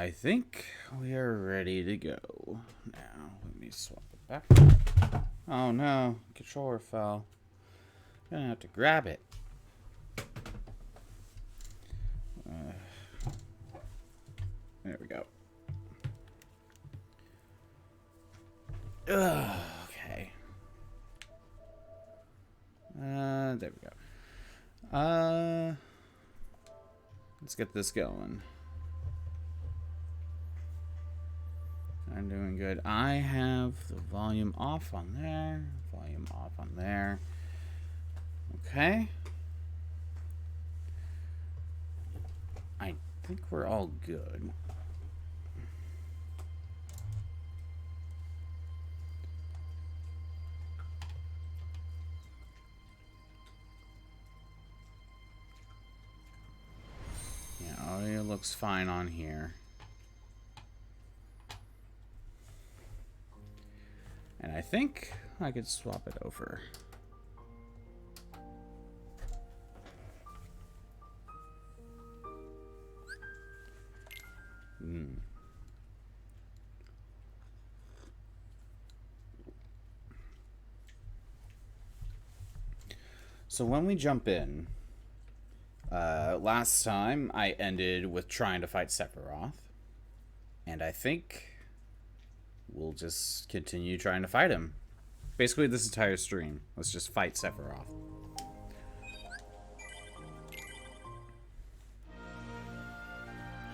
I think we are ready to go. Now, let me swap it back. Oh no, controller fell. Gonna have to grab it. There we go. Okay. There we go. Let's get this going. I'm doing good. I have the volume off on there. Volume off on there. Okay. I think we're all good. Yeah, audio looks fine on here. And I think I could swap it over. So when we jump in, last time I ended with trying to fight Sephiroth. And I think we'll just continue trying to fight him. Basically this entire stream. Let's just fight Sephiroth.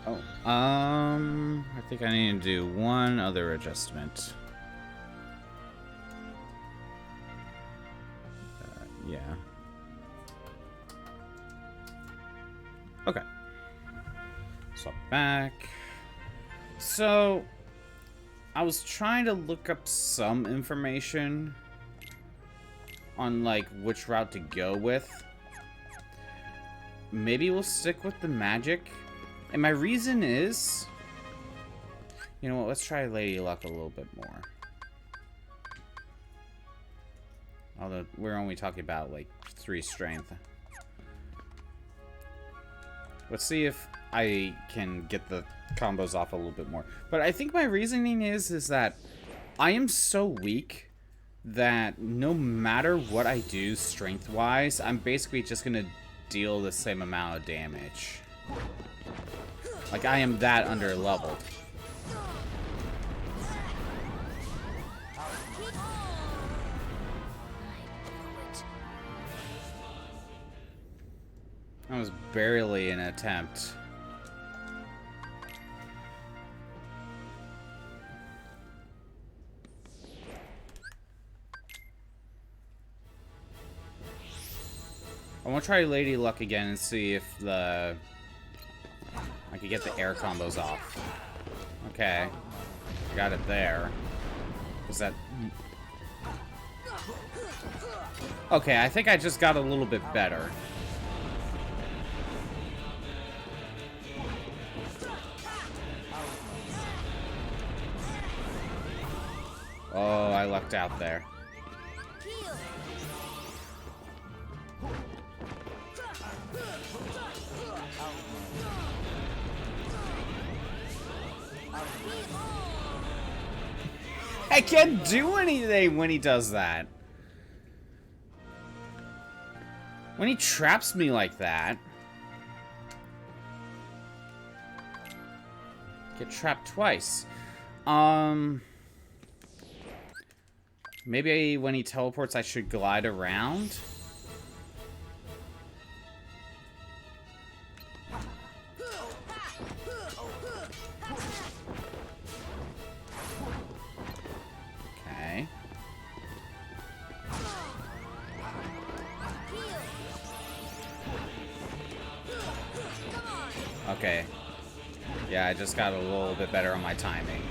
Oh, I think I need to do one other adjustment. Yeah. Okay. Swap back. So, I was trying to look up some information on, like, which route to go with. Maybe we'll stick with the magic. And my reason is... You know what, let's try Lady Luck a little bit more. Although, we're only talking about, like, 3 strength. Let's see if I can get the combos off a little bit more. But I think my reasoning is that I am so weak that no matter what I do strength-wise, I'm basically just going to deal the same amount of damage. Like, I am that under-leveled. That was barely an attempt. I want to try Lady Luck again and see if I can get the air combos off. Okay. Got it there. Was that... Okay, I think I just got a little bit better. Oh, I lucked out there. I can't do anything when he does that. When he traps me like that. Get trapped twice. Maybe when he teleports, I should glide around. Okay. Okay. Yeah, I just got a little bit better on my timing.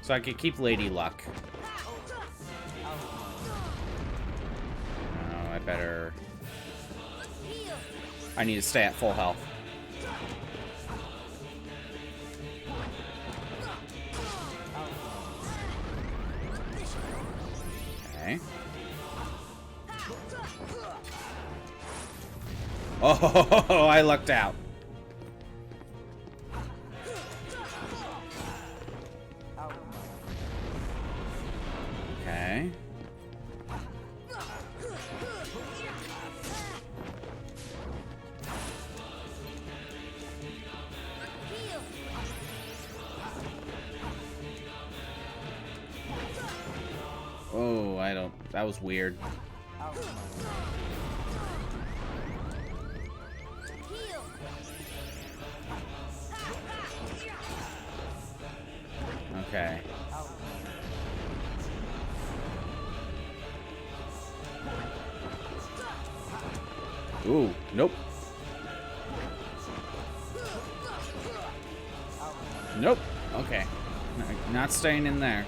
So I could keep Lady Luck. Better. I need to stay at full health. Okay. Oh, I lucked out. Okay. Oh, I don't... That was weird. Okay. Ooh, nope. Nope. Okay. Not staying in there.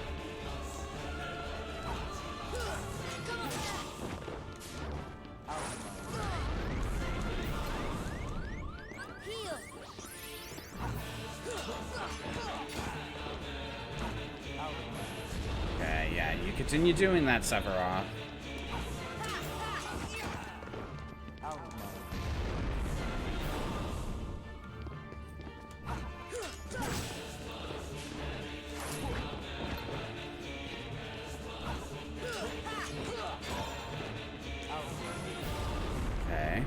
Okay, yeah, you continue doing that, Sephiroth. Okay.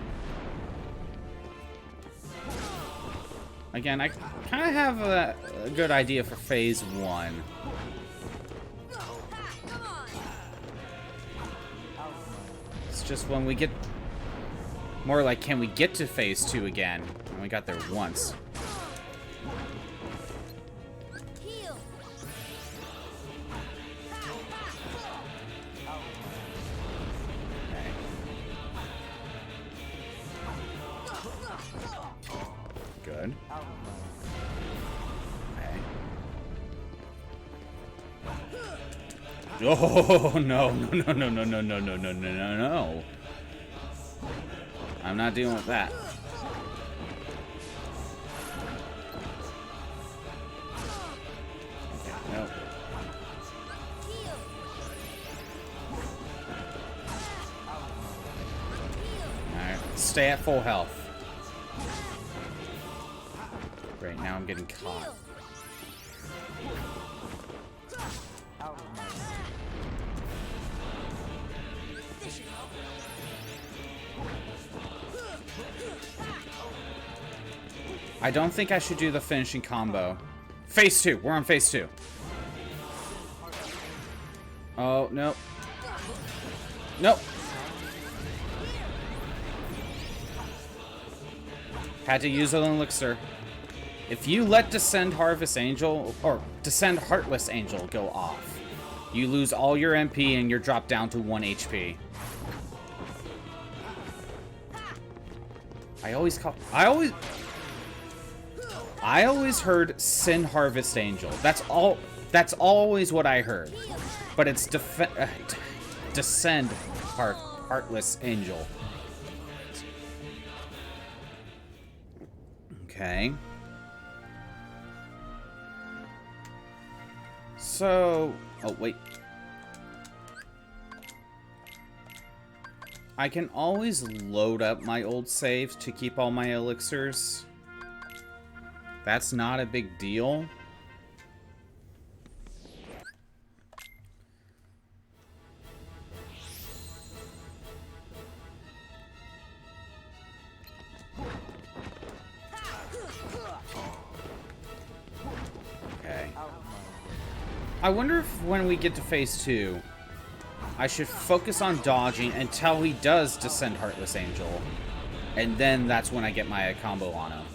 Again, I kind of have a good idea for phase 1. It's just when we get... More like, can we get to phase 2 again? And we got there once. Good. Okay. Oh, no, no, no, no, no, no, no, no, no, no, no. I'm not dealing with that. Okay, nope. Alright, stay at full health. Great, now I'm getting caught. I don't think I should do the finishing combo. Phase 2. We're on phase 2. Oh, nope. Nope. Had to use an elixir. If you let Descend Harvest Angel, or Descend Heartless Angel go off, you lose all your MP and you're dropped down to 1 HP. I always heard Sin Harvest Angel. That's always what I heard. But it's Descend Heartless Angel. Okay. So, oh wait. I can always load up my old saves to keep all my elixirs. That's not a big deal. Okay. I wonder if when we get to phase 2, I should focus on dodging until he does Descend Heartless Angel. And then that's when I get my combo on him.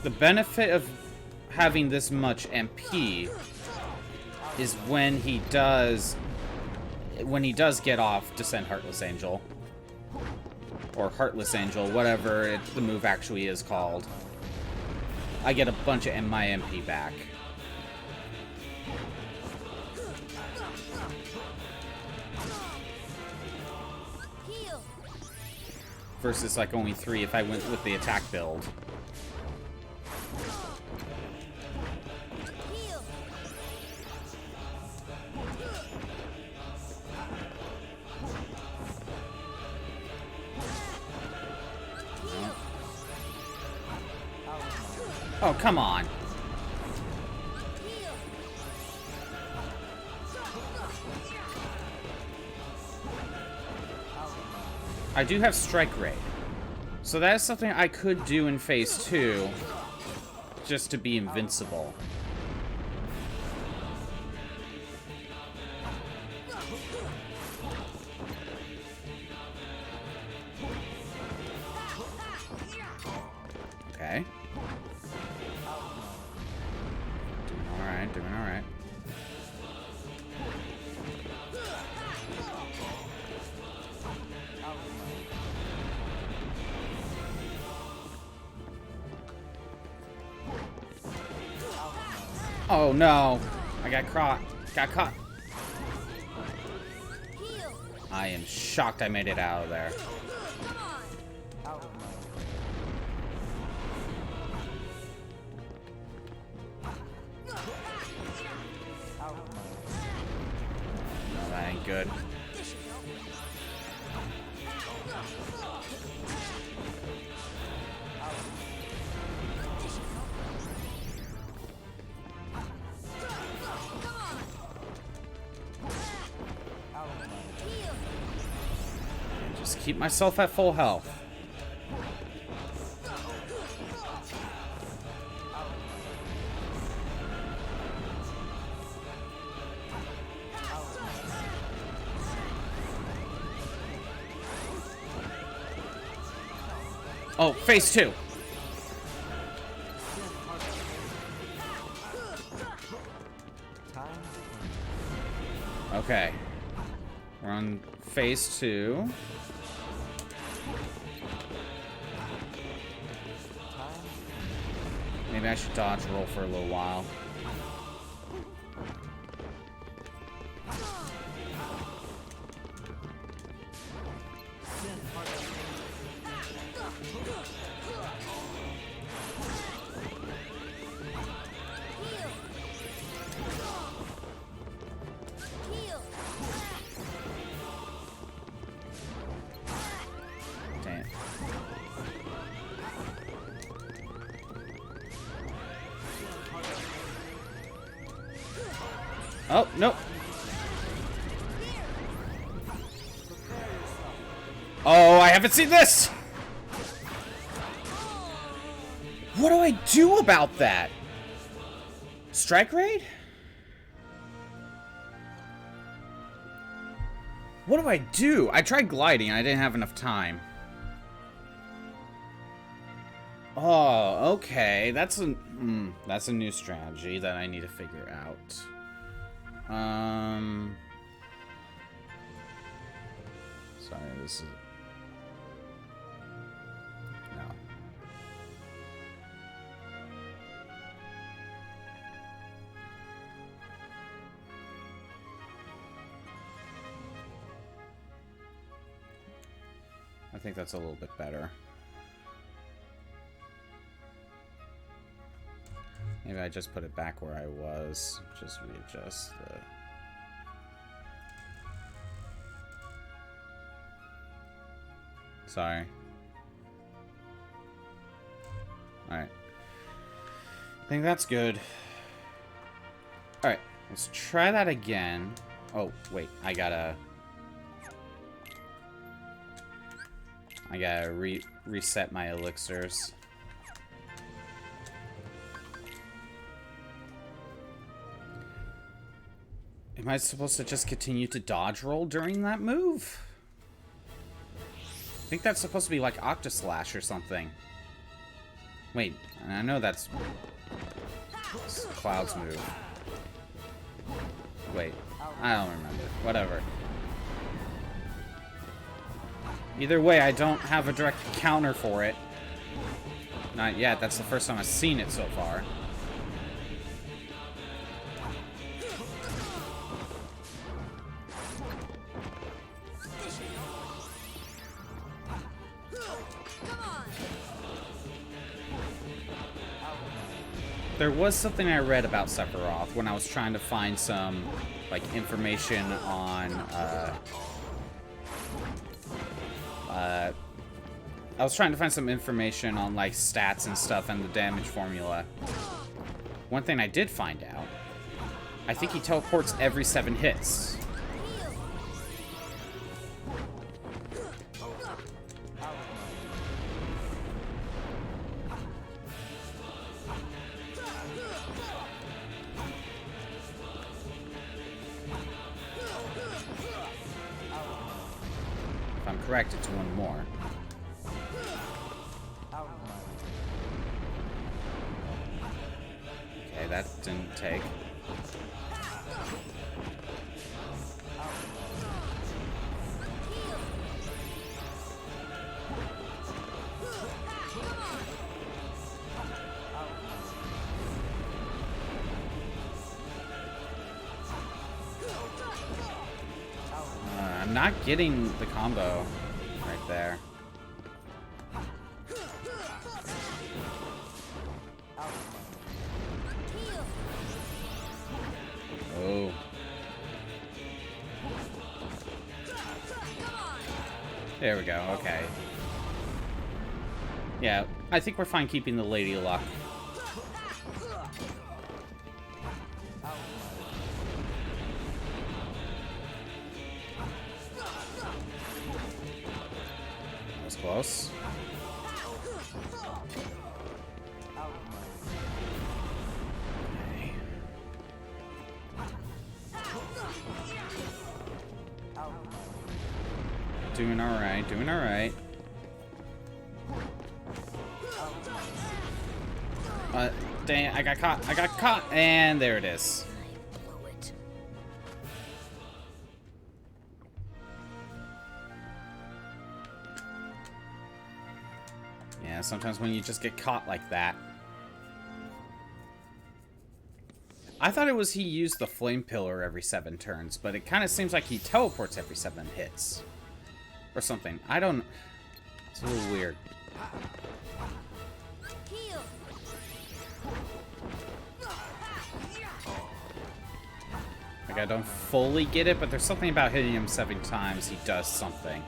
The benefit of having this much MP is when he does get off Descend Heartless Angel. Or Heartless Angel, whatever the move actually is called. I get a bunch of my MP back. Versus like only 3 if I went with the attack build. Oh, come on. I do have strike rate. So that is something I could do in phase 2 just to be invincible. Okay. Doing alright. Oh no! I got caught. I am shocked I made it out of there. No, that ain't good. Just keep myself at full health. Oh, phase 2. Okay. We're on phase 2. Maybe I should dodge roll for a little while. Damn. Oh, nope. Oh, I haven't seen this! What do I do about that? Strike rate? What do I do? I tried gliding, I didn't have enough time. Oh, okay. That's a new strategy that I need to figure out. Sorry, this is... No. I think that's a little bit better. Maybe I just put it back where I was. Just readjust the... Sorry. Alright. I think that's good. Alright, let's try that again. Oh, wait, I gotta reset my elixirs. Am I supposed to just continue to dodge roll during that move? I think that's supposed to be like Octoslash or something. Wait, I know that's Cloud's move. Wait, I don't remember. Whatever. Either way, I don't have a direct counter for it. Not yet. That's the first time I've seen it so far. There was something I read about Sephiroth when I was trying to find some, like, information on, I was trying to find some information on, like, stats and stuff and the damage formula. One thing I did find out, I think he teleports every 7 hits. If I'm correct, it's 1 more. Okay, that didn't take. I'm not getting the combo right there. Oh. There we go, okay. Yeah, I think we're fine keeping the Lady Luck. That was close. Doing alright, doing alright. Dang, I got caught, and there it is. Yeah, sometimes when you just get caught like that. I thought it was he used the flame pillar every 7 turns, but it kind of seems like he teleports every 7 hits. Or something. I don't... It's a little weird. Like, I don't fully get it, but there's something about hitting him 7 times, he does something.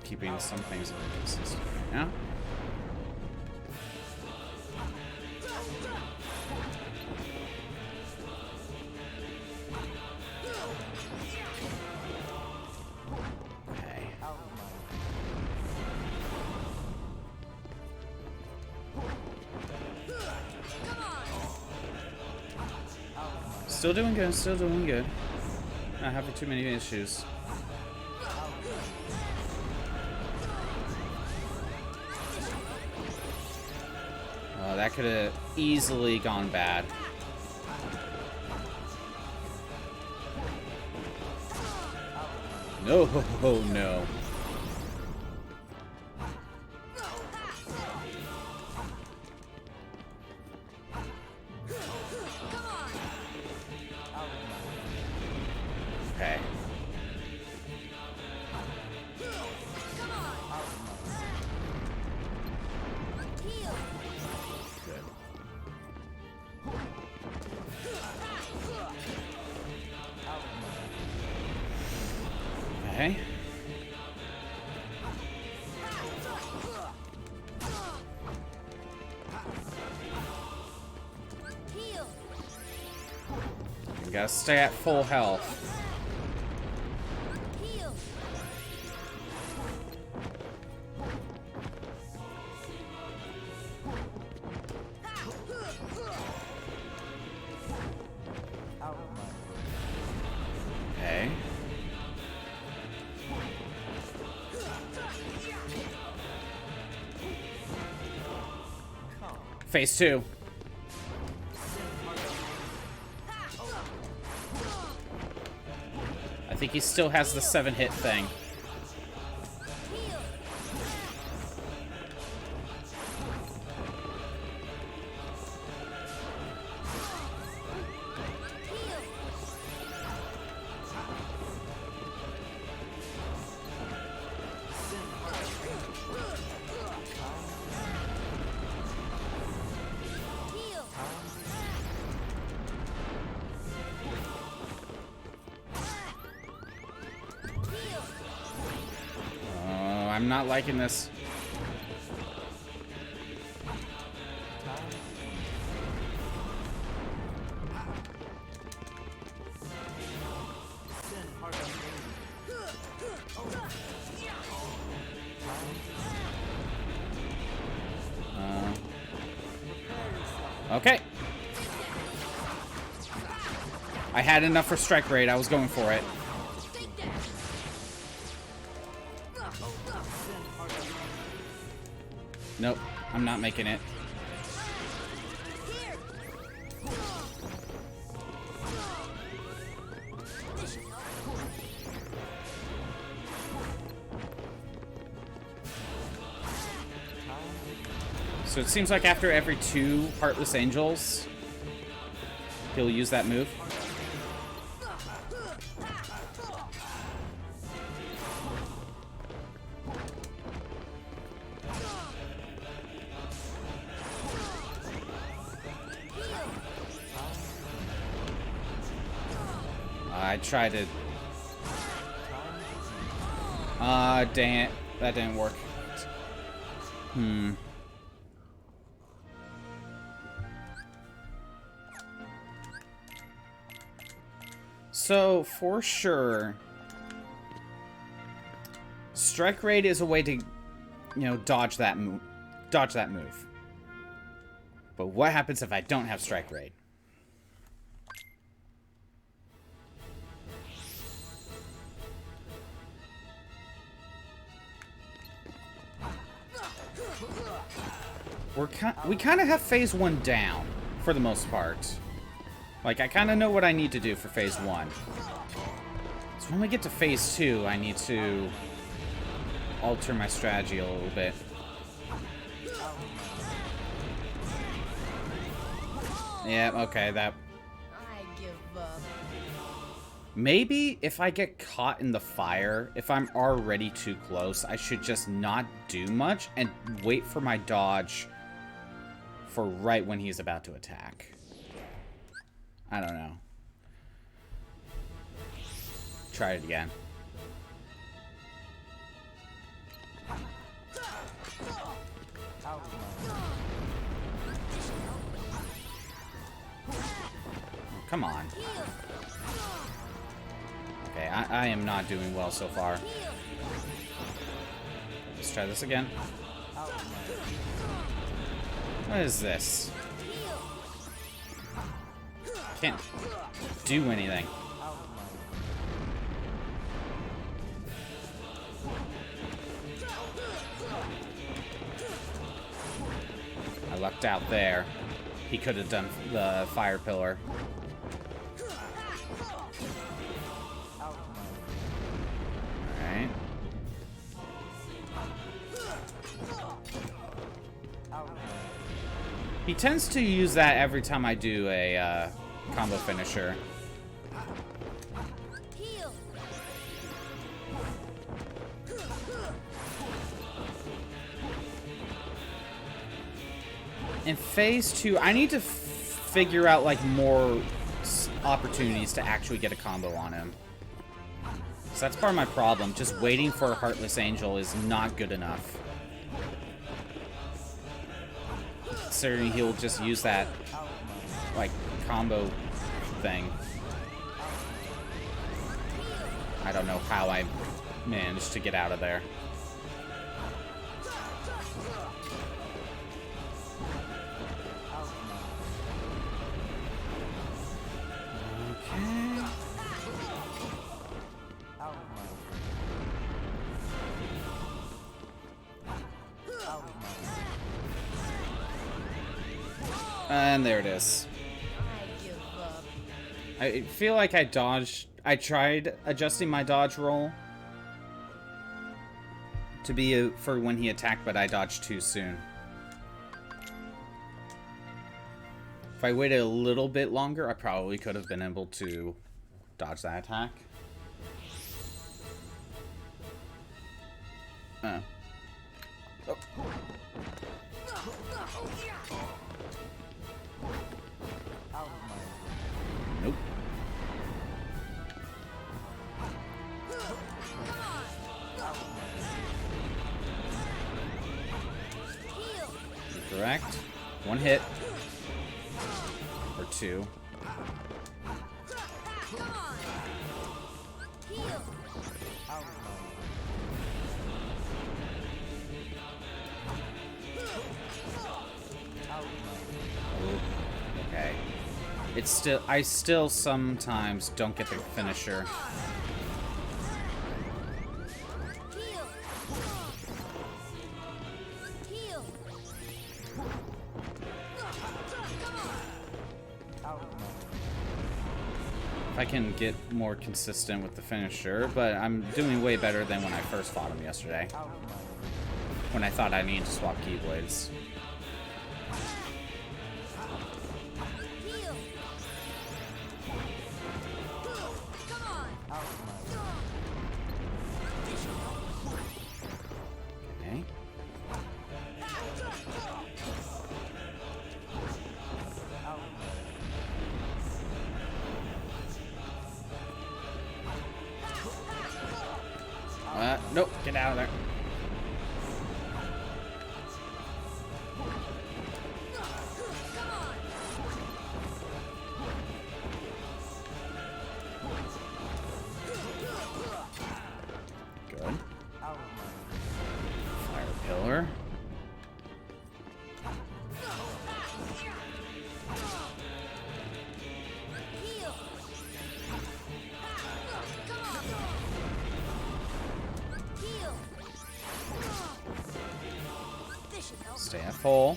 Keeping some things consistent right now. Okay. Still doing good, still doing good. Not having too many issues. That could have easily gone bad. No, no. Okay. Okay. You gotta stay at full health. Phase 2. I think he still has the 7-hit thing. I'm not liking this. Okay. I had enough for strike rate. I was going for it. Nope, I'm not making it. So it seems like after every 2 Heartless Angels, he'll use that move. I tried to... dang it. That didn't work. So, for sure, strike rate is a way to, you know, dodge that move. But what happens if I don't have strike rate? We kind of have phase 1 down, for the most part. Like, I kind of know what I need to do for phase 1. So when we get to phase 2, I need to alter my strategy a little bit. Yeah, okay, that... I give up. Maybe if I get caught in the fire, if I'm already too close, I should just not do much and wait for my dodge for right when he's about to attack. I don't know. Try it again. Come on. Okay, I am not doing well so far. Let's try this again. What is this? Can't do anything. I lucked out there. He could have done the fire pillar. Alright. He tends to use that every time I do a combo finisher. In phase 2, I need to figure out like more opportunities to actually get a combo on him. So that's part of my problem. Just waiting for a Heartless Angel is not good enough. Considering he'll just use that like combo thing. I don't know how I managed to get out of there. And there it is. I give up. I feel like I dodged. I tried adjusting my dodge roll to be for when he attacked, but I dodged too soon. If I waited a little bit longer, I probably could have been able to dodge that attack. Oh. Nope. Correct. One hit. Or two. Okay. It's still, I still sometimes don't get the finisher. If I can get more consistent with the finisher, but I'm doing way better than when I first fought him yesterday. When I thought I needed to swap keyblades. Okay. Nope, get out of there. Good. Fire pillar. Stay at full.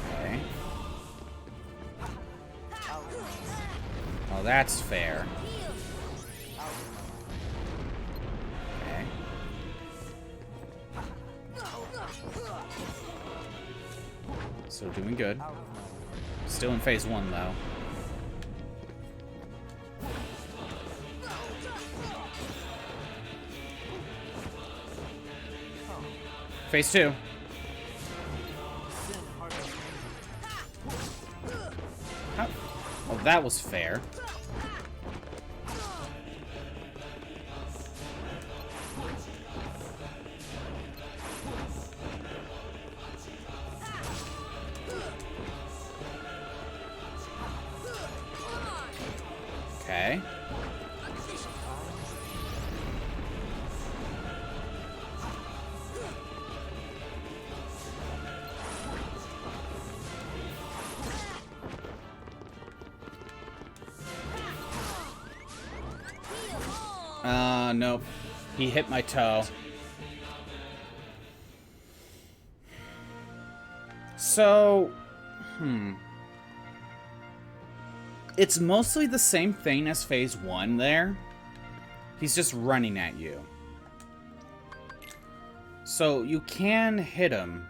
Okay. Oh, that's fair. Okay. So doing good. Still in phase 1 though. Phase 2. How? Oh, that was fair. Okay. Nope. He hit my toe. So, it's mostly the same thing as phase 1 there. He's just running at you. So you can hit him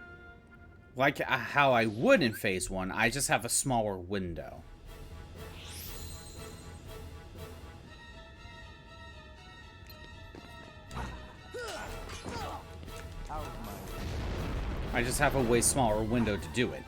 like how I would in phase 1. I just have a smaller window. I just have a way smaller window to do it.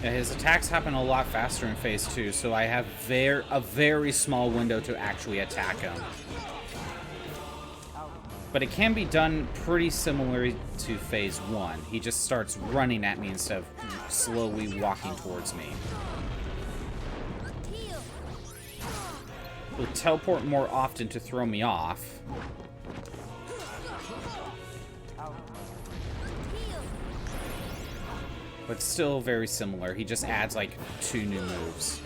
Yeah, his attacks happen a lot faster in phase 2, so I have a very small window to actually attack him. But it can be done pretty similar to phase 1. He just starts running at me instead of slowly walking towards me. He'll teleport more often to throw me off. But still very similar. He just adds like 2 new moves.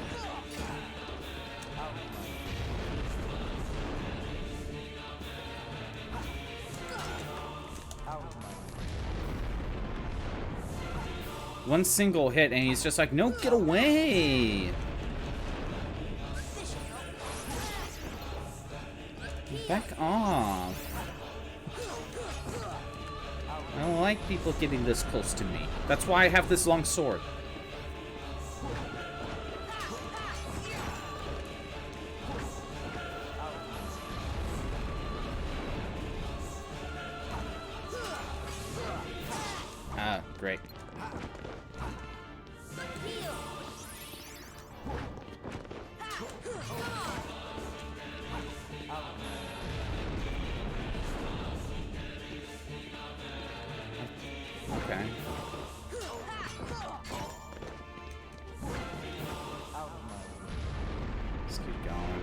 One single hit and he's just like, no, get away! Back off. I don't like people getting this close to me. That's why I have this long sword. Ah, great. Okay. Let's keep going.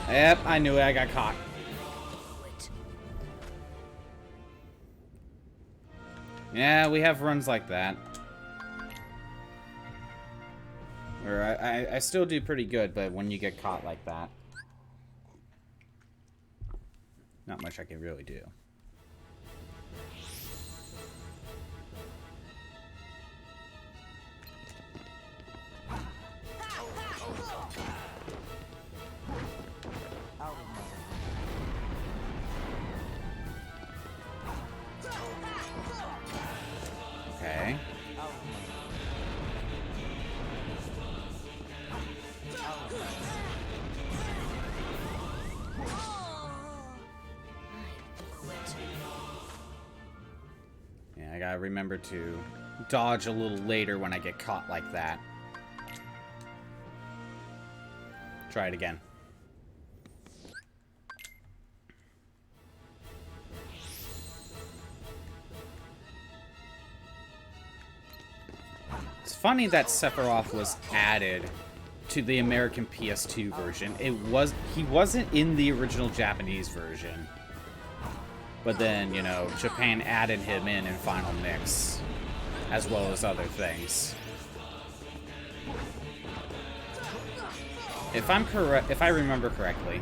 Yep, I knew it. I got caught. Yeah, we have runs like that. Where I still do pretty good, but when you get caught like that, not much I can really do. Okay. Yeah, I gotta remember to dodge a little later when I get caught like that. Try it again. It's funny that Sephiroth was added to the American PS2 version. He wasn't in the original Japanese version. But then, you know, Japan added him in Final Mix, as well as other things. If I remember correctly,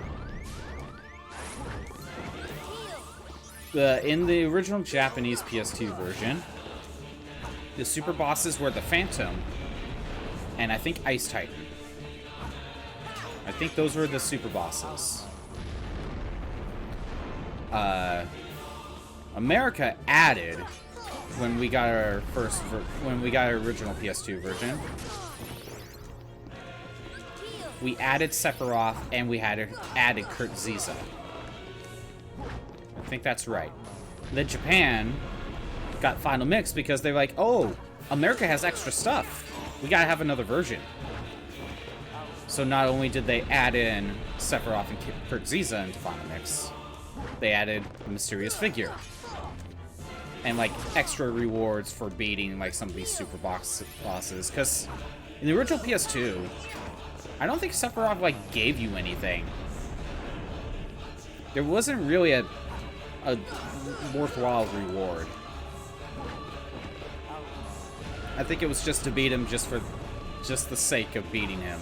in the original Japanese PS2 version, the super bosses were the Phantom and I think Ice Titan. I think those were the super bosses. America added when we got our original PS2 version. We added Sephiroth and we added Kurt Ziza. I think that's right. Then Japan got Final Mix because they're like, oh, America has extra stuff. We gotta have another version. So not only did they add in Sephiroth and Kurt Ziza into Final Mix, they added a mysterious figure. And like extra rewards for beating like some of these super bosses. Because in the original PS2, I don't think Sephiroth like gave you anything. There wasn't really a worthwhile reward. I think it was just to beat him just for the sake of beating him.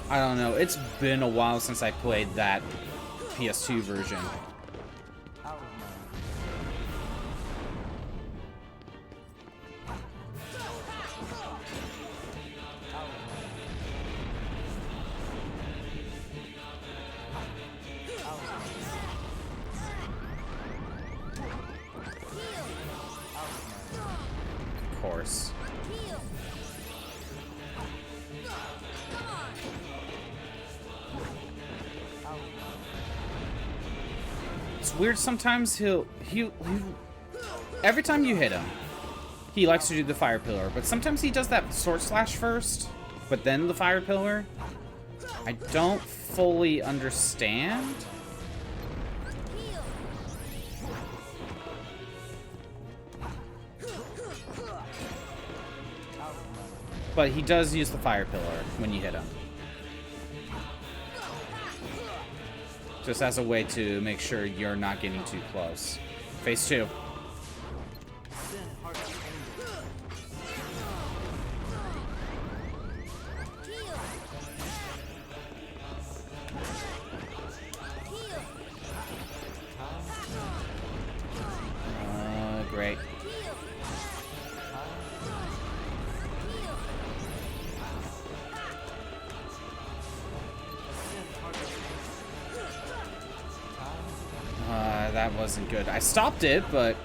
I don't know. It's been a while since I played that PS2 version. Of course. It's weird, sometimes he'll every time you hit him, he likes to do the fire pillar, but sometimes he does that sword slash first, but then the fire pillar. I don't fully understand. But he does use the fire pillar when you hit him. Just as a way to make sure you're not getting too close. Phase 2. Great. That wasn't good. I stopped it, but...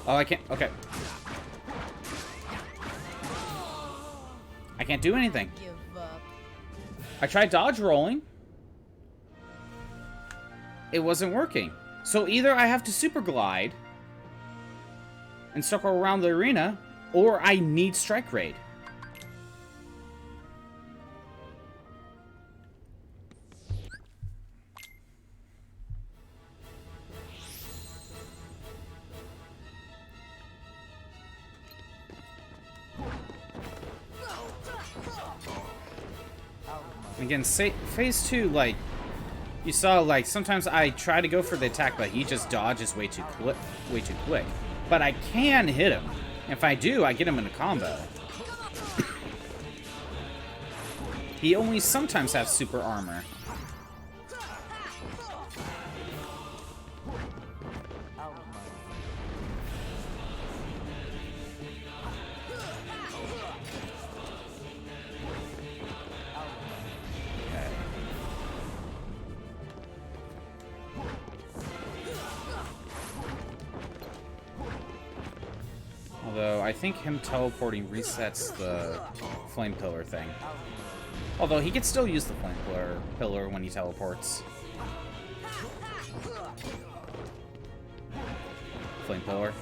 Oh, I can't... Okay. I can't do anything. Give up. I tried dodge rolling. It wasn't working. So either I have to super glide and circle around the arena, or I need strike raid. Again, phase 2, like, you saw, like, sometimes I try to go for the attack, but he just dodges way too quick. But I can hit him. If I do, I get him in a combo. He only sometimes has super armor. Although, I think him teleporting resets the flame pillar thing. Although, he could still use the flame pillar when he teleports. Flame pillar?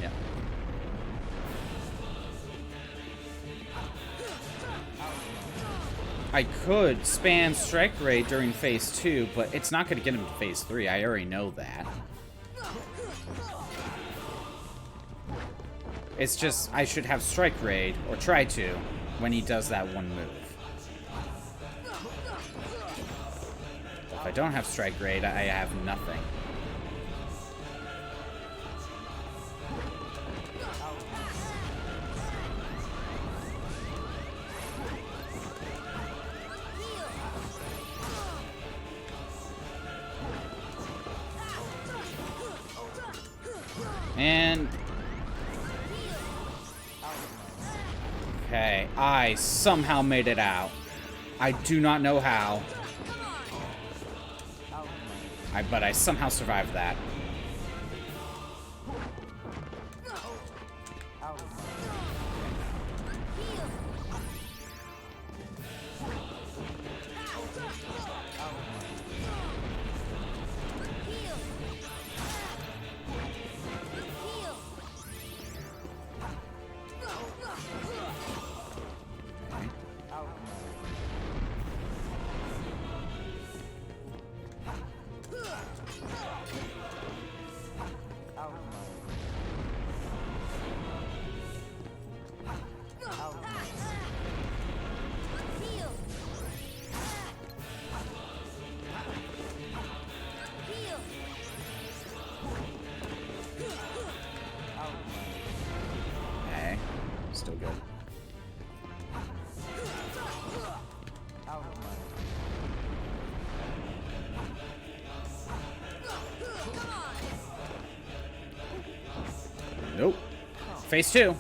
Yeah. I could spam strike raid during phase 2, but it's not going to get him to phase 3. I already know that. It's just, I should have strike raid, or try to, when he does that one move. If I don't have strike raid, I have nothing. And... okay, I somehow made it out. I do not know how. But I somehow survived that. Still good. Nope. Phase 2.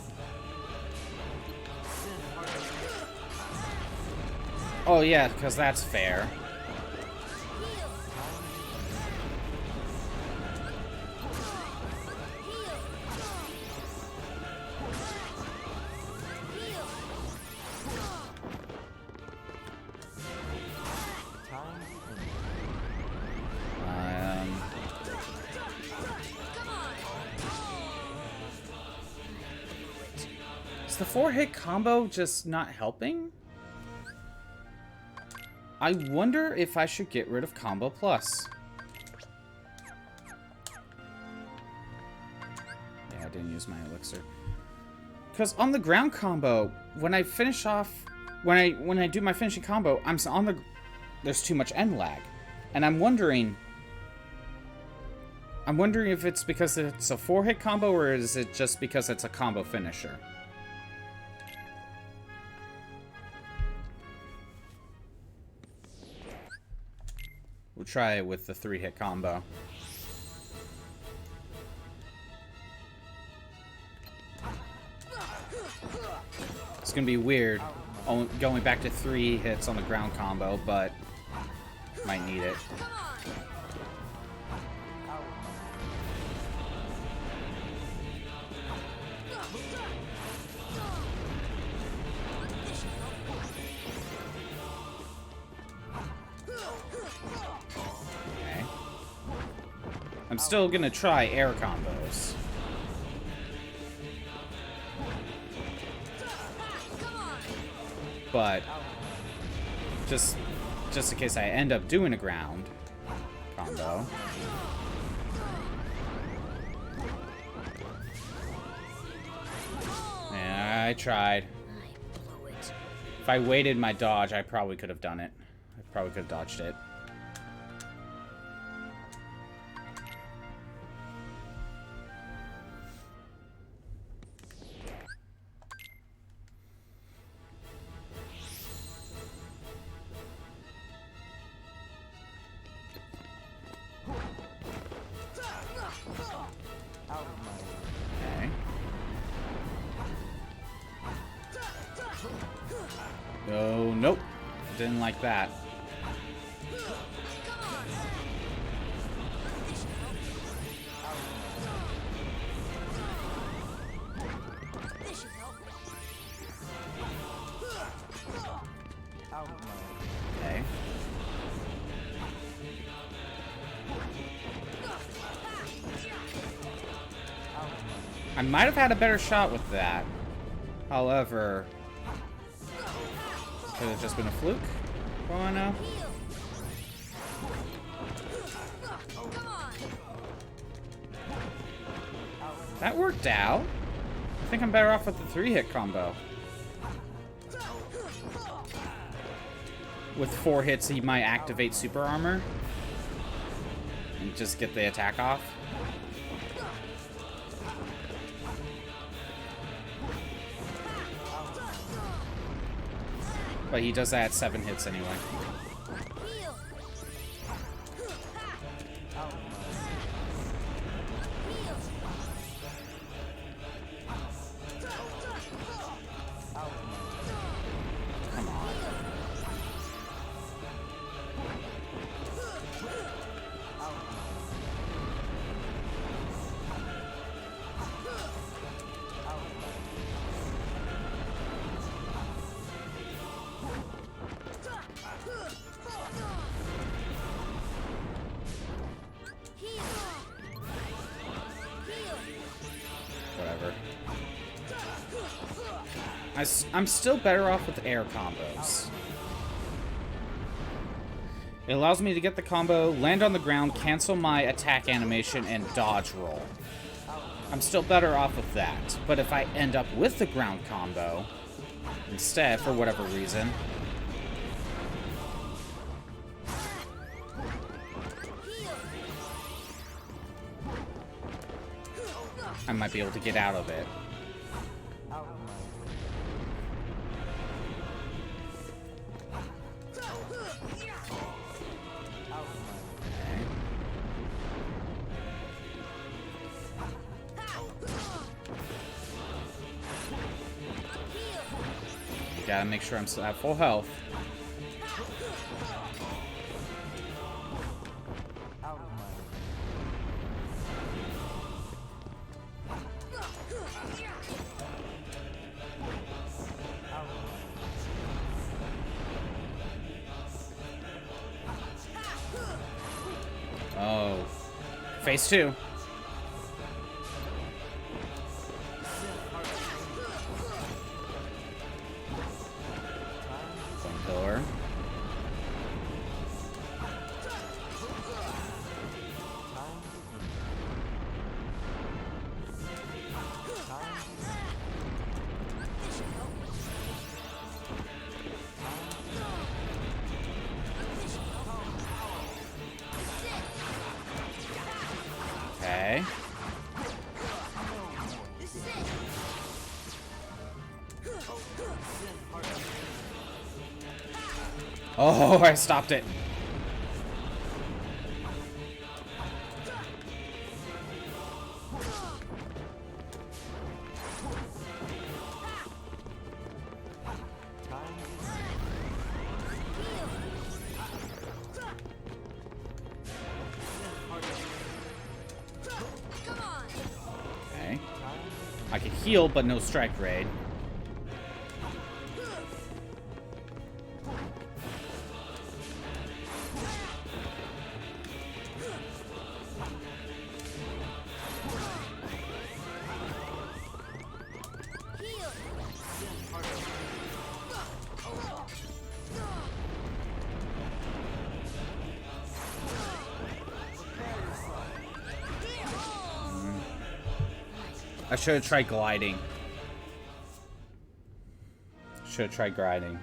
Oh yeah, because that's fair. the 4-hit combo just not helping? I wonder if I should get rid of Combo Plus. Yeah, I didn't use my elixir. Because on the ground combo, when I finish off, when I do my finishing combo, I'm on the, there's too much end lag, and I'm wondering if it's because it's a 4-hit combo, or is it just because it's a combo finisher? We'll try it with the 3-hit combo. It's gonna be weird going back to 3 hits on the ground combo, but might need it. Okay. I'm still gonna try air combos. But just in case I end up doing a ground combo. Yeah, I tried. If I waited my dodge, I probably could have done it. I probably could have dodged it. Okay. Oh, nope. Didn't like that. Okay. I might have had a better shot with that. However, could have just been a fluke. For all I know. That worked out. I think I'm better off with the 3-hit combo. With 4 hits, he might activate super armor and just get the attack off. But he does that at 7 hits anyway. Come on. Whatever. I'm still better off with air combos. It allows me to get the combo, land on the ground, cancel my attack animation, and dodge roll. I'm still better off with that. But if I end up with the ground combo instead, for whatever reason, I might be able to get out of it. Gotta make sure I'm still at full health. Oh. Phase 2. Oh, I stopped it. Okay. I can heal, but no strike raid. I should have tried gliding. Should have tried gliding.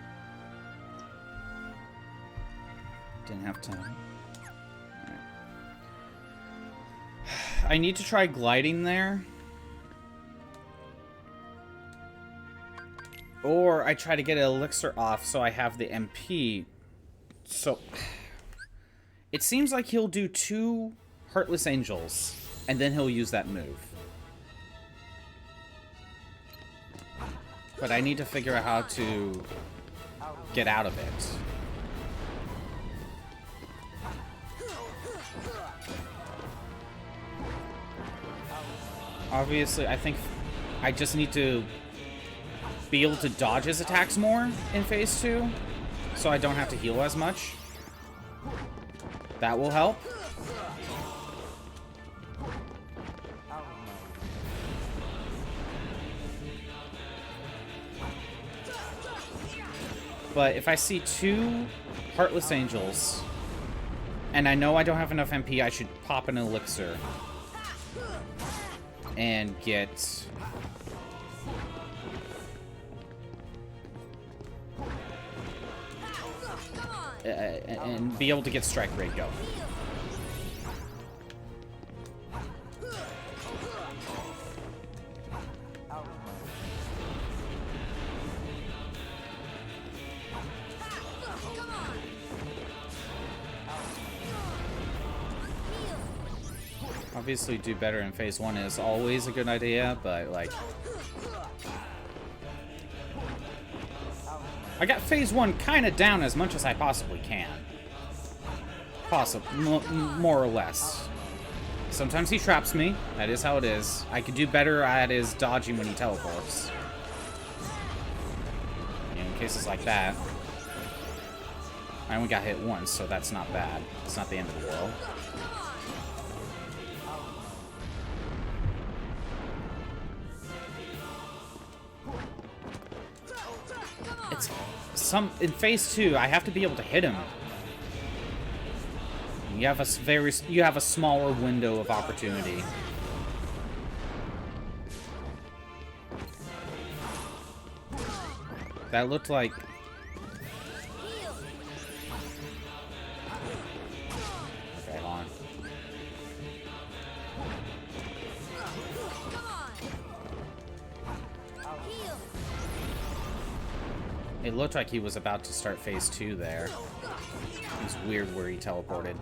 Didn't have time. Right. I need to try gliding there. Or I try to get an elixir off so I have the MP. So it seems like he'll do 2 Heartless Angels, and then he'll use that move. But I need to figure out how to get out of it. Obviously, I think I just need to be able to dodge his attacks more in Phase 2, so I don't have to heal as much. That will help. But if I see 2 Heartless Angels, and I know I don't have enough MP, I should pop an elixir and get... and be able to get strike rate go. Obviously, do better in Phase 1 is always a good idea, but, like... I got Phase 1 kind of down as much as I possibly can. More or less. Sometimes he traps me. That is how it is. I could do better at his dodging when he teleports. In cases like that. I only got hit once, so that's not bad. It's not the end of the world. It's in Phase 2, I have to be able to hit him. You have a smaller window of opportunity. That looked like... Okay, hold on. It looked like he was about to start Phase 2 there. It was weird where he teleported.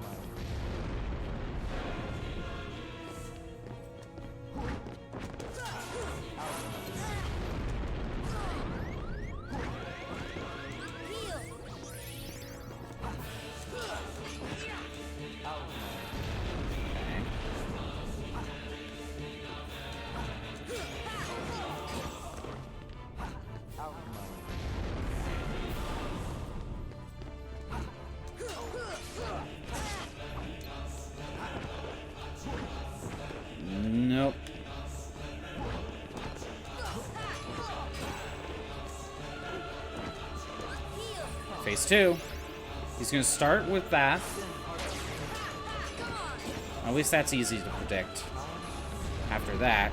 Nope. Phase 2. He's gonna start with that. At least that's easy to predict. After that...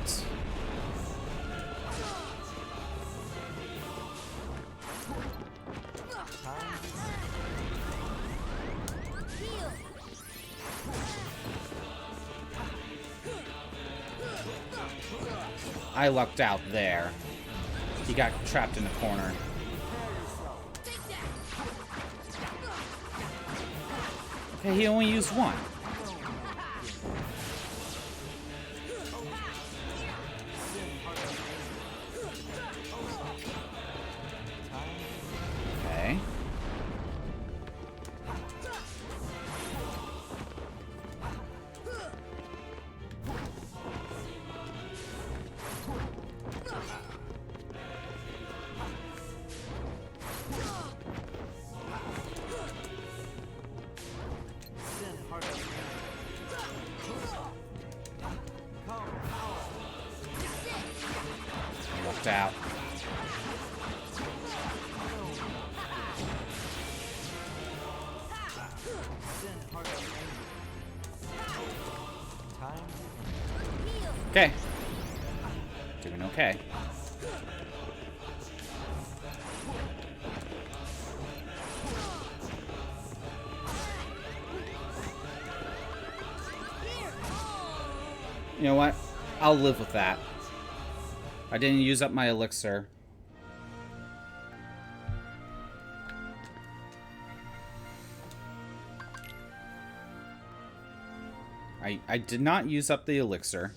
I lucked out there. He got trapped in a corner. Okay, he only used one. Okay. Looked out. Okay. Doing okay. You know what? I'll live with that. I didn't use up my elixir. I did not use up the elixir.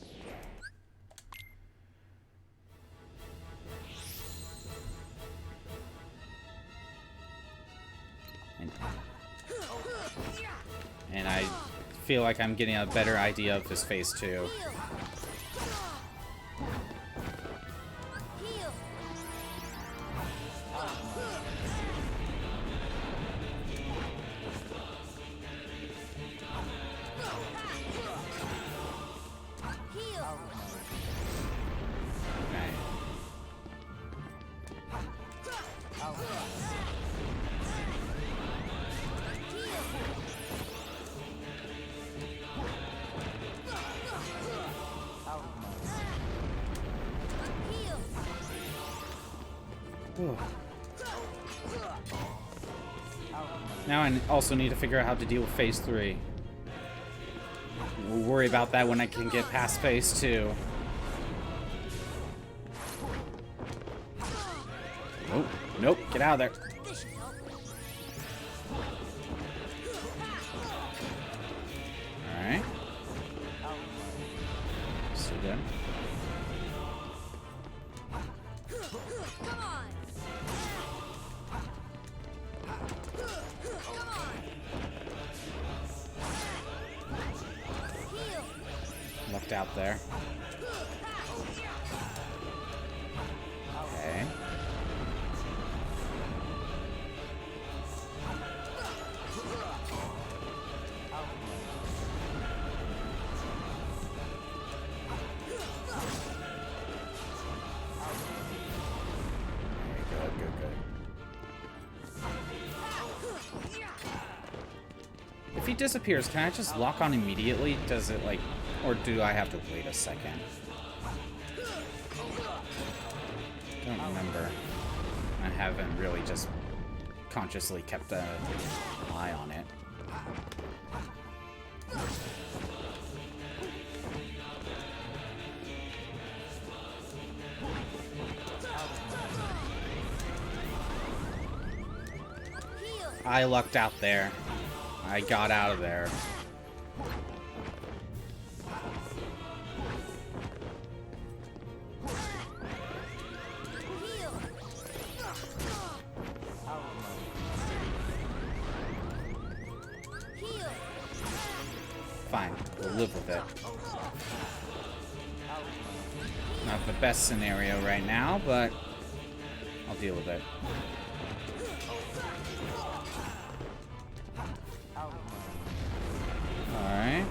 And I feel like I'm getting a better idea of his face too. Now I also need to figure out how to deal with phase 3. We'll worry about that when I can get past phase 2. Nope, nope, get out of there. Alright. So good. Left out there. Okay. If he disappears, can I just lock on immediately? Does it, like... Or do I have to wait a second? Don't remember. I haven't really just consciously kept an eye on it. I lucked out there. I got out of there. Fine, we'll live with it. Not the best scenario right now, but I'll deal with it. Alright.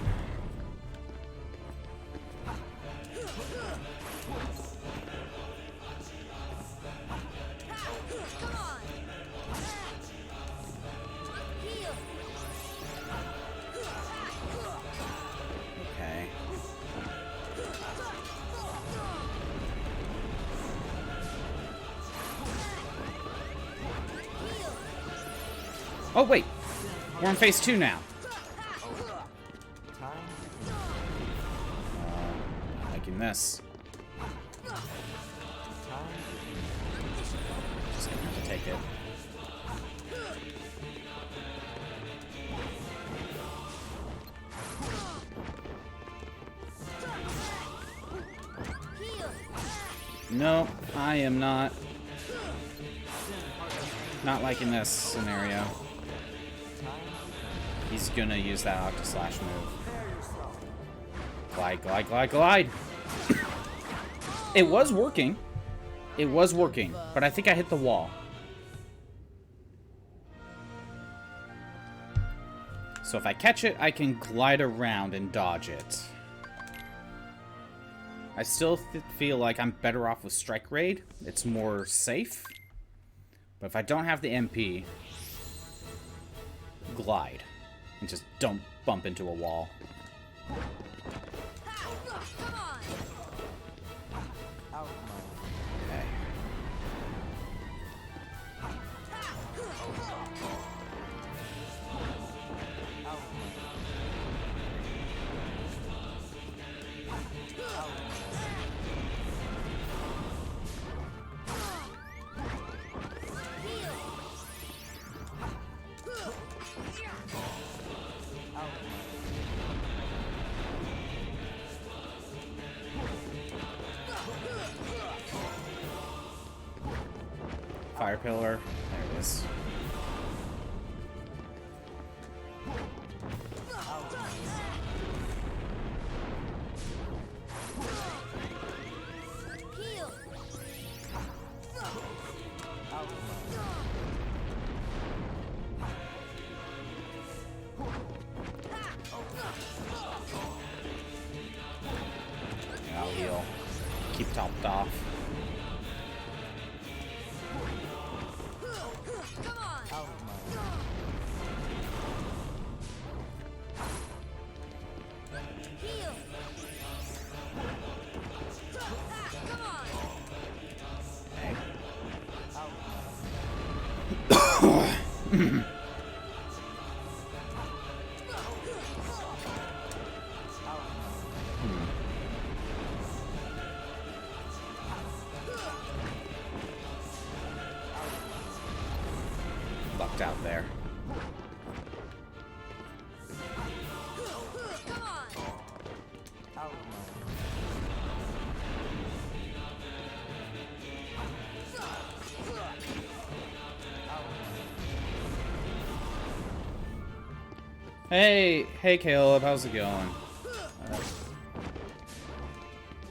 Okay. Oh, wait. We're on phase 2 now. Liking this. take it. Nope, I am not liking this scenario. He's gonna use that Octoslash move. Glide, glide, glide, glide! It was working. It was working, but I think I hit the wall. So if I catch it, I can glide around and dodge it. I still feel like I'm better off with Strike Raid. It's more safe. But if I don't have the MP, glide. And just don't bump into a wall. Okay. Fire pillar. There it is. Yeah, I'll heal. Keep topped off. Lucked out there. Hey Caleb, how's it going?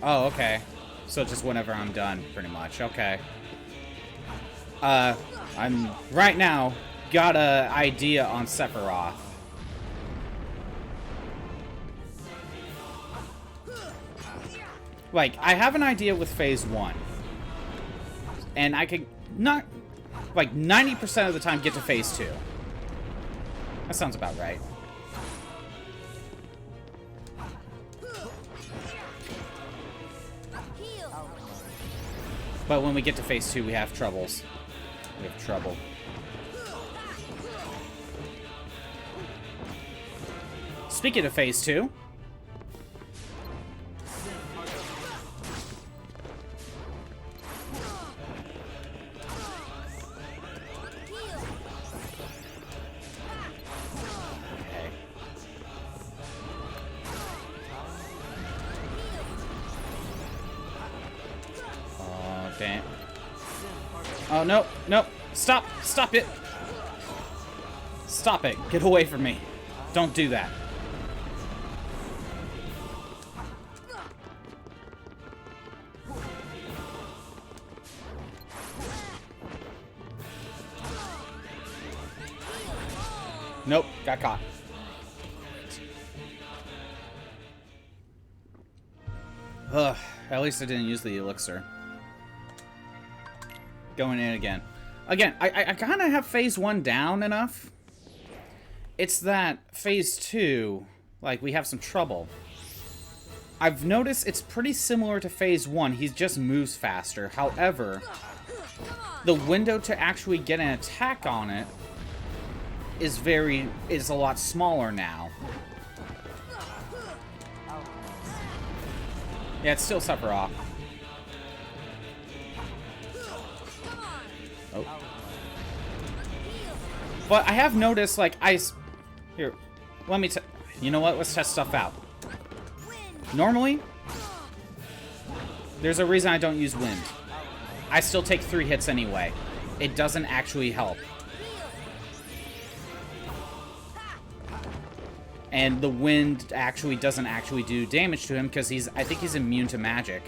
Oh, okay. So just whenever I'm done, pretty much. Okay. I'm right now got a idea on Sephiroth. Like, I have an idea with Phase 1. And I could not, like, 90% of the time get to Phase 2. That sounds about right. But when we get to Phase 2, we have troubles. We have trouble. Speaking of Phase 2... Damn. Oh, no, no. Stop. Stop it. Stop it. Get away from me. Don't do that. Nope. Got caught. Ugh. At least I didn't use the elixir. Going in again. Again, I kind of have Phase 1 down enough. It's that Phase 2, like, we have some trouble. I've noticed it's pretty similar to Phase 1. He just moves faster. However, the window to actually get an attack on it is a lot smaller now. Yeah, it's still Sephiroth. Oh. But I have noticed, like, here, let me you know what? Let's test stuff out. Normally, there's a reason I don't use wind. I still take 3 hits anyway. It doesn't actually help. And the wind actually doesn't actually do damage to him because I think he's immune to magic.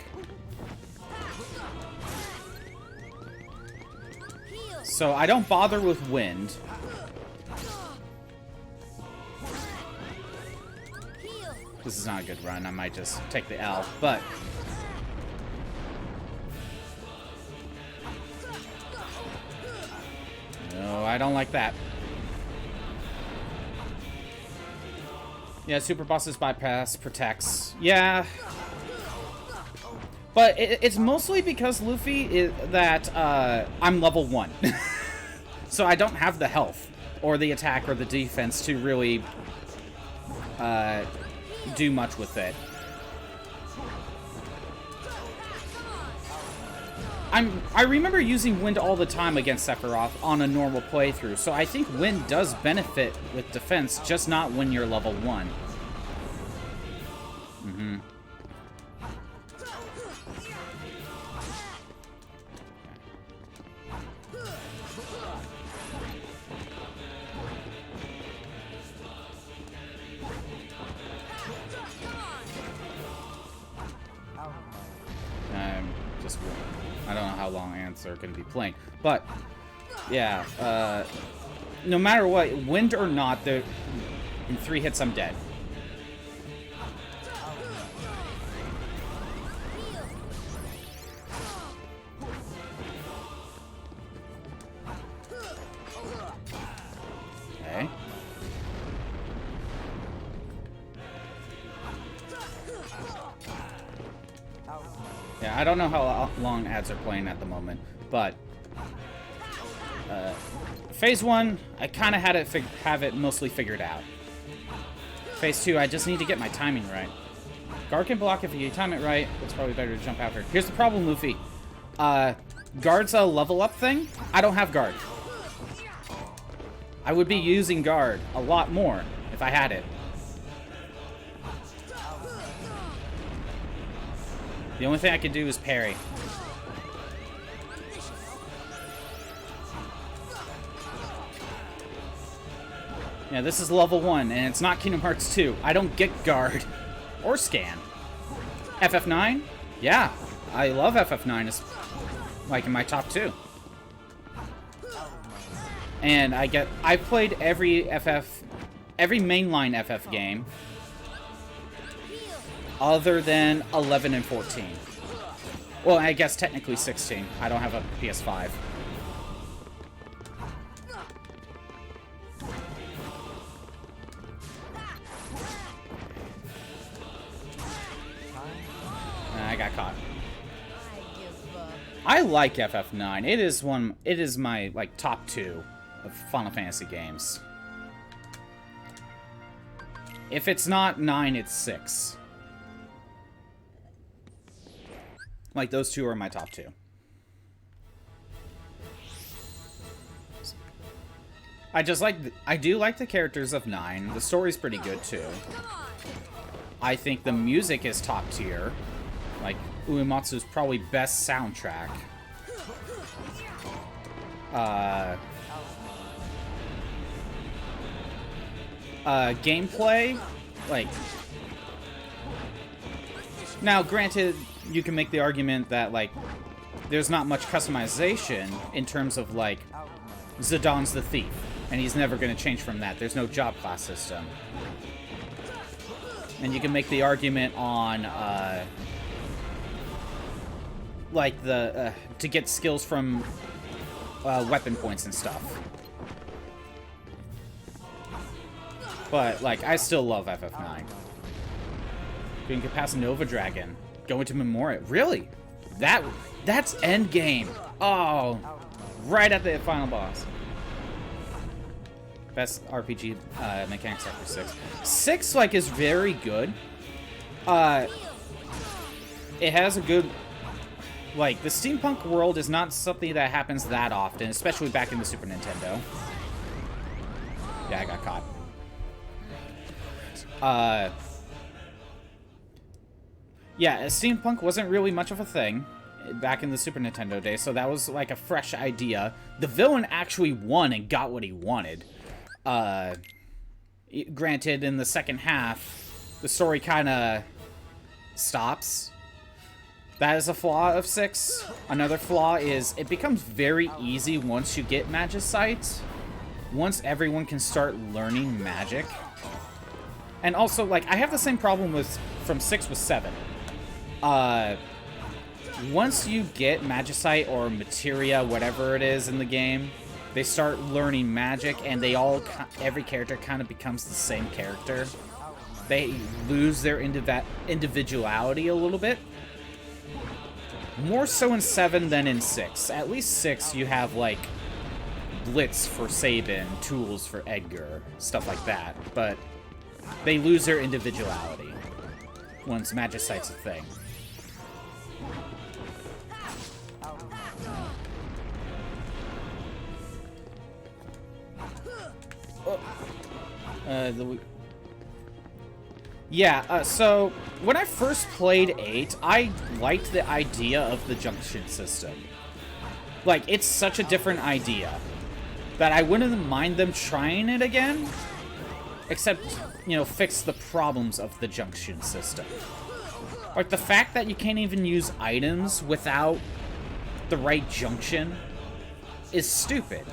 So I don't bother with wind. This is not a good run. I might just take the L, but... No, I don't like that. Yeah, Super Boss's bypass protects. Yeah. But it's mostly because Luffy I'm level 1. So I don't have the health, or the attack, or the defense to really do much with it. I remember using wind all the time against Sephiroth on a normal playthrough, so I think wind does benefit with defense, just not when you're level 1. Mm-hmm. I don't know how long ants are going to be playing, but yeah, no matter what, wind or not, in 3 hits I'm dead. Okay. Yeah, I don't know how long ads are playing at the moment, but Phase 1, I kind of have it mostly figured out. Phase 2, I just need to get my timing right. Guard can block if you time it right. It's probably better to jump after. Here's the problem, Luffy. Guard's a level up thing. I don't have guard. I would be using guard a lot more if I had it. The only thing I can do is parry. Yeah, this is level 1, and it's not Kingdom Hearts 2. I don't get guard. Or scan. FF9? Yeah, I love FF9. It's like in my top 2. And I played every mainline FF game other than 11 and 14. Well, I guess technically 16. I don't have a PS5. I got caught. I like FF9. It is my like top 2 of Final Fantasy games. If it's not 9, it's 6. Like, those 2 are my top 2. I do like the characters of 9. The story's pretty good, too. I think the music is top tier. Like, Uematsu's probably best soundtrack. Gameplay, like... Now, granted, you can make the argument that, like, there's not much customization in terms of, like, Zidon's the thief, and he's never going to change from that. There's no job class system. And you can make the argument on, like, to get skills from weapon points and stuff. But, like, I still love FF9. You can get past Nova Dragon. Go into Memoria. Really? That's endgame. Oh, right at the final boss. Best RPG mechanics after 6. 6, like, is very good. It has a good... Like, the steampunk world is not something that happens that often, especially back in the Super Nintendo. Yeah, I got caught. Yeah, steampunk wasn't really much of a thing back in the Super Nintendo days, so that was like a fresh idea. The villain actually won and got what he wanted. Granted, in the second half, the story kind of stops. That is a flaw of 6. Another flaw is it becomes very easy once you get Magicite. Once everyone can start learning magic. And also, like, I have the same problem with from 6 with 7. Once you get Magicite or Materia, whatever it is in the game, they start learning magic, and every character kind of becomes the same character. They lose their individuality a little bit. More so in 7 than in 6. At least 6, you have, like, Blitz for Sabin, tools for Edgar, stuff like that. But they lose their individuality once Magicite's a thing. So when I first played 8, I liked the idea of the junction system. Like, it's such a different idea that I wouldn't mind them trying it again, except, you know, fix the problems of the junction system. Like, the fact that you can't even use items without the right junction is stupid.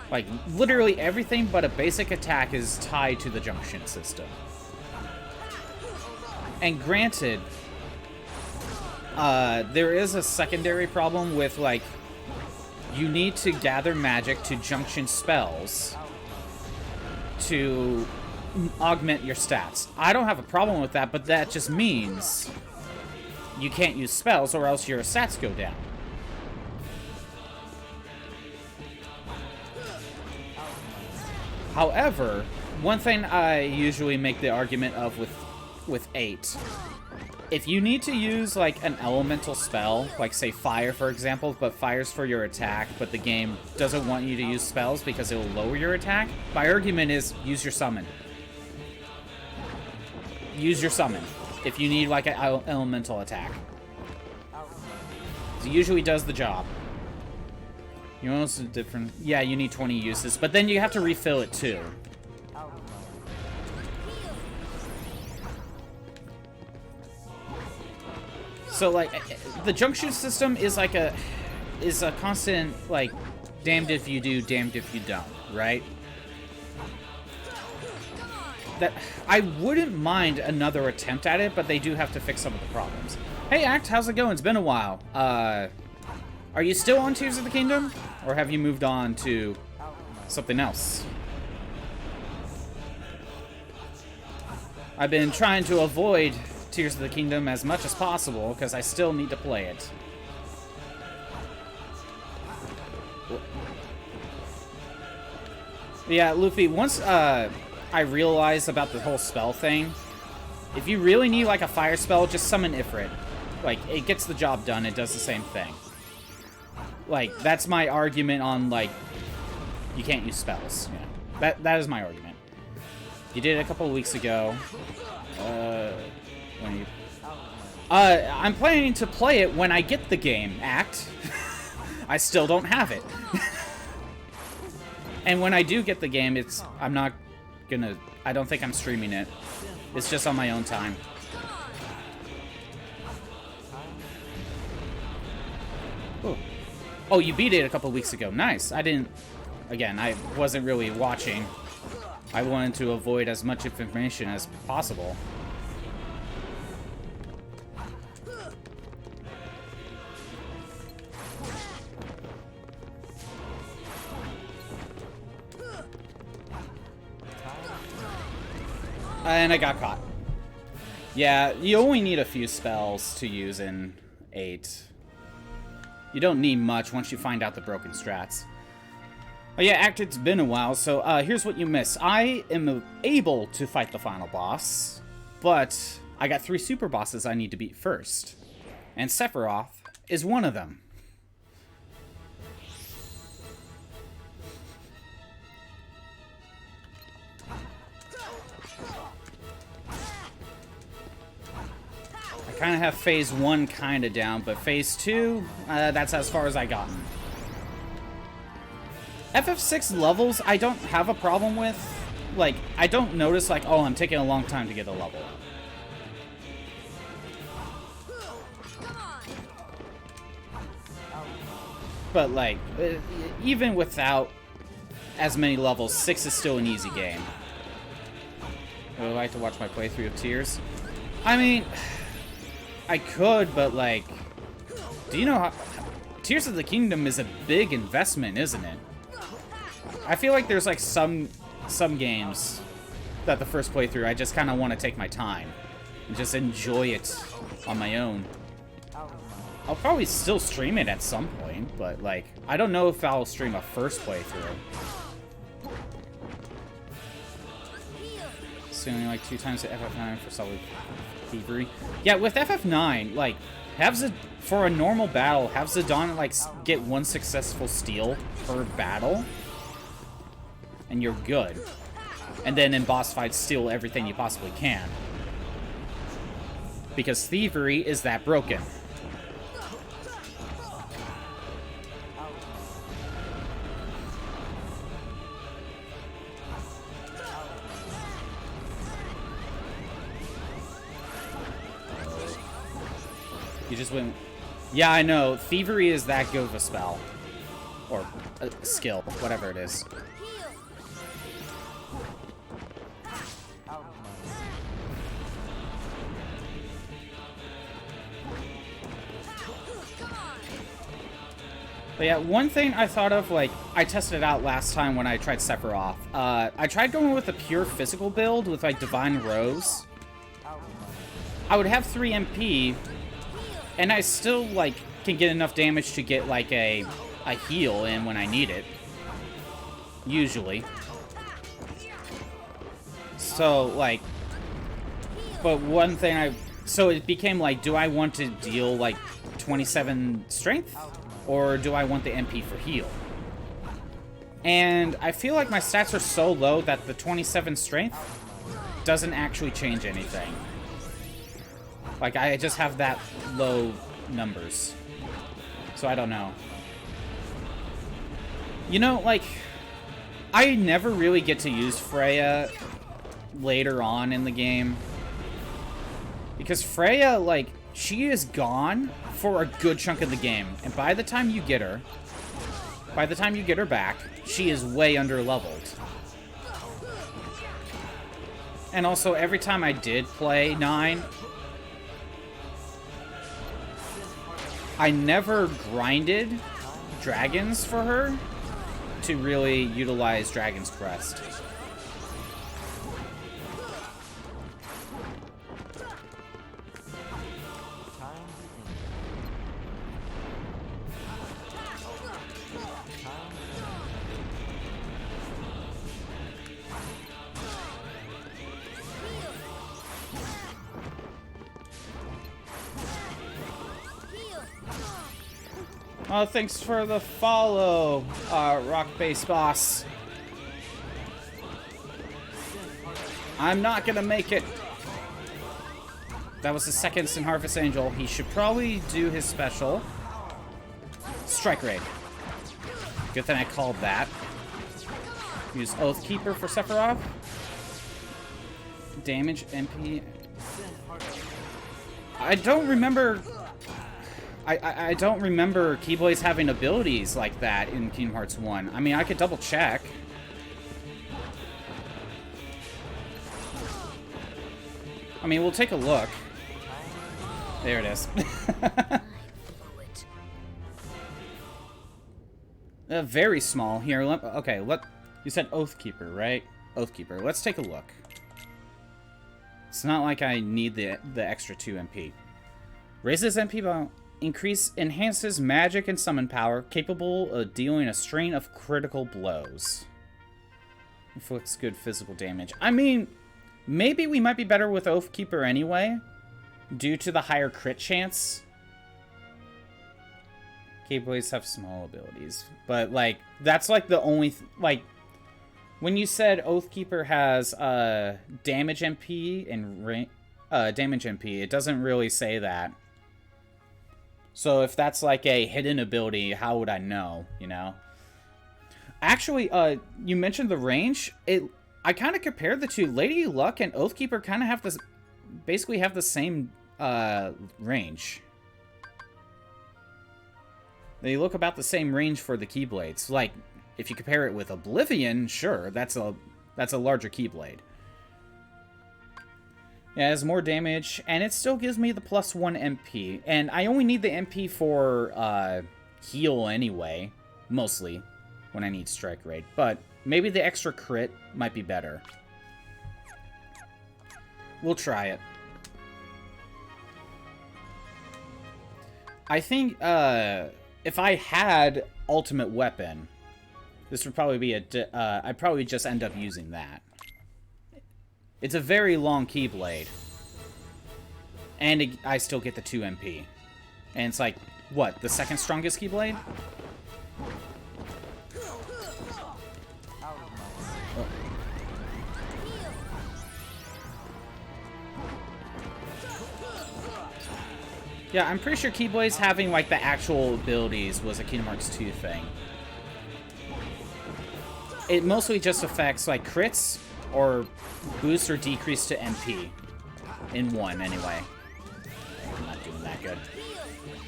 Like, literally everything but a basic attack is tied to the junction system. And granted, there is a secondary problem with, like, you need to gather magic to junction spells to augment your stats. I don't have a problem with that, but that just means you can't use spells or else your stats go down. However, one thing I usually make the argument of with 8, if you need to use, like, an elemental spell, like, say, fire, for example, but fire's for your attack, but the game doesn't want you to use spells because it will lower your attack, my argument is use your summon. Use your summon if you need, like, an elemental attack. It usually does the job. You know what's different? Yeah, you need 20 uses, but then you have to refill it too. So, like, the junction system is like a constant, like, damned if you do, damned if you don't, right? That I wouldn't mind another attempt at it, but they do have to fix some of the problems. Hey, Act, how's it going? It's been a while. Are you still on Tears of the Kingdom? Or have you moved on to something else? I've been trying to avoid Tears of the Kingdom as much as possible, because I still need to play it. Yeah, Luffy, once I realized about the whole spell thing, if you really need, like, a fire spell, just summon Ifrit. Like, it gets the job done, it does the same thing. Like, that's my argument on, like, you can't use spells. Yeah, that is my argument. You did it a couple of weeks ago. I'm planning to play it when I get the game, Act. I still don't have it. And when I do get the game, I don't think I'm streaming it. It's just on my own time. Ooh. Oh, you beat it a couple weeks ago. Nice. Again, I wasn't really watching. I wanted to avoid as much information as possible. And I got caught. Yeah, you only need a few spells to use in 8. You don't need much once you find out the broken strats. Oh yeah, Act, it's been a while, so here's what you miss. I am able to fight the final boss, but I got 3 super bosses I need to beat first. And Sephiroth is one of them. kind of have phase 1 kind of down, but phase 2, that's as far as I gotten. FF6 levels, I don't have a problem with. Like, I don't notice, like, oh, I'm taking a long time to get a level. But, like, even without as many levels, 6 is still an easy game. Would I like to watch my playthrough of Tears? I mean, I could, but, like, do you know how... Tears of the Kingdom is a big investment, isn't it? I feel like there's, like, some games that the first playthrough, I just kind of want to take my time and just enjoy it on my own. I'll probably still stream it at some point, but, like, I don't know if I'll stream a first playthrough. So only, like, 2 times the FF9 for solid thievery. Yeah, with FF9, like, for a normal battle, have Zidane, like, get 1 successful steal per battle, and you're good. And then in boss fights, steal everything you possibly can. Because thievery is that broken. You just went... Yeah, I know. Thievery is that good of a spell. Or a skill. Whatever it is. But yeah, one thing I thought of, like, I tested it out last time when I tried Sephiroth. I tried going with a pure physical build with, like, Divine Rose. I would have 3 MP... And I still, like, can get enough damage to get, like, a heal in when I need it. Usually. So, like... But one thing So it became, like, do I want to deal, like, 27 strength? Or do I want the MP for heal? And I feel like my stats are so low that the 27 strength doesn't actually change anything. Like, I just have that low numbers. So I don't know. You know, like, I never really get to use Freya later on in the game. Because Freya, like, she is gone for a good chunk of the game. And by the time you get her back, she is way under-leveled. And also, every time I did play 9... I never grinded dragons for her to really utilize Dragon's Crest. Oh, thanks for the follow, Rock Base Boss. I'm not gonna make it. That was the second Sin Harvest Angel. He should probably do his special. Strike Raid. Good thing I called that. Use Oathkeeper for Sephiroth. Damage, MP. I don't remember... I don't remember Keyblades having abilities like that in Kingdom Hearts 1. I mean, I could double check. I mean, we'll take a look. There it is. Very small. Here, okay, you said Oathkeeper, right? Oathkeeper. Let's take a look. It's not like I need the extra 2 MP. Raises MP by... enhances magic and summon power, capable of dealing a strain of critical blows. Inflicts good physical damage. I mean, maybe we might be better with Oathkeeper anyway, due to the higher crit chance. Keyblades have small abilities, but, like, that's, like, the only... like, when you said Oathkeeper has damage MP and damage MP. It doesn't really say that. So if that's like a hidden ability, how would I know, you know? Actually, you mentioned the range. I kind of compared the two. Lady Luck and Oathkeeper kind of have this, basically have the same range. They look about the same range for the Keyblades. Like, if you compare it with Oblivion, sure, that's a larger Keyblade. Yeah, it has more damage, and it still gives me the +1 MP. And I only need the MP for heal anyway, mostly, when I need Strike Rate. But maybe the extra crit might be better. We'll try it. I think, if I had Ultimate Weapon, this would probably be I'd probably just end up using that. It's a very long Keyblade. And I still get the 2 MP. And it's like, what, the second strongest Keyblade? Oh. Yeah, I'm pretty sure Keyblades having, like, the actual abilities was a Kingdom Hearts 2 thing. It mostly just affects, like, crits, or boost or decrease to MP. In one, anyway. I'm not doing that good.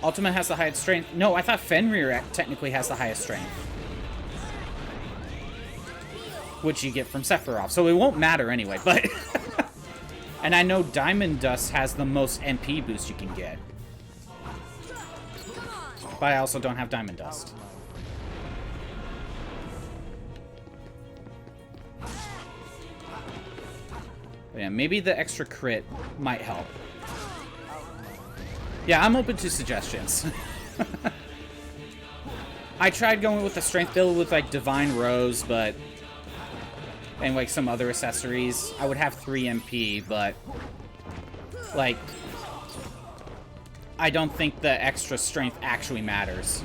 Ultimate has the highest strength. No, I thought Fenrir technically has the highest strength. Which you get from Sephiroth, so it won't matter anyway, but... And I know Diamond Dust has the most MP boost you can get. But I also don't have Diamond Dust. But yeah, maybe the extra crit might help. Yeah, I'm open to suggestions. I tried going with the strength build with, like, Divine Rose, but... And, like, some other accessories. I would have 3 MP, but... Like... I don't think the extra strength actually matters.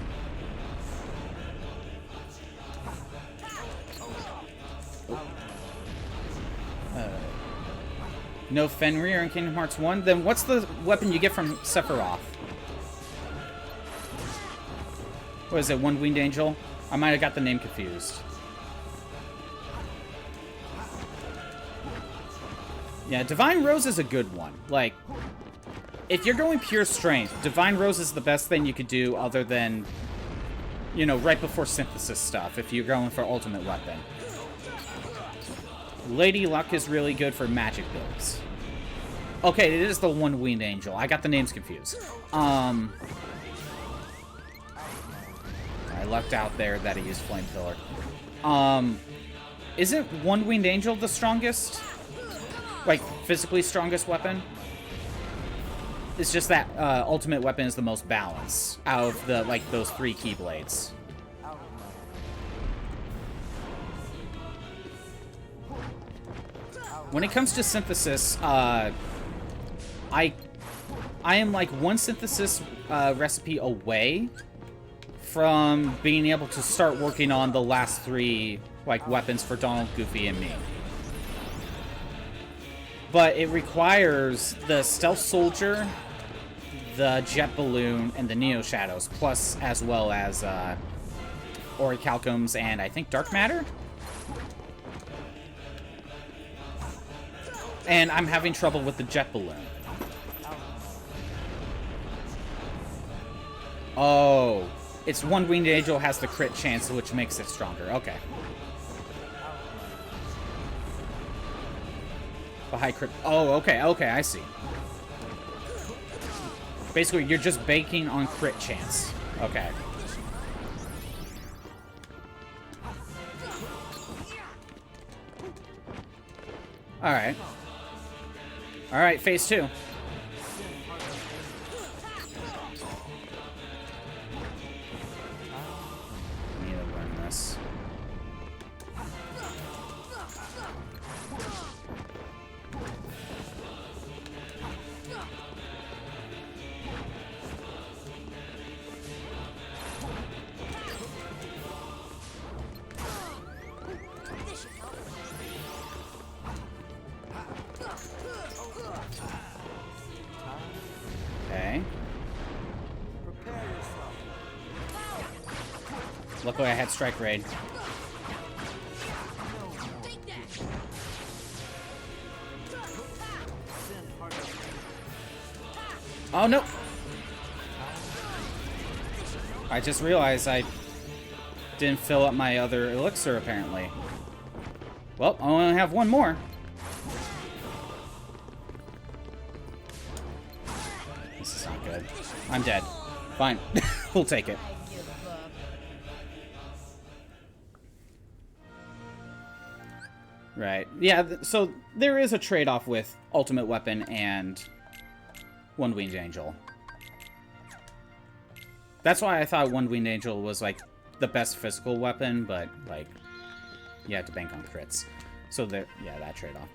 No Fenrir in Kingdom Hearts 1? Then what's the weapon you get from Sephiroth? What is it, One Winged Angel? I might have got the name confused. Yeah, Divine Rose is a good one. Like, if you're going pure strength, Divine Rose is the best thing you could do other than, you know, right before synthesis stuff, if you're going for ultimate weapon. Lady Luck is really good for magic builds. Okay, it is the One Winged Angel. I got the names confused. I lucked out there that he used Flame Pillar. Isn't One Winged Angel the strongest? Like, physically strongest weapon? It's just that ultimate weapon is the most balanced out of the, like, those 3 Keyblades. When it comes to synthesis, I am like 1 synthesis recipe away from being able to start working on the last 3 like weapons for Donald, Goofy, and me. But it requires the Stealth Soldier, the Jet Balloon, and the Neo Shadows, plus as well as Orichalcums and I think Dark Matter? And I'm having trouble with the Jet Balloon. Oh, it's One Winged Angel has the crit chance, which makes it stronger. Okay. The high crit. Oh, okay, I see. Basically, you're just banking on crit chance. Okay. Alright. Alright, phase 2. I need to learn this. Luckily, I had Strike Raid. Oh, no! I just realized I didn't fill up my other elixir, apparently. Well, I only have one more. This is not good. I'm dead. Fine. We'll take it. I give up. Right. Yeah, so there is a trade-off with Ultimate Weapon and One-Winged Angel. That's why I thought One-Winged Angel was, like, the best physical weapon, but, like, you have to bank on crits. So, there, yeah, that trade-off.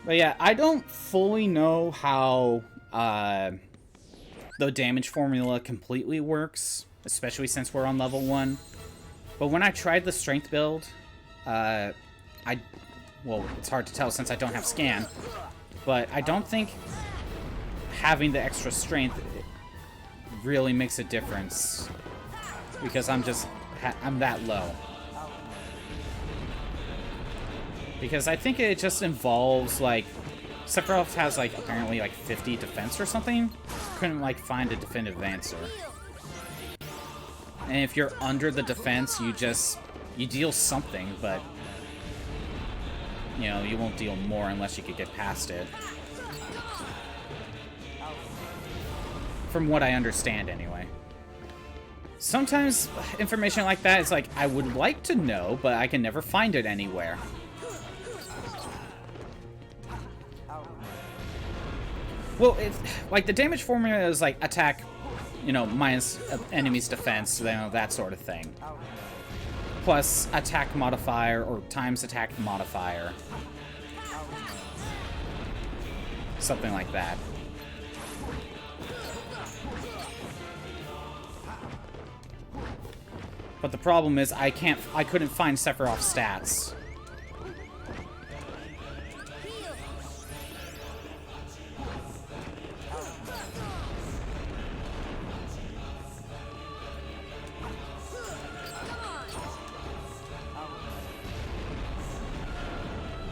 But, yeah, I don't fully know how the damage formula completely works, especially since we're on level 1. But when I tried the strength build, well, it's hard to tell since I don't have scan, but I don't think having the extra strength really makes a difference because I'm that low. Because I think it just involves, like, Sephiroth has, like, apparently, like, 50 defense or something. Couldn't, like, find a definitive answer. And if you're under the defense, you deal something, but, you know, you won't deal more unless you could get past it. From what I understand, anyway. Sometimes information like that is like, I would like to know, but I can never find it anywhere. Well, like, the damage formula is, like, attack, you know, minus enemy's defense, you know, that sort of thing. Plus attack modifier or times attack modifier. Something like that. But the problem is I couldn't find Sephiroth's stats.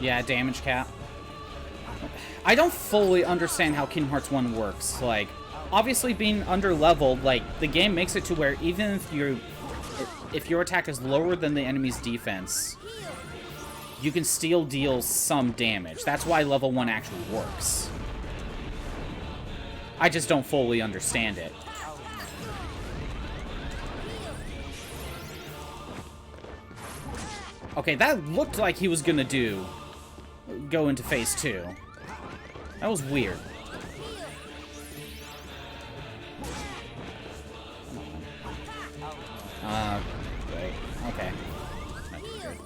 Yeah, damage cap. I don't fully understand how Kingdom Hearts 1 works. Like, obviously being under-leveled, like, the game makes it to where even if your attack is lower than the enemy's defense, you can still deal some damage. That's why level 1 actually works. I just don't fully understand it. Okay, that looked like he was gonna go into phase 2. That was weird. Great. Okay. Not too good.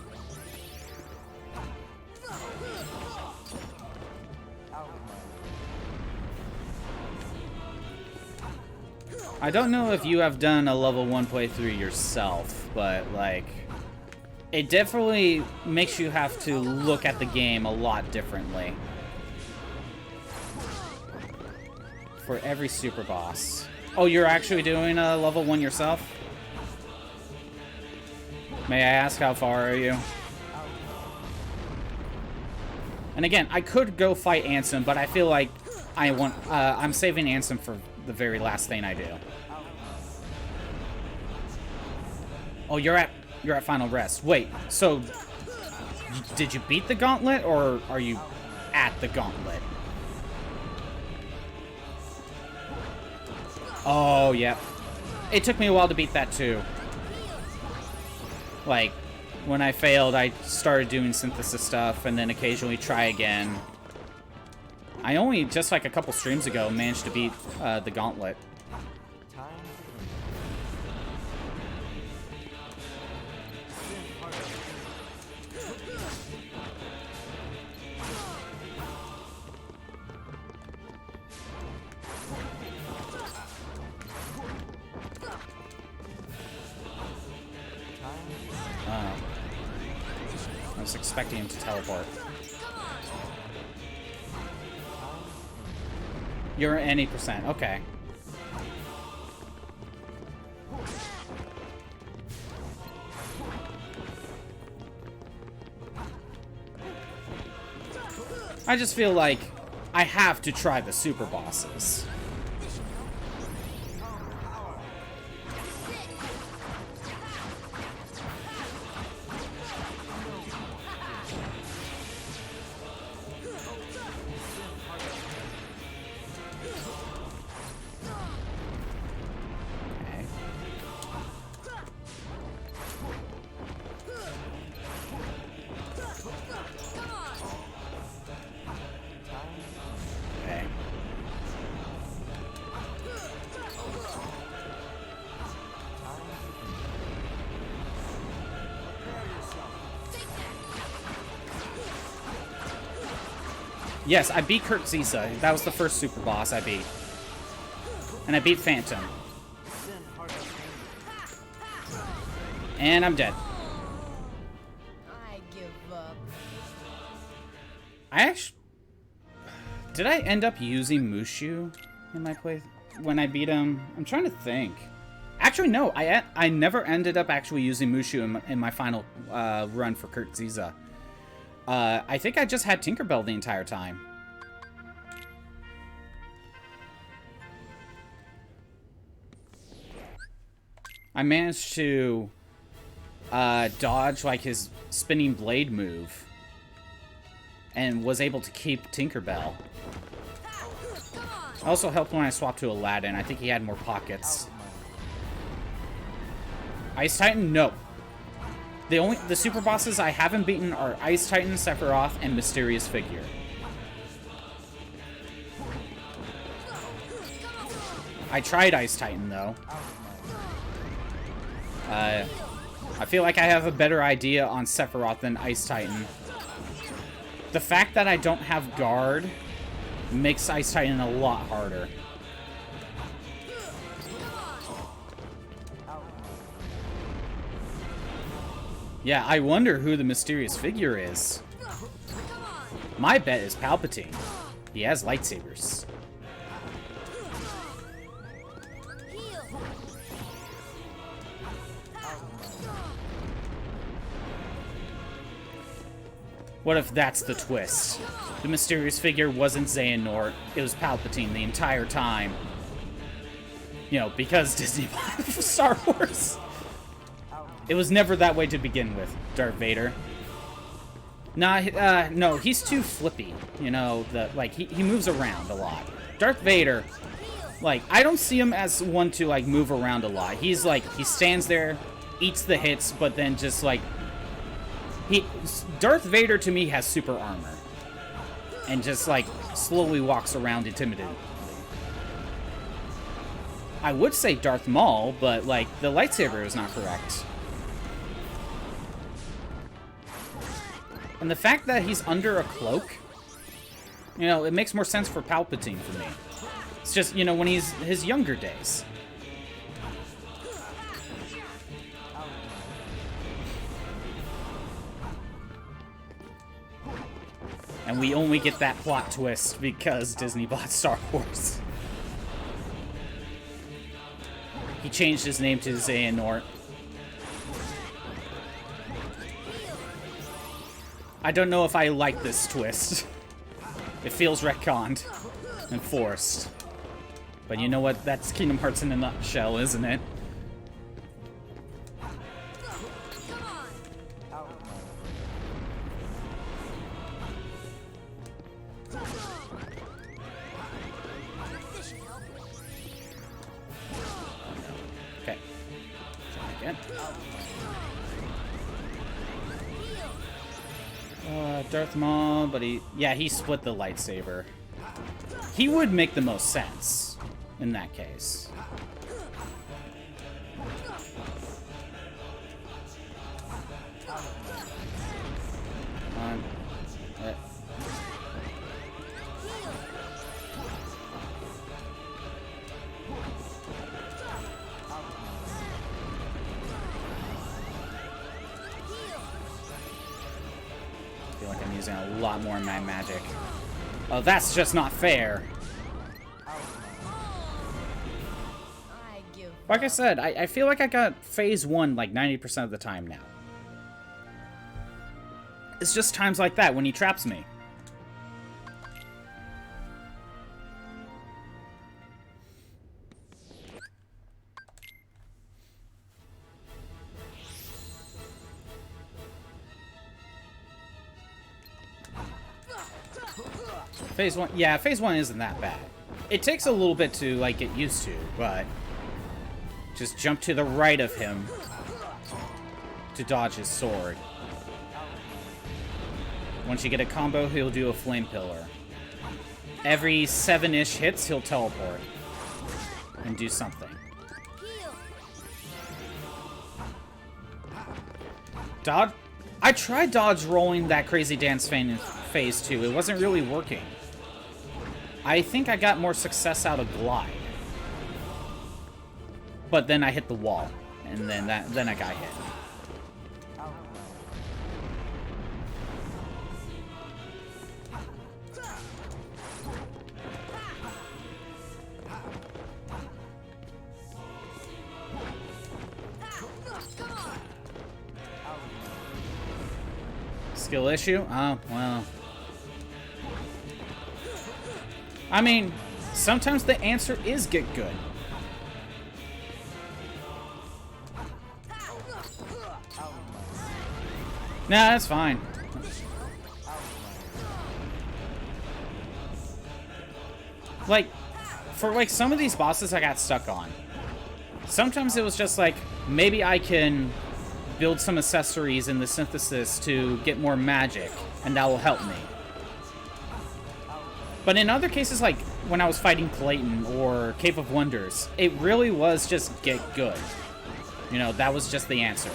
I don't know if you have done a level 1 playthrough yourself, but, like, it definitely makes you have to look at the game a lot differently. For every super boss. Oh, you're actually doing a level 1 yourself? May I ask how far are you? And again, I could go fight Ansem, but I feel like I'm saving Ansem for the very last thing I do. Oh, you're at final rest. Wait, so did you beat the gauntlet, or are you at the gauntlet? Oh, yeah. It took me a while to beat that, too. Like, when I failed, I started doing synthesis stuff, and then occasionally try again. I only, just like a couple streams ago, managed to beat the gauntlet. I was expecting him to teleport. You're any percent. Okay. I just feel like I have to try the super bosses. Yes, I beat Kurtziza. That was the first super boss I beat. And I beat Phantom. And I'm dead. I give up. I actually... Did I end up using Mushu in my play when I beat him? I'm trying to think. Actually, no. I never ended up actually using Mushu in my final run for Kurtziza. I think I just had Tinkerbell the entire time. I managed to dodge like his spinning blade move and was able to keep Tinkerbell. Also helped when I swapped to Aladdin. I think he had more pockets. Ice Titan? No. The super bosses I haven't beaten are Ice Titan, Sephiroth, and Mysterious Figure. I tried Ice Titan, though. I feel like I have a better idea on Sephiroth than Ice Titan. The fact that I don't have guard makes Ice Titan a lot harder. Yeah, I wonder who the mysterious figure is. My bet is Palpatine. He has lightsabers. What if that's the twist? The mysterious figure wasn't Xehanort, it was Palpatine the entire time. You know, because Disney bought Star Wars. It was never that way to begin with, Darth Vader. Nah, no, he's too flippy. You know, he moves around a lot. Darth Vader, like, I don't see him as one to, like, move around a lot. He's, like, he stands there, eats the hits, but then just, like, Darth Vader, to me, has super armor. And just, like, slowly walks around intimidated. I would say Darth Maul, but, like, the lightsaber is not correct. And the fact that he's under a cloak, you know, it makes more sense for Palpatine for me. It's just, you know, when he's his younger days. And we only get that plot twist because Disney bought Star Wars. He changed his name to Xehanort. I don't know if I like this twist. It feels retconned and forced. But you know what? That's Kingdom Hearts in a nutshell, isn't it? Okay. Try again. Darth Maul, but he split the lightsaber. He would make the most sense in that case. I feel like I'm using a lot more of my magic. Oh, that's just not fair. Like I said, I feel like I got phase 1 like 90% of the time now. It's just times like that when he traps me. Phase 1, yeah, Phase 1 isn't that bad. It takes a little bit to, like, get used to, but just jump to the right of him to dodge his sword. Once you get a combo, he'll do a flame pillar. Every 7-ish hits, he'll teleport and do something. Dodge. I tried dodge rolling that crazy dance fan in Phase 2. It wasn't really working. I think I got more success out of glide. But then I hit the wall, and then I got hit. Skill issue? Oh, well. I mean, sometimes the answer is get good. Nah, that's fine. Like, for like some of these bosses I got stuck on. Sometimes it was just like, maybe I can build some accessories in the synthesis to get more magic, and that will help me. But in other cases, like when I was fighting Clayton or Cave of Wonders, it really was just get good. You know, that was just the answer.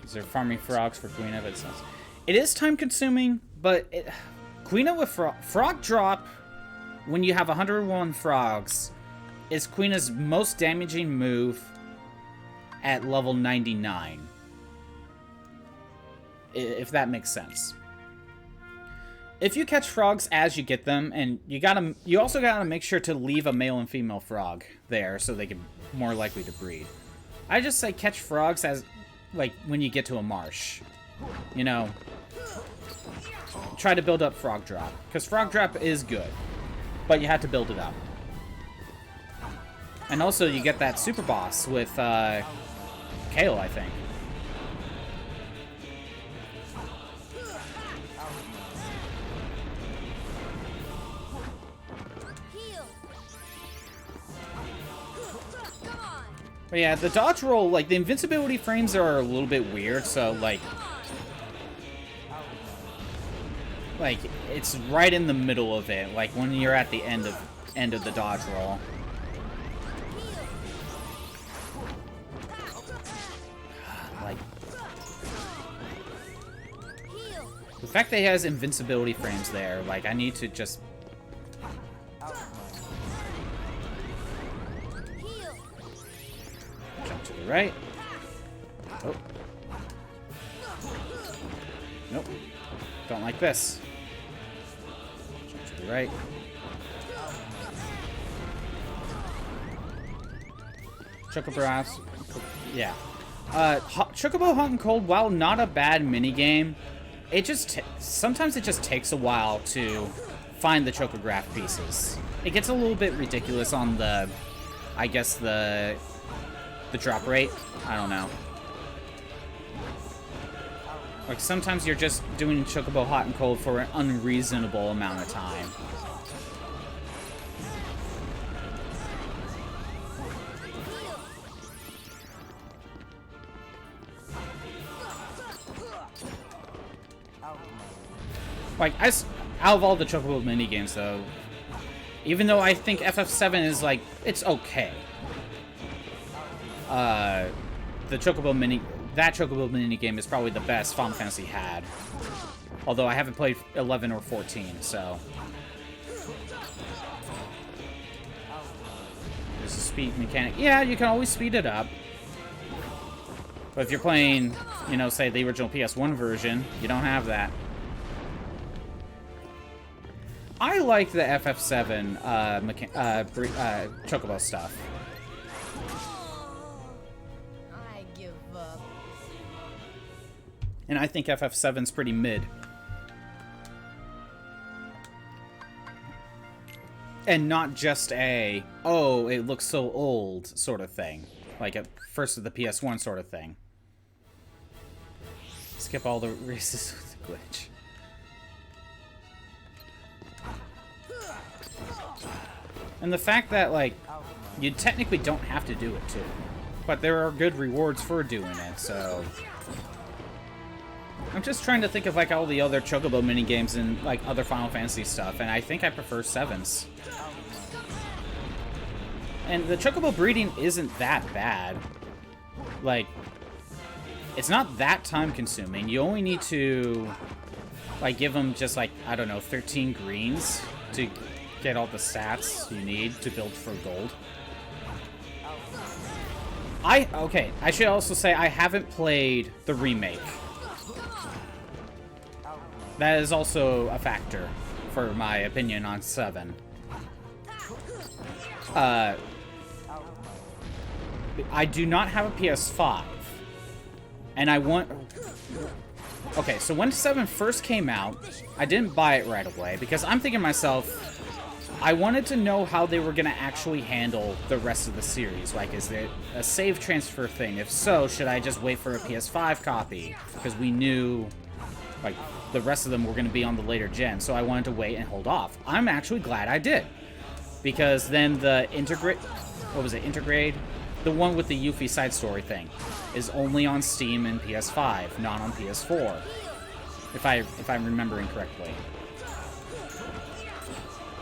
Is there farming frogs for Queen of it? It is time consuming, but Queen of frog drop when you have 101 frogs is Queen's most damaging move at level 99. If that makes sense. If you catch frogs as you get them, and you also gotta make sure to leave a male and female frog there so they can more likely to breed. I just say catch frogs as like when you get to a marsh. You know, try to build up frog drop, because frog drop is good, but you have to build it up. And also you get that super boss with Kale, I think. But yeah, the dodge roll, like, the invincibility frames are a little bit weird, so, like, it's right in the middle of it, like, when you're at the end of the dodge roll. Like, the fact that he has invincibility frames there, like, I need to just... Jump to the right. Oh. Nope. Don't like this. Jump to the right. Chocobo, yeah. Chocobo Hot and Cold, while not a bad minigame, it just sometimes it just takes a while to find the chocograph pieces. It gets a little bit ridiculous on the, I guess the drop rate. I don't know. Like sometimes you're just doing Chocobo Hot and Cold for an unreasonable amount of time. Like, out of all the Chocobo minigames, though, even though I think FF7 is, like, it's okay. That Chocobo minigame is probably the best Final Fantasy had. Although I haven't played 11 or 14, so. There's a speed mechanic. Yeah, you can always speed it up. But if you're playing, you know, say the original PS1 version, you don't have that. I like the FF7 Chocobo stuff. I give up. And I think FF7's pretty mid. And not just a, oh, it looks so old sort of thing. Like a first of the PS1 sort of thing. Skip all the races with the glitch. And the fact that, like, you technically don't have to do it, too. But there are good rewards for doing it, so... I'm just trying to think of, like, all the other Chocobo minigames and, like, other Final Fantasy stuff, and I think I prefer 7s. And the Chocobo breeding isn't that bad. Like, it's not that time-consuming. You only need to, like, give them just, like, I don't know, 13 greens to get all the stats you need to build for gold. Okay, I should also say I haven't played the remake. That is also a factor for my opinion on 7. I do not have a PS5. And I want... Okay, so when 7 first came out, I didn't buy it right away because I'm thinking to myself, I wanted to know how they were going to actually handle the rest of the series. Like, is there a save transfer thing? If so, should I just wait for a PS5 copy? Because we knew, like, the rest of them were going to be on the later gen, so I wanted to wait and hold off. I'm actually glad I did. Because then the Integrate... What was it? Integrate? The one with the Yuffie side story thing is only on Steam and PS5, not on PS4. If I'm remembering correctly.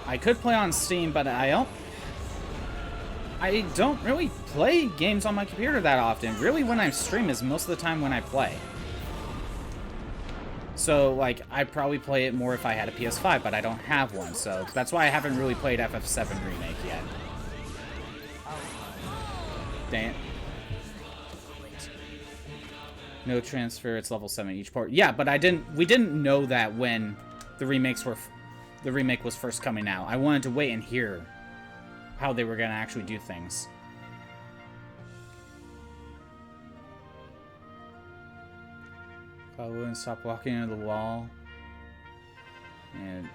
I could play on Steam, but I don't really play games on my computer that often. Really, when I stream is most of the time when I play. So, like, I'd probably play it more if I had a PS5, but I don't have one, so that's why I haven't really played FF7 Remake yet. Dang it. No transfer, it's level 7 each port. Yeah, but we didn't know that when the remake was first coming out. I wanted to wait and hear how they were going to actually do things. I wouldn't stop walking into the wall. And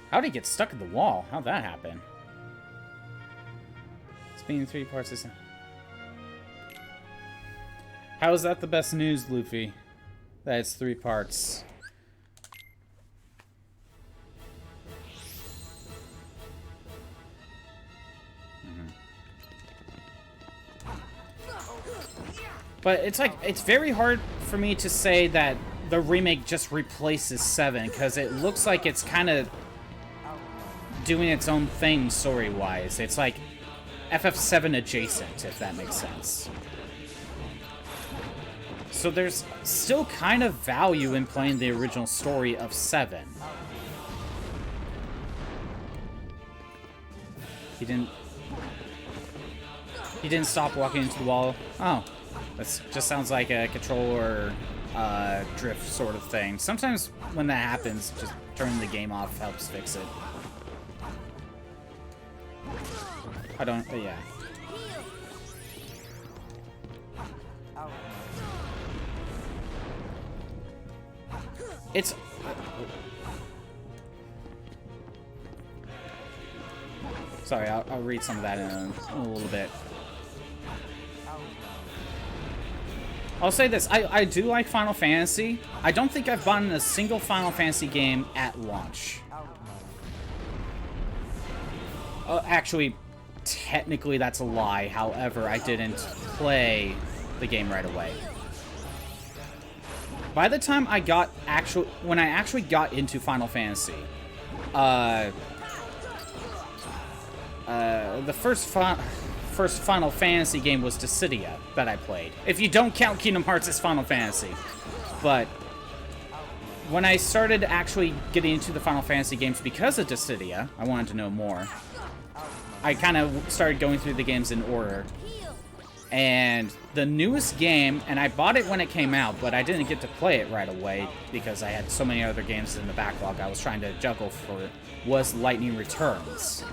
how'd he get stuck in the wall? How'd that happen? It's being 3 parts of... How is that the best news, Luffy? That it's 3 parts. But it's like, it's very hard for me to say that the remake just replaces 7, because it looks like it's kind of doing its own thing story-wise. It's like FF7 adjacent, if that makes sense. So there's still kind of value in playing the original story of 7. He didn't stop walking into the wall. Oh. That just sounds like a controller drift sort of thing. Sometimes when that happens, just turning the game off helps fix it. Yeah. It's... Sorry, I'll read some of that in a little bit. I'll say this, I do like Final Fantasy. I don't think I've bought a single Final Fantasy game at launch. Actually, technically that's a lie. However, I didn't play the game right away. By the time I got when I actually got into Final Fantasy, the first Final Fantasy game was Dissidia that I played. If you don't count Kingdom Hearts as Final Fantasy. But when I started actually getting into the Final Fantasy games because of Dissidia, I wanted to know more. I kind of started going through the games in order. And the newest game, and I bought it when it came out, but I didn't get to play it right away because I had so many other games in the backlog I was trying to juggle for, was Lightning Returns.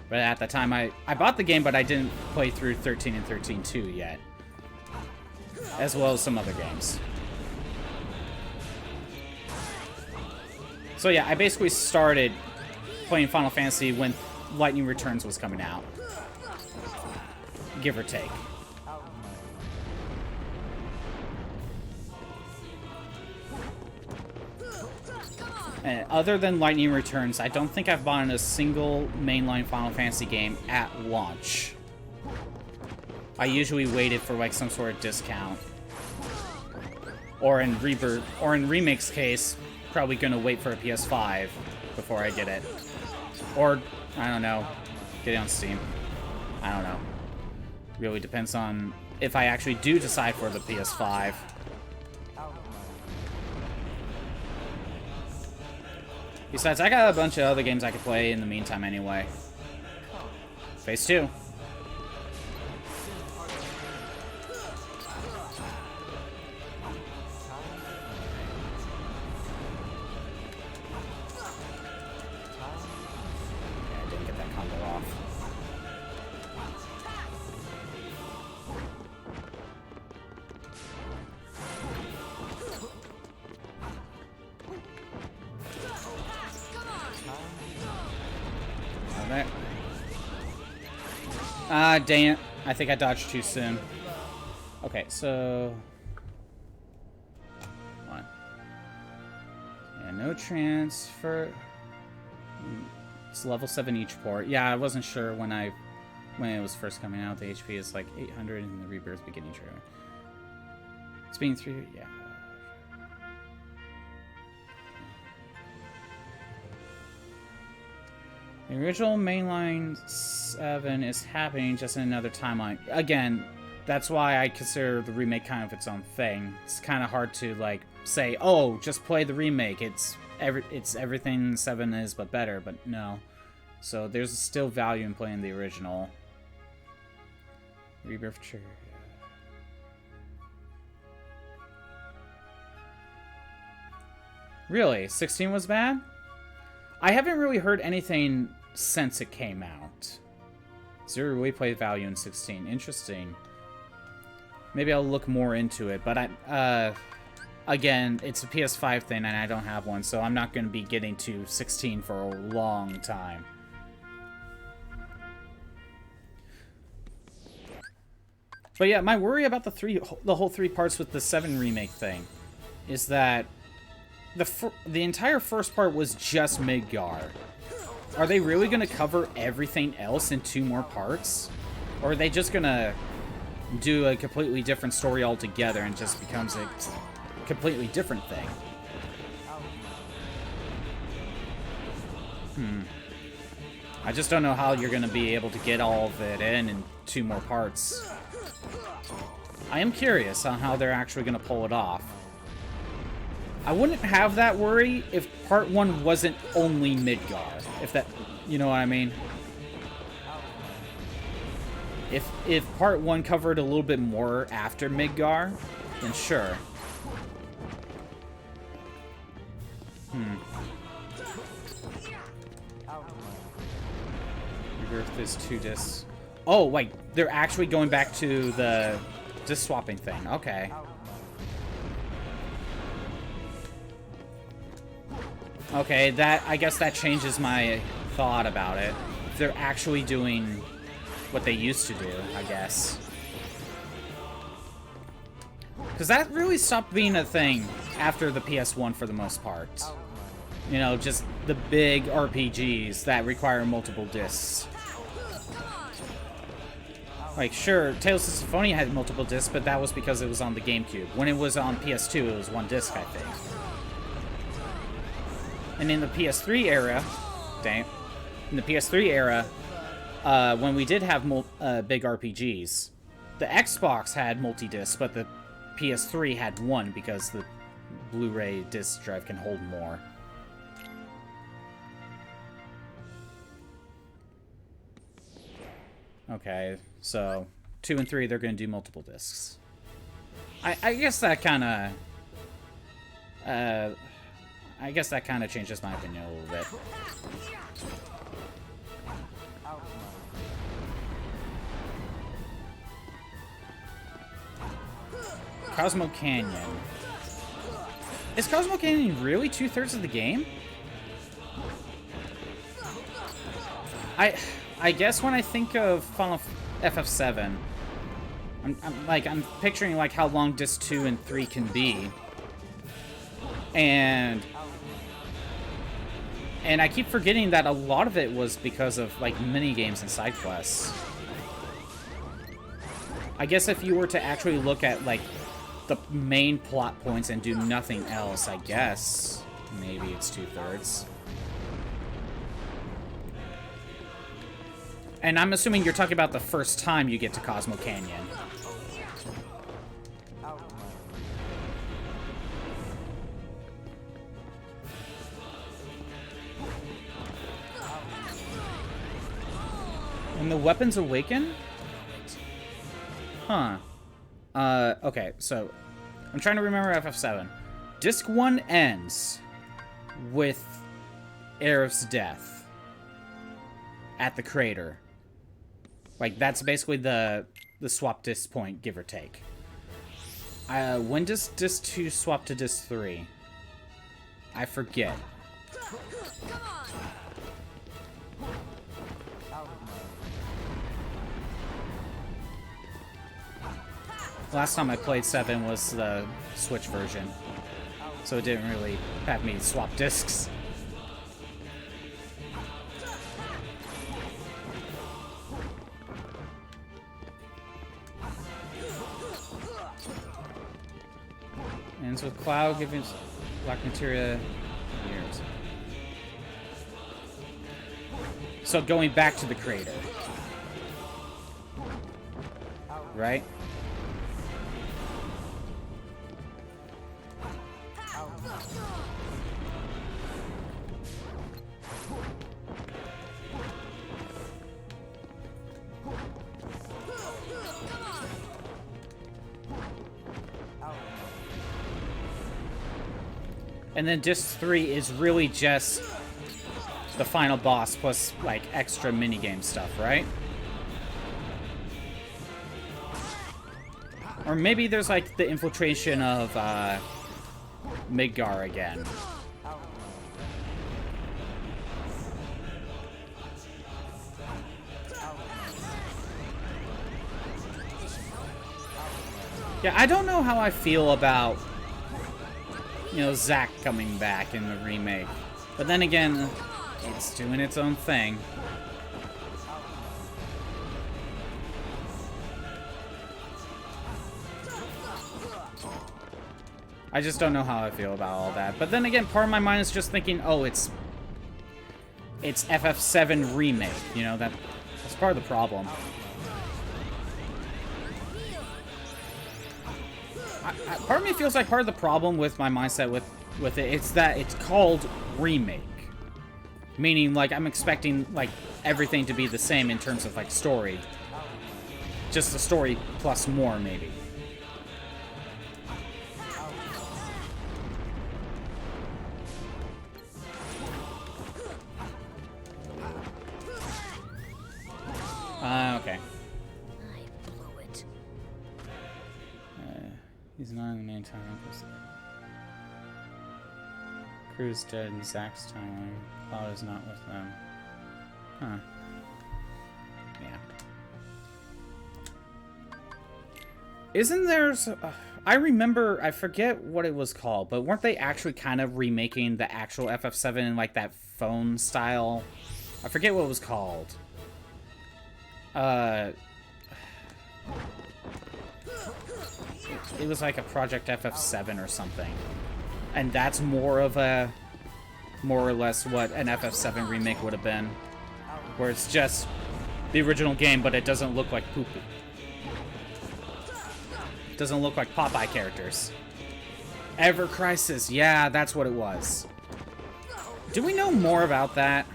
But at the time, I bought the game, but I didn't play through 13 and 13-2 yet. As well as some other games. So yeah, I basically started playing Final Fantasy when Lightning Returns was coming out. Give or take. Other than Lightning Returns, I don't think I've bought a single mainline Final Fantasy game at launch. I usually waited for like some sort of discount. Or in Rebirth, or in Remake's case, probably gonna wait for a PS5 before I get it. Or, I don't know, get it on Steam. I don't know. Really depends on if I actually do decide for the PS5. Besides, I got a bunch of other games I could play in the meantime anyway. Phase 2. Dang it. I think I dodged too soon. Okay, so... Hold on. Yeah, no transfer. It's level 7 each port. Yeah, I wasn't sure when it was first coming out. The HP is like 800 in the Rebirth beginning trailer. Speeding 3, yeah. The original mainline 7 is happening just in another timeline. Again, that's why I consider the remake kind of its own thing. It's kind of hard to like say, "Oh, just play the remake. It's everything 7 is but better." But no. So there's still value in playing the original. Rebirth trigger. Really? 16 was bad? I haven't really heard anything since it came out. Zero replay value in 16. Interesting. Maybe I'll look more into it, but again, it's a PS5 thing and I don't have one, so I'm not going to be getting to 16 for a long time. But yeah, my worry about the whole 3 parts with the 7 remake thing is that the entire first part was just Midgar. Are they really going to cover everything else in 2 more parts? Or are they just going to do a completely different story altogether and just becomes a completely different thing? I just don't know how you're going to be able to get all of it in 2 more parts. I am curious on how they're actually going to pull it off. I wouldn't have that worry if part 1 wasn't only Midgar. If that, you know what I mean? If part 1 covered a little bit more after Midgar, then sure. Rebirth is 2 discs. Oh, wait, they're actually going back to the disc swapping thing. Okay. Okay, I guess that changes my thought about it. If they're actually doing what they used to do, I guess. Because that really stopped being a thing after the PS1 for the most part. You know, just the big RPGs that require multiple discs. Like, sure, Tales of Symphonia had multiple discs, but that was because it was on the GameCube. When it was on PS2, it was 1 disc, I think. And in the PS3 era, in the PS3 era, when we did have big RPGs, the Xbox had multi-disc, but the PS3 had 1 because the Blu-ray disc drive can hold more. Okay, so 2 and 3, they're going to do multiple discs. I guess that kind of... I guess that kind of changes my opinion a little bit. Cosmo Canyon. Is Cosmo Canyon really 2/3 of the game? I guess when I think of Final FF7, I'm picturing like how long disc 2 and 3 can be. And And I keep forgetting that a lot of it was because of, like, mini-games and side quests. I guess if you were to actually look at, like, the main plot points and do nothing else, I guess maybe it's 2/3. And I'm assuming you're talking about the first time you get to Cosmo Canyon. When the weapons awaken? Huh. Okay, so I'm trying to remember FF7. Disc 1 ends with Aerith's death at the crater. Like, that's basically the swap disc point, give or take. When does disc 2 swap to disc 3? I forget. Last time I played 7 was the Switch version, so it didn't really have me swap discs. Ends with Cloud giving Black Materia years. So going back to the crater, right? And then disc 3 is really just the final boss plus, like, extra minigame stuff, right? Or maybe there's, like, the infiltration of, Midgar again. Yeah, I don't know how I feel about, you know, Zack coming back in the remake. But then again, it's doing its own thing. I just don't know how I feel about all that. But then again, part of my mind is just thinking, oh, it's FF7 remake, you know, that's part of the problem. Part of me feels like part of the problem with my mindset with it, it's that it's called remake. Meaning, like, I'm expecting, like, everything to be the same in terms of, like, story. Just the story plus more, maybe. Okay. I blew it. He's not in the main timeline. Crew's dead in Zack's timeline. Cloud is not with them. Huh. Yeah. Isn't there... I remember... I forget what it was called, but weren't they actually kind of remaking the actual FF7 in, like, that phone style? I forget what it was called. It was like a Project FF7 or something. And that's more of a... more or less what an FF7 remake would have been. Where it's just the original game, but it doesn't look like poo-poo. It doesn't look like Popeye characters. Ever Crisis, yeah, that's what it was. Do we know more about that?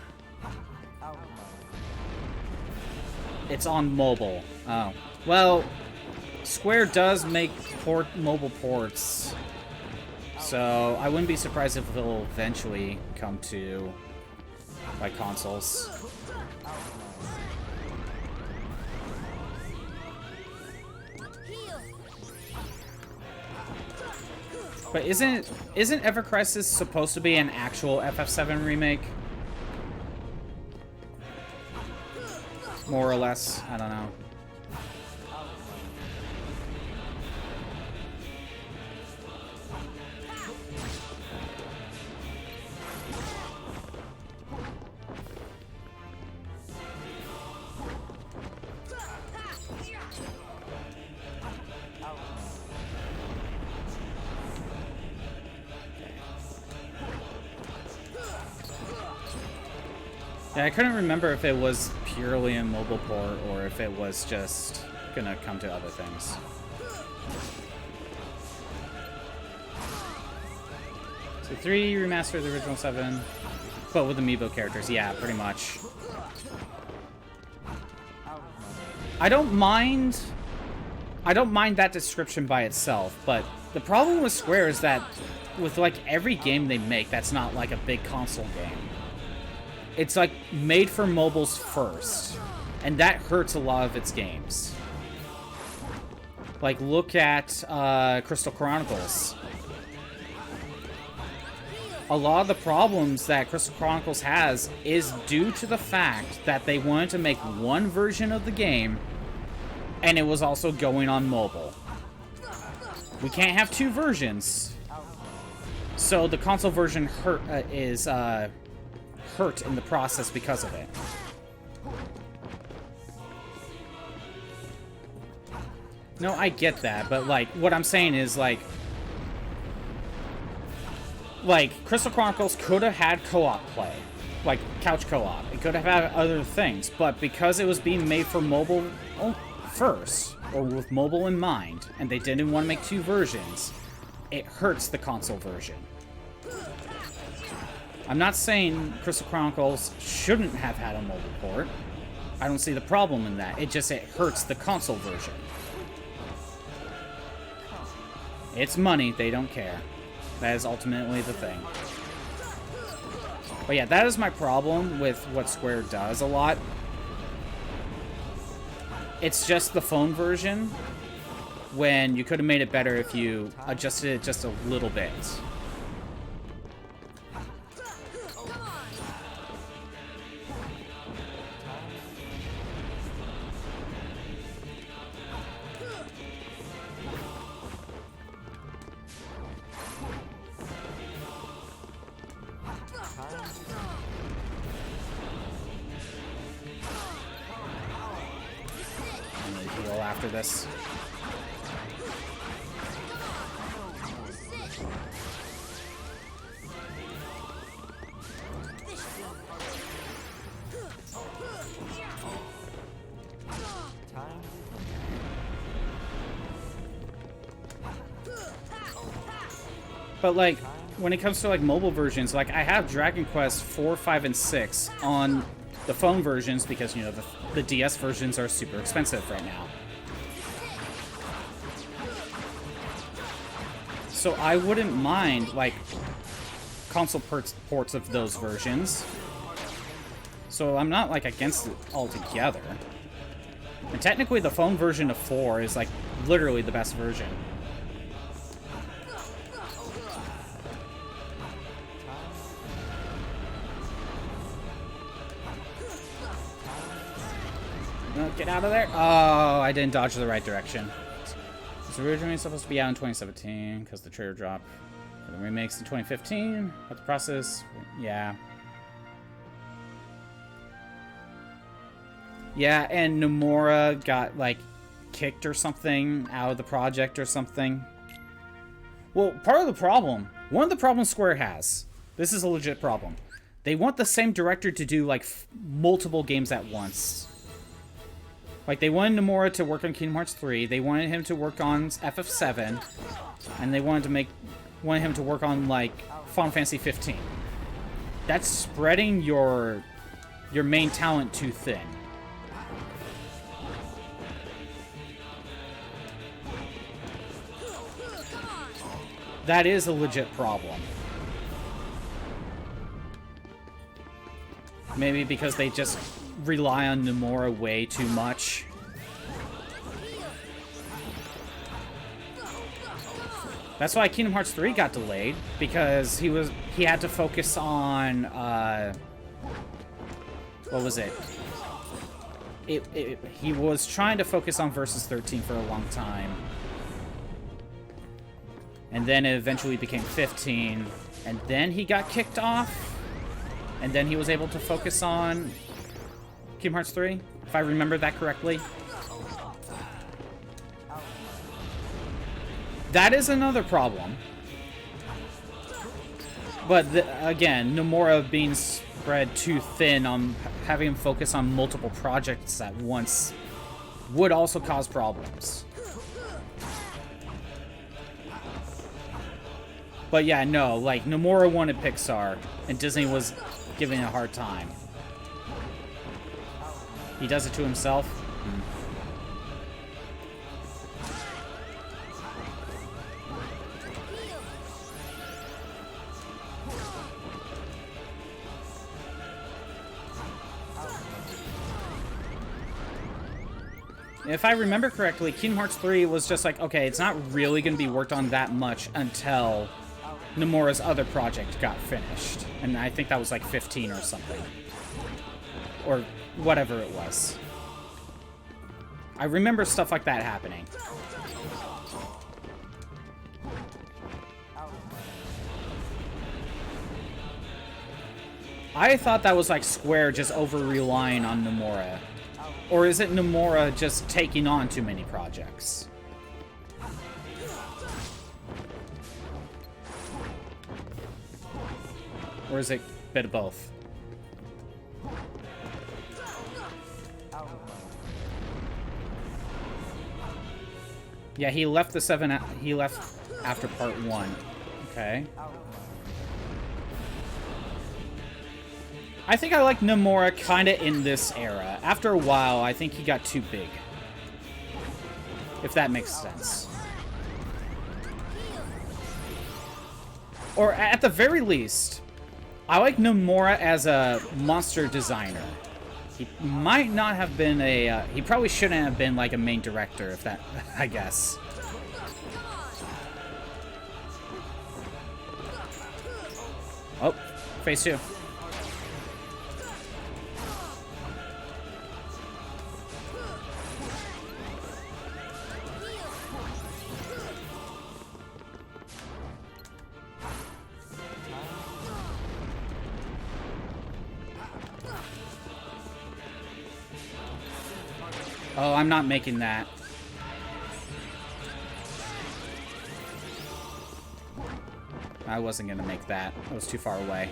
It's on mobile. Oh. Well, Square does make mobile ports. So, I wouldn't be surprised if it'll eventually come to, like, consoles. But isn't Ever Crisis supposed to be an actual FF7 remake? More or less, I don't know. Yeah, I couldn't remember if it was purely a mobile port or if it was just gonna come to other things. So 3 remastered the original 7, but with amiibo characters. Yeah, pretty much. I don't mind that description by itself, but the problem with Square is that with like every game they make that's not like a big console game, it's like made for mobiles first, and that hurts a lot of its games. Like look at Crystal Chronicles. A lot of the problems that Crystal Chronicles has is due to the fact that they wanted to make one version of the game, and it was also going on mobile. We can't have 2 versions. So the console version is hurt in the process because of it. No, I get that, but like what I'm saying is like Crystal Chronicles could have had co-op play, like couch co-op. It could have had other things, but because it was being made for mobile first, or with mobile in mind, and they didn't want to make 2 versions, it hurts the console version. I'm not saying Crystal Chronicles shouldn't have had a mobile port. I don't see the problem in that. It hurts the console version. It's money, they don't care. That is ultimately the thing. But yeah, that is my problem with what Square does a lot. It's just the phone version, when you could have made it better if you adjusted it just a little bit. After this. But like when it comes to like mobile versions, like I have Dragon Quest 4, 5, and 6 on the phone versions because, you know, the DS versions are super expensive right now. So I wouldn't mind, like, console ports of those versions. So I'm not, like, against it altogether. And technically the phone version of 4 is, like, literally the best version. No, get out of there. Oh, I didn't dodge the right direction. It's originally supposed to be out in 2017 because the trailer dropped for the remakes in 2015. But the process, yeah. Yeah, and Nomura got, like, kicked or something out of the project or something. Well, part of the problem, one of the problems Square has, this is a legit problem. They want the same director to do, like, multiple games at once. Like, they wanted Nomura to work on Kingdom Hearts 3, they wanted him to work on FF7, and they wanted him to work on, like, Final Fantasy 15. That's spreading your main talent too thin. That is a legit problem. Maybe because they just rely on Nomura way too much. That's why Kingdom Hearts 3 got delayed, because he had to focus on what was it? He was trying to focus on Versus 13 for a long time. And then it eventually became 15, and then he got kicked off, and then he was able to focus on Kingdom Hearts 3, if I remember that correctly. That is another problem. But again, Nomura being spread too thin on having him focus on multiple projects at once would also cause problems. But yeah, no, like, Nomura wanted Pixar, and Disney was giving it a hard time. He does it to himself? If I remember correctly, Kingdom Hearts 3 was just like, okay, it's not really going to be worked on that much until Nomura's other project got finished. And I think that was like 15 or something. Or whatever it was. I remember stuff like that happening. I thought that was like Square just over-relying on Nomura. Or is it Nomura just taking on too many projects? Or is it a bit of both? Yeah, he left the 7... He left after part 1. Okay. I think I like Nomura kind of in this era. After a while, I think he got too big. If that makes sense. Or at the very least, I like Nomura as a monster designer. He might not have been a... he probably shouldn't have been like a main director, if that... I guess. Oh, phase 2. Oh, I'm not making that. I wasn't gonna make that. I was too far away.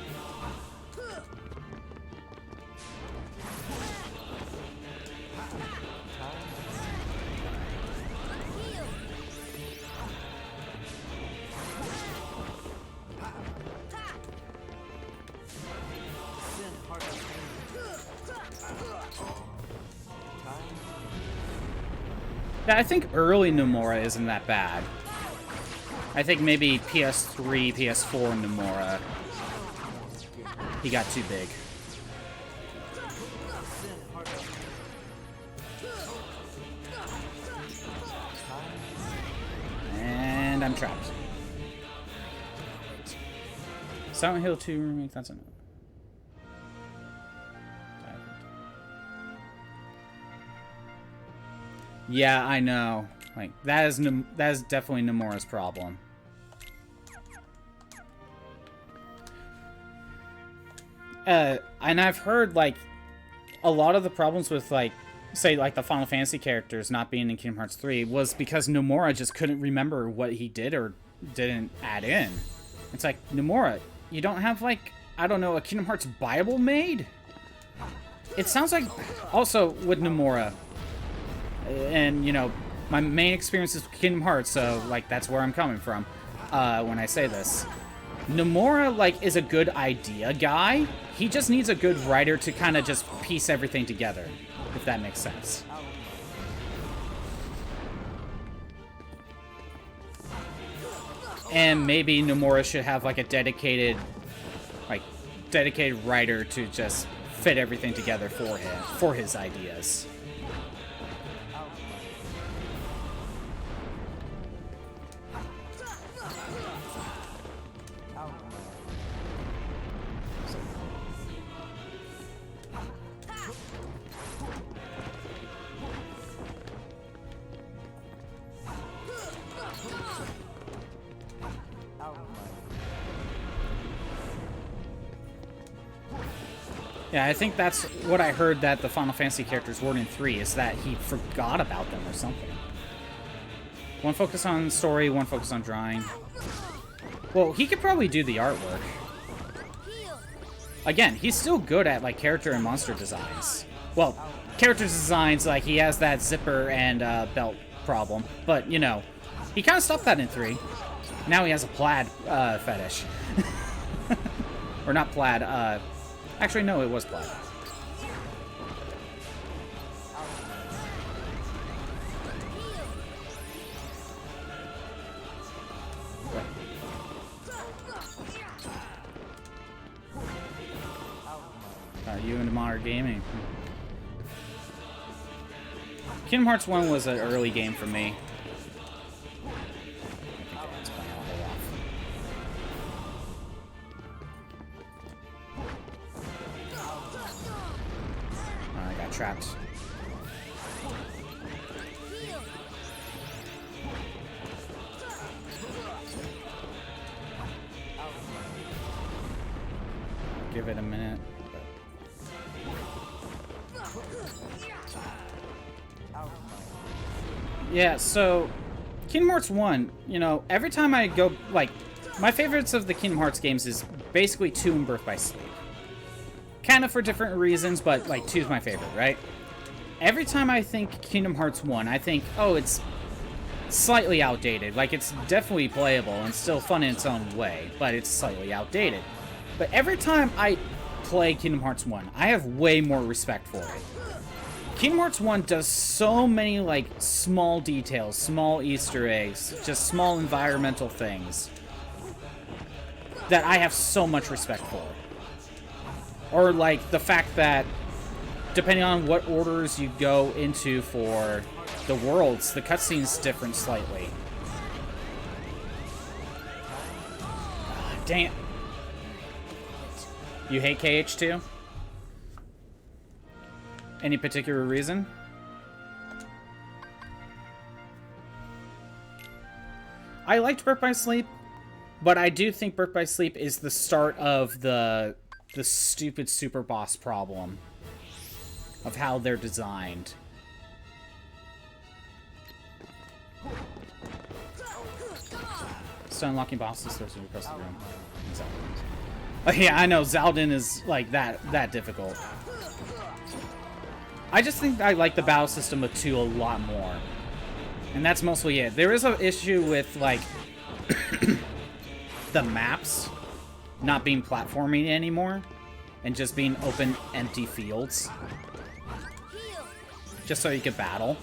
Yeah, I think early Nomura isn't that bad. I think maybe PS3, PS4 Nomura, he got too big. And I'm trapped. Silent Hill 2 remake, that's enough. Yeah, I know. Like, that is definitely Nomura's problem. And I've heard, like, a lot of the problems with, like, say, like, the Final Fantasy characters not being in Kingdom Hearts 3 was because Nomura just couldn't remember what he did or didn't add in. It's like, Nomura, you don't have, like, I don't know, a Kingdom Hearts Bible made? It sounds like, also, with Nomura... And, you know, my main experience is with Kingdom Hearts, so, like, that's where I'm coming from when I say this. Nomura, like, is a good idea guy. He just needs a good writer to kind of just piece everything together, if that makes sense. And maybe Nomura should have, like, a dedicated writer to just fit everything together for him, for his ideas. Yeah, I think that's what I heard that the Final Fantasy characters weren't in 3, is that he forgot about them or something. One focus on story, one focus on drawing. Well, he could probably do the artwork. again, he's still good at, like, character and monster designs. Well, character designs, like, he has that zipper and belt problem. But, you know, he kind of stopped that in 3. Now he has a plaid fetish. Or not plaid, actually, no, it was plaid. You into modern gaming. Kingdom Hearts 1 was an early game for me. I think that's playing all off. Oh, I got trapped. Give it a minute. Yeah, so Kingdom Hearts 1, you know, every time I go, like, my favorites of the Kingdom Hearts games is basically 2 and Birth by Sleep. Kind of for different reasons, but, like, 2 is my favorite, right? Every time I think Kingdom Hearts 1, I think, oh, it's slightly outdated. Like, it's definitely playable and still fun in its own way, but it's slightly outdated. But every time I play Kingdom Hearts 1, I have way more respect for it. Kingdom Hearts 1 does so many, like, small details, small Easter eggs, just small environmental things that I have so much respect for. Or, like, the fact that, depending on what orders you go into for the worlds, the cutscene's different slightly. Dang it. You hate KH2? Any particular reason? I liked Birth by Sleep, but I do think Birth by Sleep is the start of the stupid super boss problem of how they're designed. Still unlocking bosses, throws you across the room. Oh, yeah, I know Zaldin is like that difficult. I just think I like the battle system of 2 a lot more. And that's mostly it. There is an issue with, like, the maps not being platforming anymore and just being open, empty fields. Just so you could battle.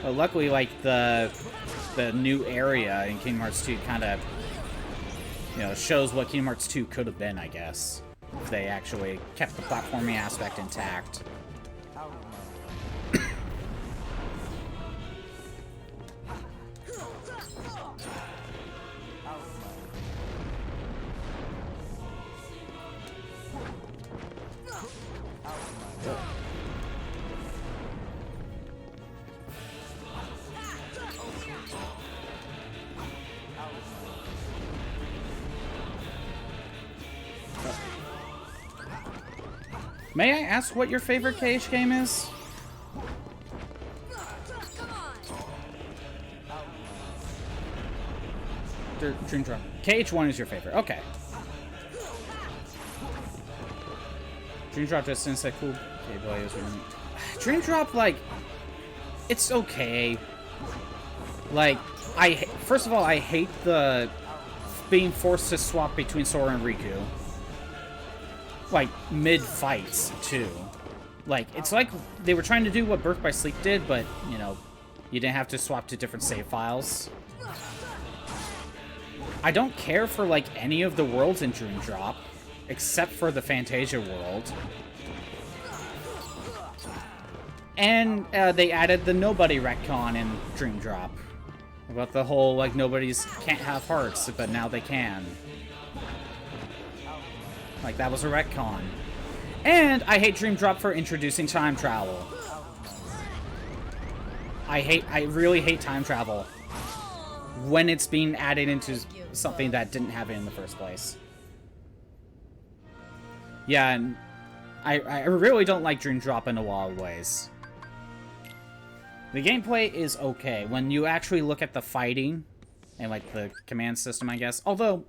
But luckily, like, the new area in Kingdom Hearts 2 kind of, you know, shows what Kingdom Hearts 2 could have been, I guess. If they actually kept the platforming aspect intact. May I ask what your favorite KH game is? Dream Drop. KH1 is your favorite. Okay. Dream Drop just didn't say cool. Okay, boy, it was really... Dream Drop, like, it's okay. Like, first of all, I hate the being forced to swap between Sora and Riku. Like, mid-fights, too. Like, it's like they were trying to do what Birth by Sleep did, but, you know, you didn't have to swap to different save files. I don't care for, like, any of the worlds in Dream Drop, except for the Fantasia world. And they added the Nobody retcon in Dream Drop. About the whole, like, nobody's can't have hearts, but now they can. Like, that was a retcon. And I hate Dream Drop for introducing time travel. I really hate time travel when it's being added into something that didn't have it in the first place. Yeah, and I really don't like Dream Drop in a lot of ways. The gameplay is okay. When you actually look at the fighting and, like, the command system, I guess. Although,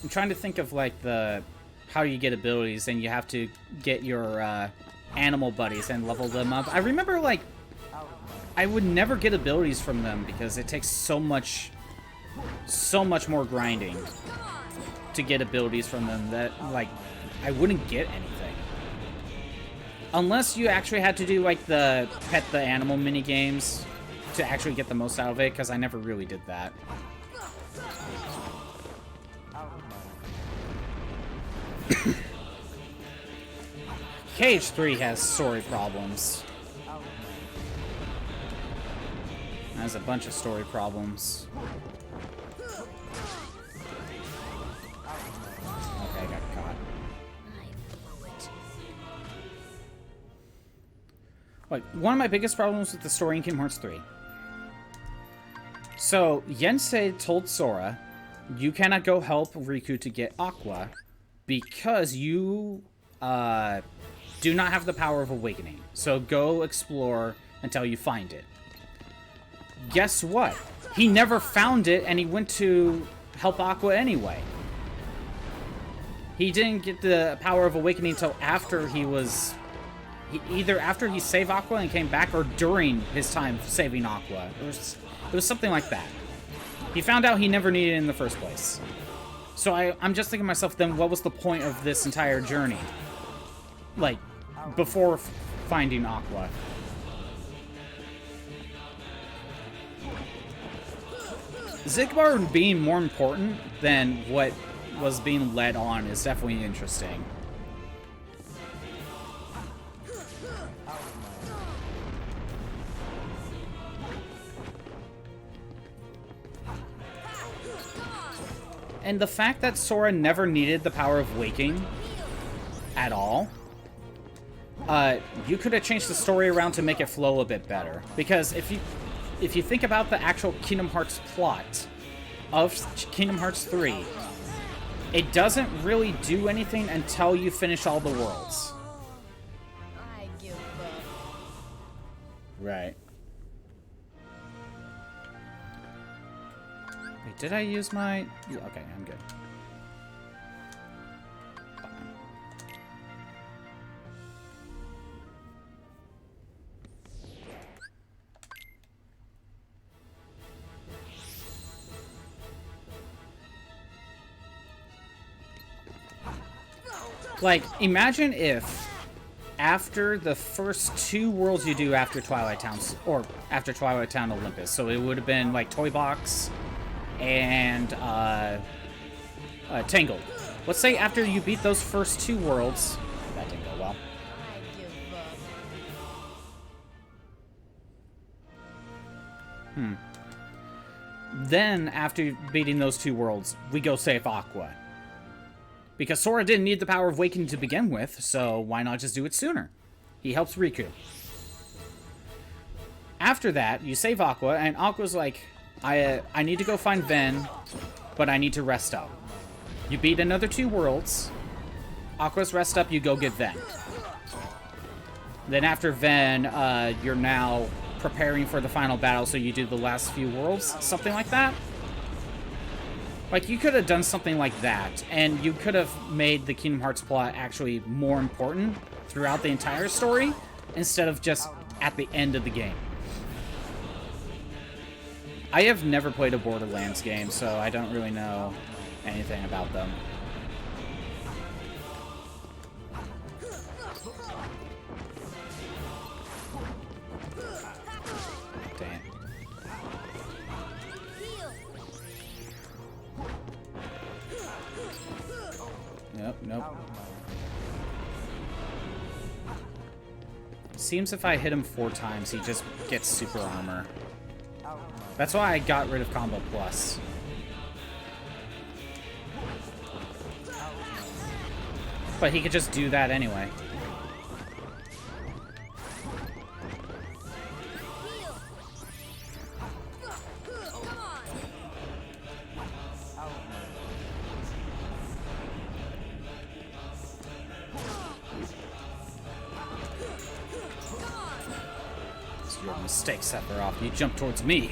I'm trying to think of like the how you get abilities, and you have to get your animal buddies and level them up. I remember like I would never get abilities from them because it takes so much more grinding to get abilities from them that like I wouldn't get anything unless you actually had to do like the pet the animal mini games to actually get the most out of it, because I never really did that. KH3 has story problems. Has a bunch of story problems. Okay, I got caught. I blew it. Like, one of my biggest problems with the story in Kingdom Hearts 3. So, Yensei told Sora, you cannot go help Riku to get Aqua because you do not have the power of awakening. So go explore until you find it. Guess what? He never found it, and he went to help Aqua anyway. He didn't get the power of awakening until after he was... either after he saved Aqua and came back, or during his time saving Aqua. It was something like that. He found out he never needed it in the first place. So I'm just thinking to myself, then what was the point of this entire journey? Like, before finding Aqua. Zigbar being more important than what was being led on is definitely interesting. And the fact that Sora never needed the power of waking at all, you could have changed the story around to make it flow a bit better. Because if you think about the actual Kingdom Hearts plot of Kingdom Hearts 3, it doesn't really do anything until you finish all the worlds. I give up. Right. Wait, did I use my... Yeah, okay, I'm good. Like, imagine if after the first 2 worlds you do after Twilight Town, or after Twilight Town Olympus, so it would have been like Toy Box and Tangled. Let's say after you beat those first 2 worlds, that didn't go well. I give up. Then after beating those 2 worlds, we go save Aqua. Because Sora didn't need the power of waking to begin with, so why not just do it sooner? He helps Riku. After that, you save Aqua, and Aqua's like, I need to go find Ven, but I need to rest up. You beat another 2 worlds. Aqua's rest up, you go get Ven. Then after Ven, you're now preparing for the final battle, so you do the last few worlds, something like that. Like, you could have done something like that, and you could have made the Kingdom Hearts plot actually more important throughout the entire story, instead of just at the end of the game. I have never played a Borderlands game, so I don't really know anything about them. Dang. Nope. Seems if I hit him 4 times, he just gets super armor. That's why I got rid of Combo Plus. But he could just do that anyway. Your mistake, Sephiroth. You jumped towards me.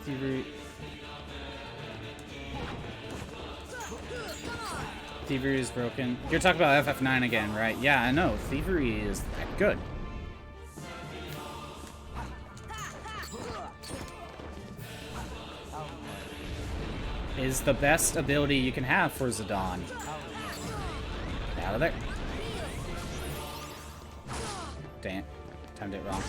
Thievery. Thievery is broken. You're talking about FF9 again, right? Yeah, I know. Thievery is that good. Is the best ability you can have for Zidane. Out of there. Dang it. Timed it wrong.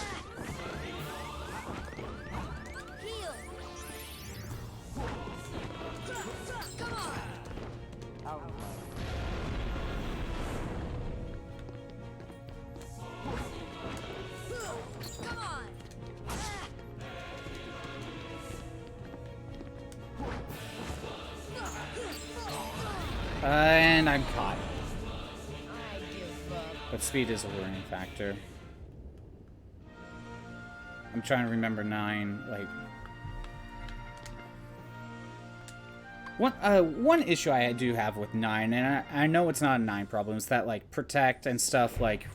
And I'm caught. I give up. But speed is a worrying factor. I'm trying to remember 9, like... One issue I do have with 9, and I know it's not a 9 problem, is that, like, Protect and stuff, like,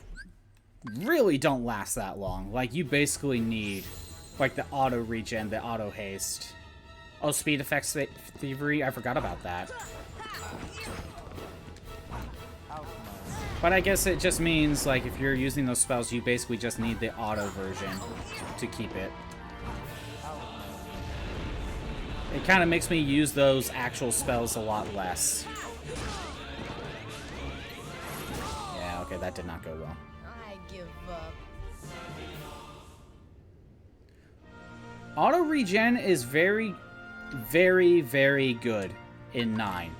really don't last that long. Like, you basically need, like, the auto regen, the auto haste. Oh, speed affects Thievery? I forgot about that. But I guess it just means, like, if you're using those spells, you basically just need the auto version to keep it. It kind of makes me use those actual spells a lot less. Yeah, okay, that did not go well. I give up. Auto regen is very, very, very good in 9.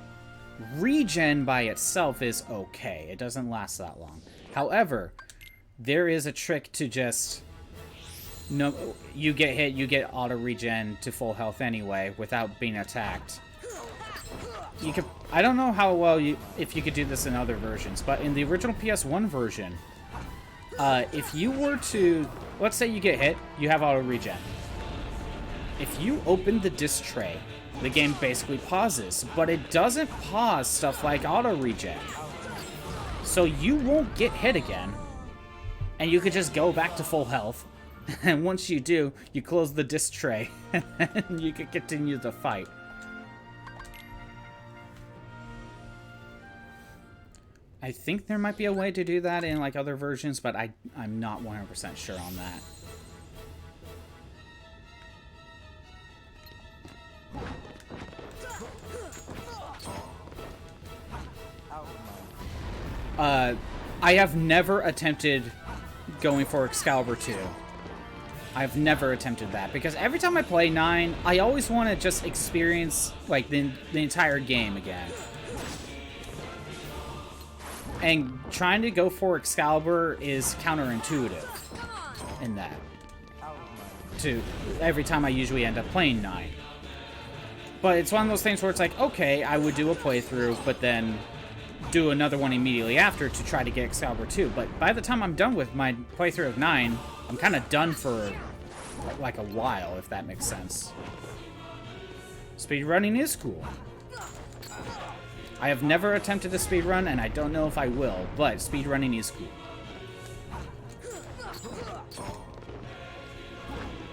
Regen by itself is okay. It doesn't last that long. However, there is a trick to just... No, you get hit, you get auto regen to full health anyway without being attacked. You could... I don't know how well if you could do this in other versions, but in the original PS1 version, if you were to... Let's say you get hit, you have auto regen. If you open the disc tray, the game basically pauses, but it doesn't pause stuff like auto regen. So you won't get hit again, and you could just go back to full health. And once you do, you close the disc tray, and then you can continue the fight. I think there might be a way to do that in like other versions, but I'm not 100% sure on that. I have never attempted going for Excalibur 2. I've never attempted that, because every time I play 9, I always want to just experience, like, the entire game again. And trying to go for Excalibur is counterintuitive in that. To every time I usually end up playing 9. But it's one of those things where it's like, okay, I would do a playthrough, but then do another one immediately after to try to get Excalibur 2. But by the time I'm done with my playthrough of 9, I'm kind of done for like a while, if that makes sense. Speedrunning is cool. I have never attempted a speedrun, and I don't know if I will, but speedrunning is cool.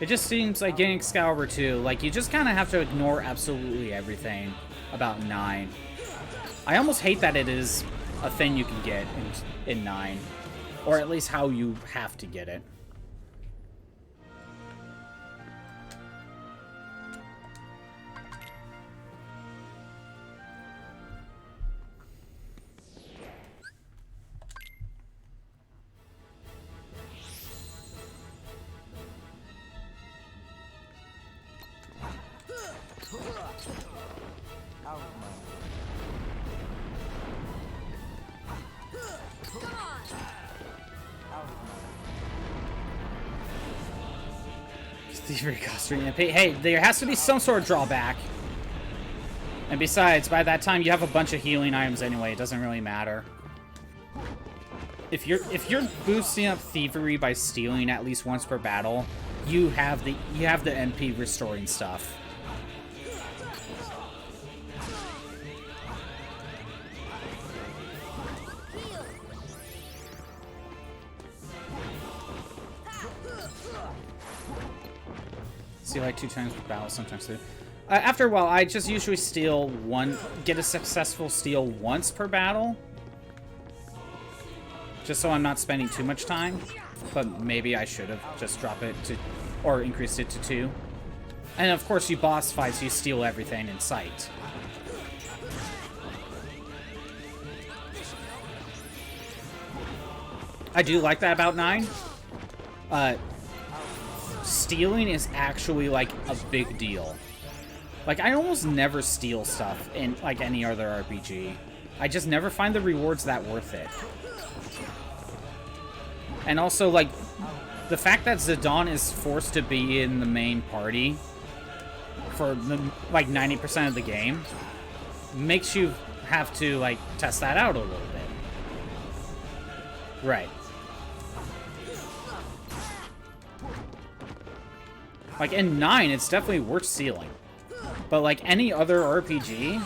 It just seems like getting Excalibur 2, like, you just kind of have to ignore absolutely everything about 9. I almost hate that it is a thing you can get in 9. Or at least how you have to get it. Thievery costs 3 MP. Hey, there has to be some sort of drawback. And besides, by that time you have a bunch of healing items anyway. It doesn't really matter. If you're boosting up Thievery by stealing at least once per battle, you have the MP restoring stuff. Steal like 2 times per battle, sometimes 3. After a while, I just usually steal get a successful steal once per battle. Just so I'm not spending too much time. But maybe I should have just dropped it to, or increased it to 2. And of course, you boss fights, you steal everything in sight. I do like that about 9. Stealing is actually, like, a big deal. Like, I almost never steal stuff in, like, any other RPG. I just never find the rewards that worth it. And also, like, the fact that Zidane is forced to be in the main party for, like, 90% of the game makes you have to, like, test that out a little bit. Right. Like, in 9, it's definitely worth stealing. But, like, any other RPG,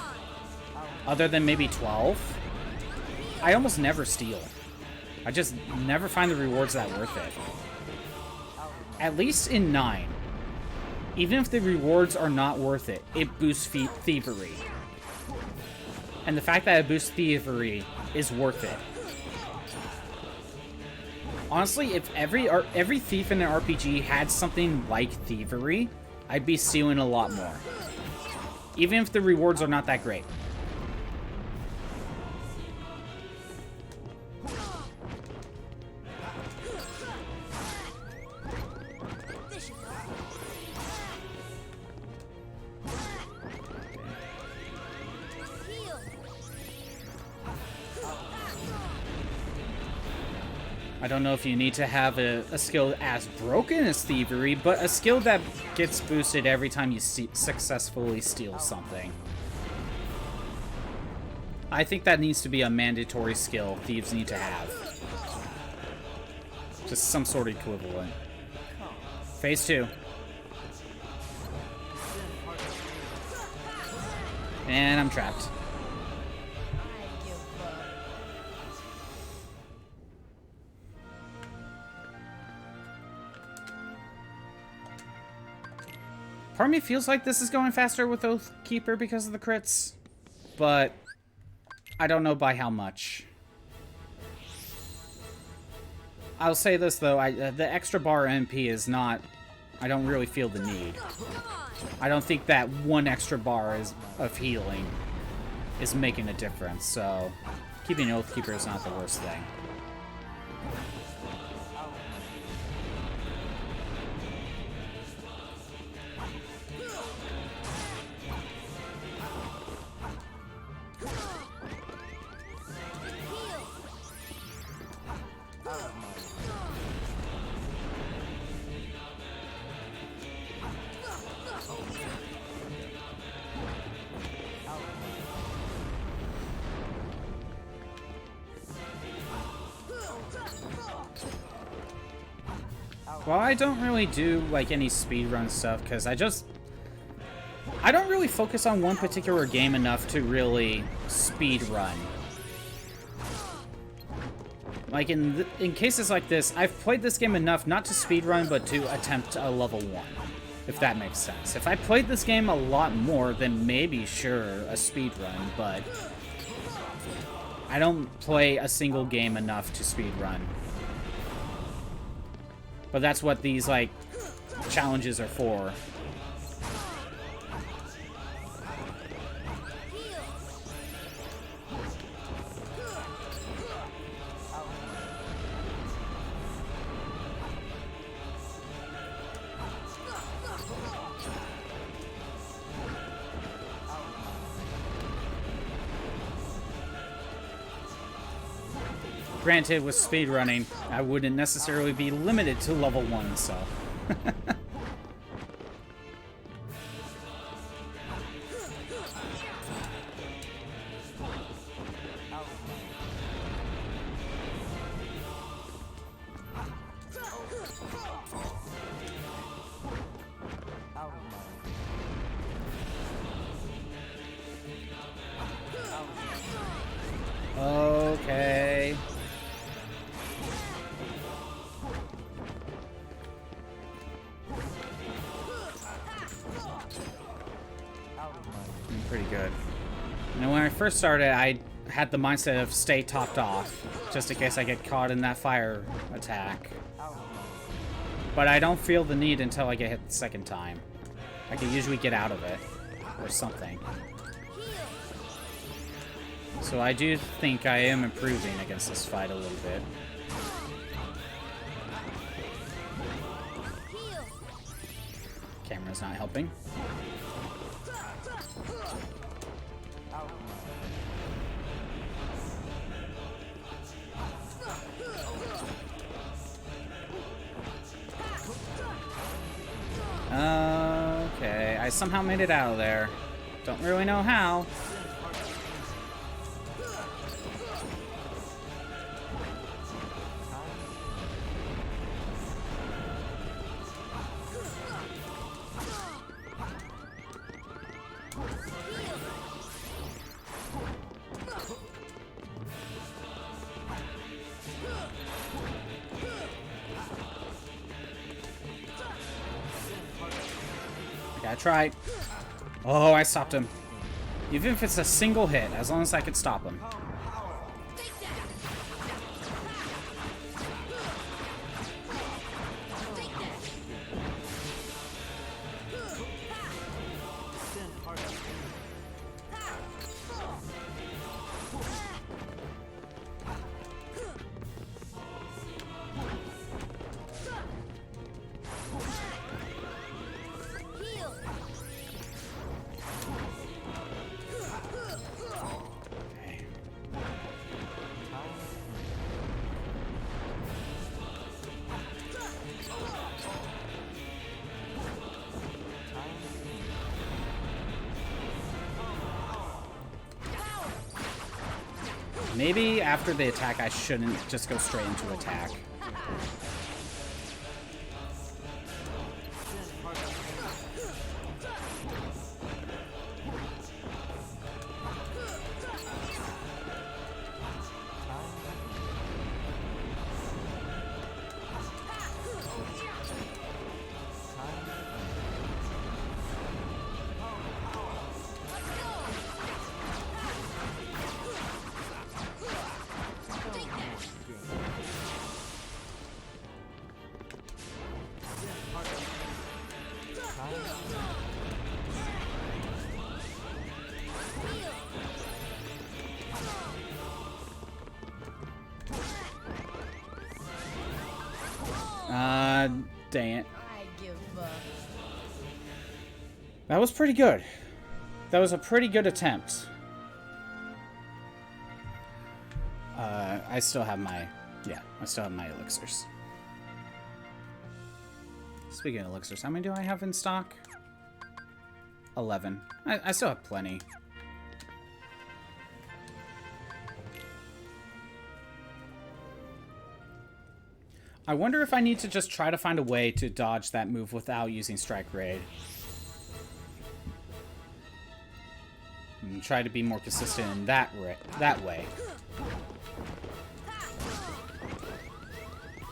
other than maybe 12, I almost never steal. I just never find the rewards that worth it. At least in 9. Even if the rewards are not worth it, it boosts thievery. And the fact that it boosts thievery is worth it. Honestly, if every thief in an RPG had something like thievery, I'd be stealing a lot more. Even if the rewards are not that great. I don't know if you need to have a skill as broken as thievery, but a skill that gets boosted every time you successfully steal something. I think that needs to be a mandatory skill thieves need to have. Just some sort of equivalent. Phase 2. And I'm trapped. Part of me feels like this is going faster with Oathkeeper because of the crits, but I don't know by how much. I'll say this though, the extra bar MP is not, I don't really feel the need. I don't think that one extra bar of healing is making a difference, so keeping Oathkeeper is not the worst thing. Well, I don't really do, like, any speedrun stuff, because I don't really focus on one particular game enough to really speedrun. Like, in cases like this, I've played this game enough not to speedrun, but to attempt a level 1, if that makes sense. If I played this game a lot more, then maybe, sure, a speedrun, but I don't play a single game enough to speedrun. But that's what these, like, challenges are for. Granted, with speedrunning, I wouldn't necessarily be limited to level 1, so... Okay... pretty good. You know, when I first started, I had the mindset of stay topped off, just in case I get caught in that fire attack. But I don't feel the need until I get hit the second time. I can usually get out of it, or something. So I do think I am improving against this fight a little bit. Camera's not helping. Okay, I somehow made it out of there. Don't really know how. I tried. Oh, I stopped him. Even if it's a single hit, as long as I could stop him. Maybe after the attack, I shouldn't just go straight into attack. Dang it. I give up. That was pretty good. That was a pretty good attempt. I still have my... Yeah, I still have my elixirs. Speaking of elixirs, how many do I have in stock? 11. I still have plenty. I wonder if I need to just try to find a way to dodge that move without using Strike Raid. And try to be more consistent in that way.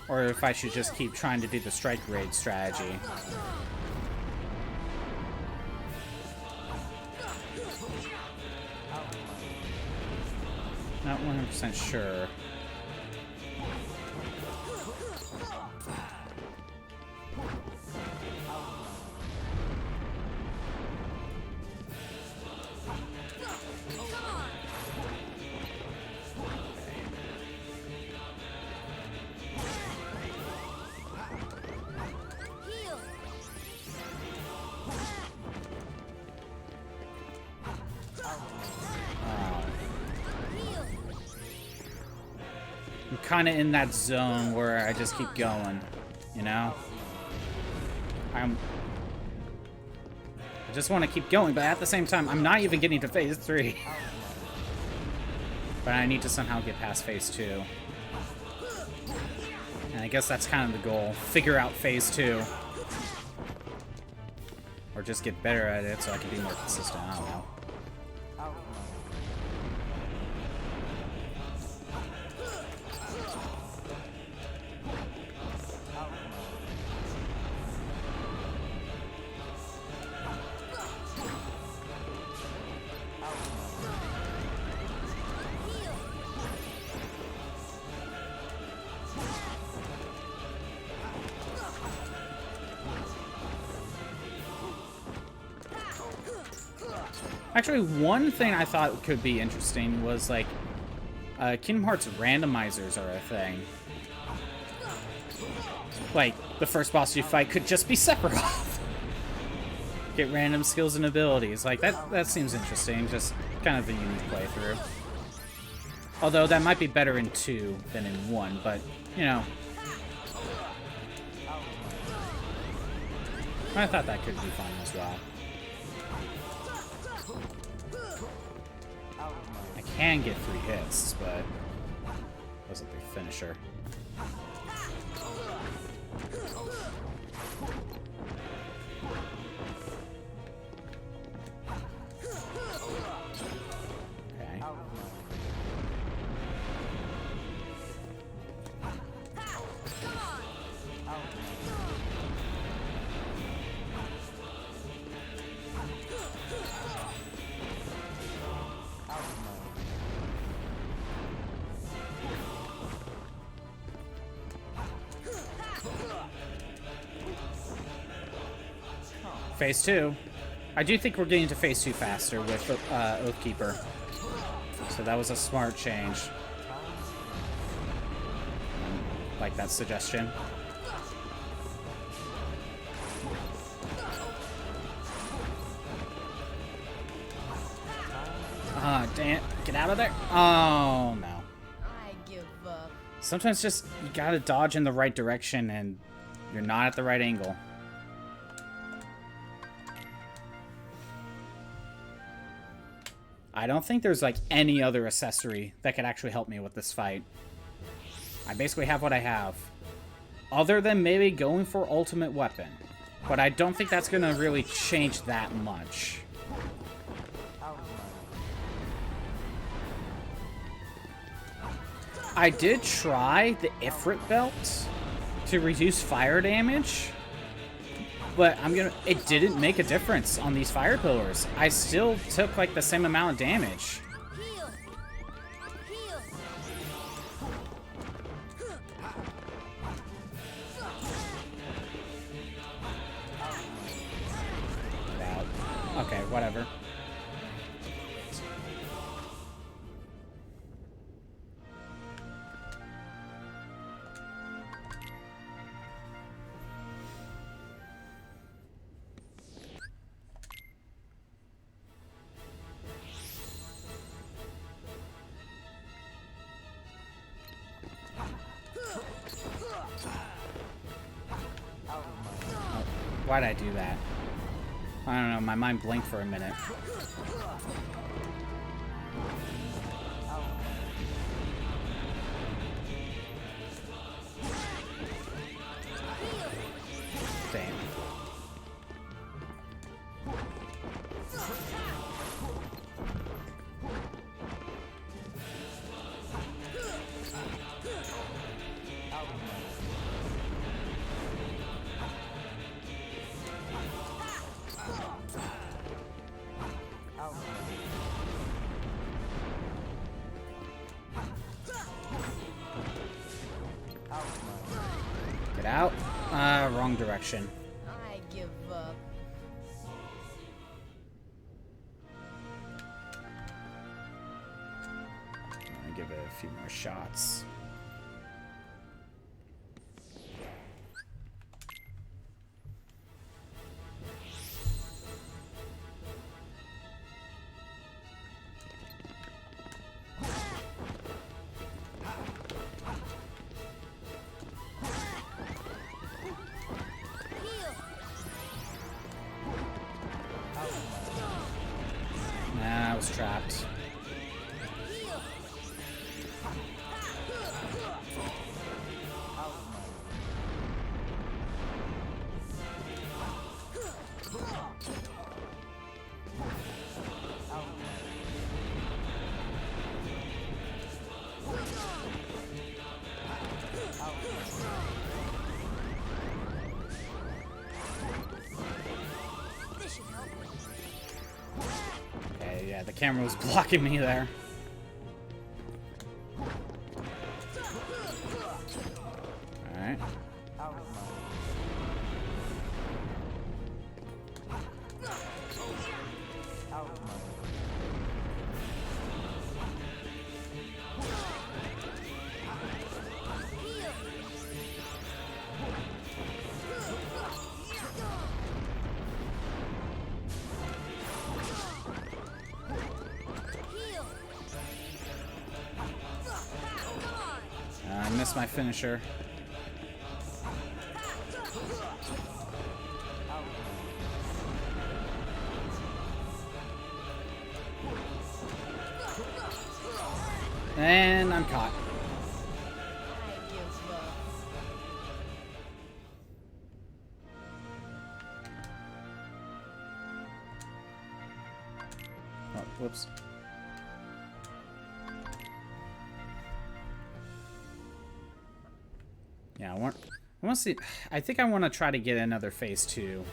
Or if I should just keep trying to do the Strike Raid strategy. Not 100% sure. I'm kind of in that zone where I just keep going, you know? I just want to keep going, but at the same time, I'm not even getting to phase 3. But I need to somehow get past phase 2. And I guess that's kind of the goal. Figure out phase 2. Or just get better at it so I can be more consistent. I don't know. Actually, one thing I thought could be interesting was, like, Kingdom Hearts randomizers are a thing. Like, the first boss you fight could just be Sephiroth. Get random skills and abilities. Like, that seems interesting. Just kind of a unique playthrough. Although, that might be better in 2 than in 1, but, you know. I thought that could be fun as well. I can get 3 hits, but wasn't the finisher. Okay. Phase 2. I do think we're getting to Phase 2 faster with Oathkeeper. So that was a smart change. Like that suggestion. Ah, damn. Get out of there. Oh, no. I give up. Sometimes just, you gotta dodge in the right direction and you're not at the right angle. I don't think there's, like, any other accessory that could actually help me with this fight. I basically have what I have. Other than maybe going for ultimate weapon. But I don't think that's gonna really change that much. I did try the Ifrit belt to reduce fire damage. But it didn't make a difference on these fire pillars. I still took, like, the same amount of damage. Heal. Heal. Okay, whatever. Why'd I do that? I don't know, my mind blinked for a minute. Damn. Get out. Wrong direction. I give up. I'm gonna give it a few more shots. Nah, I was trapped. This should help. Okay, yeah, the camera was blocking me there. Alright. my finisher. And I'm caught. I give up. Oh, whoops. Yeah, I want to see. I think I want to try to get another phase 2.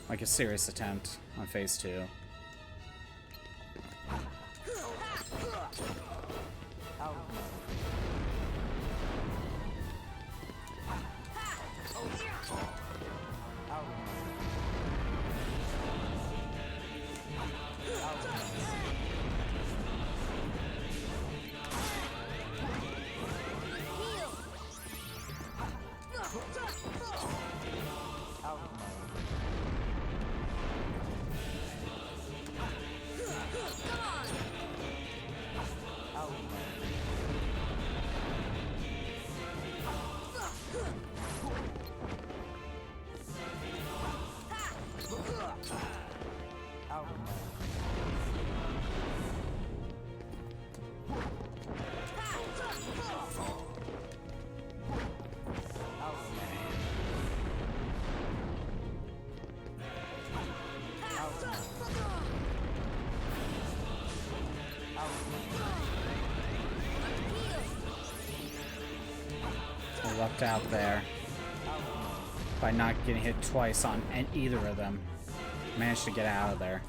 Like a serious attempt on phase 2. I lucked out there by not getting hit twice on either of them. Managed to get out of there.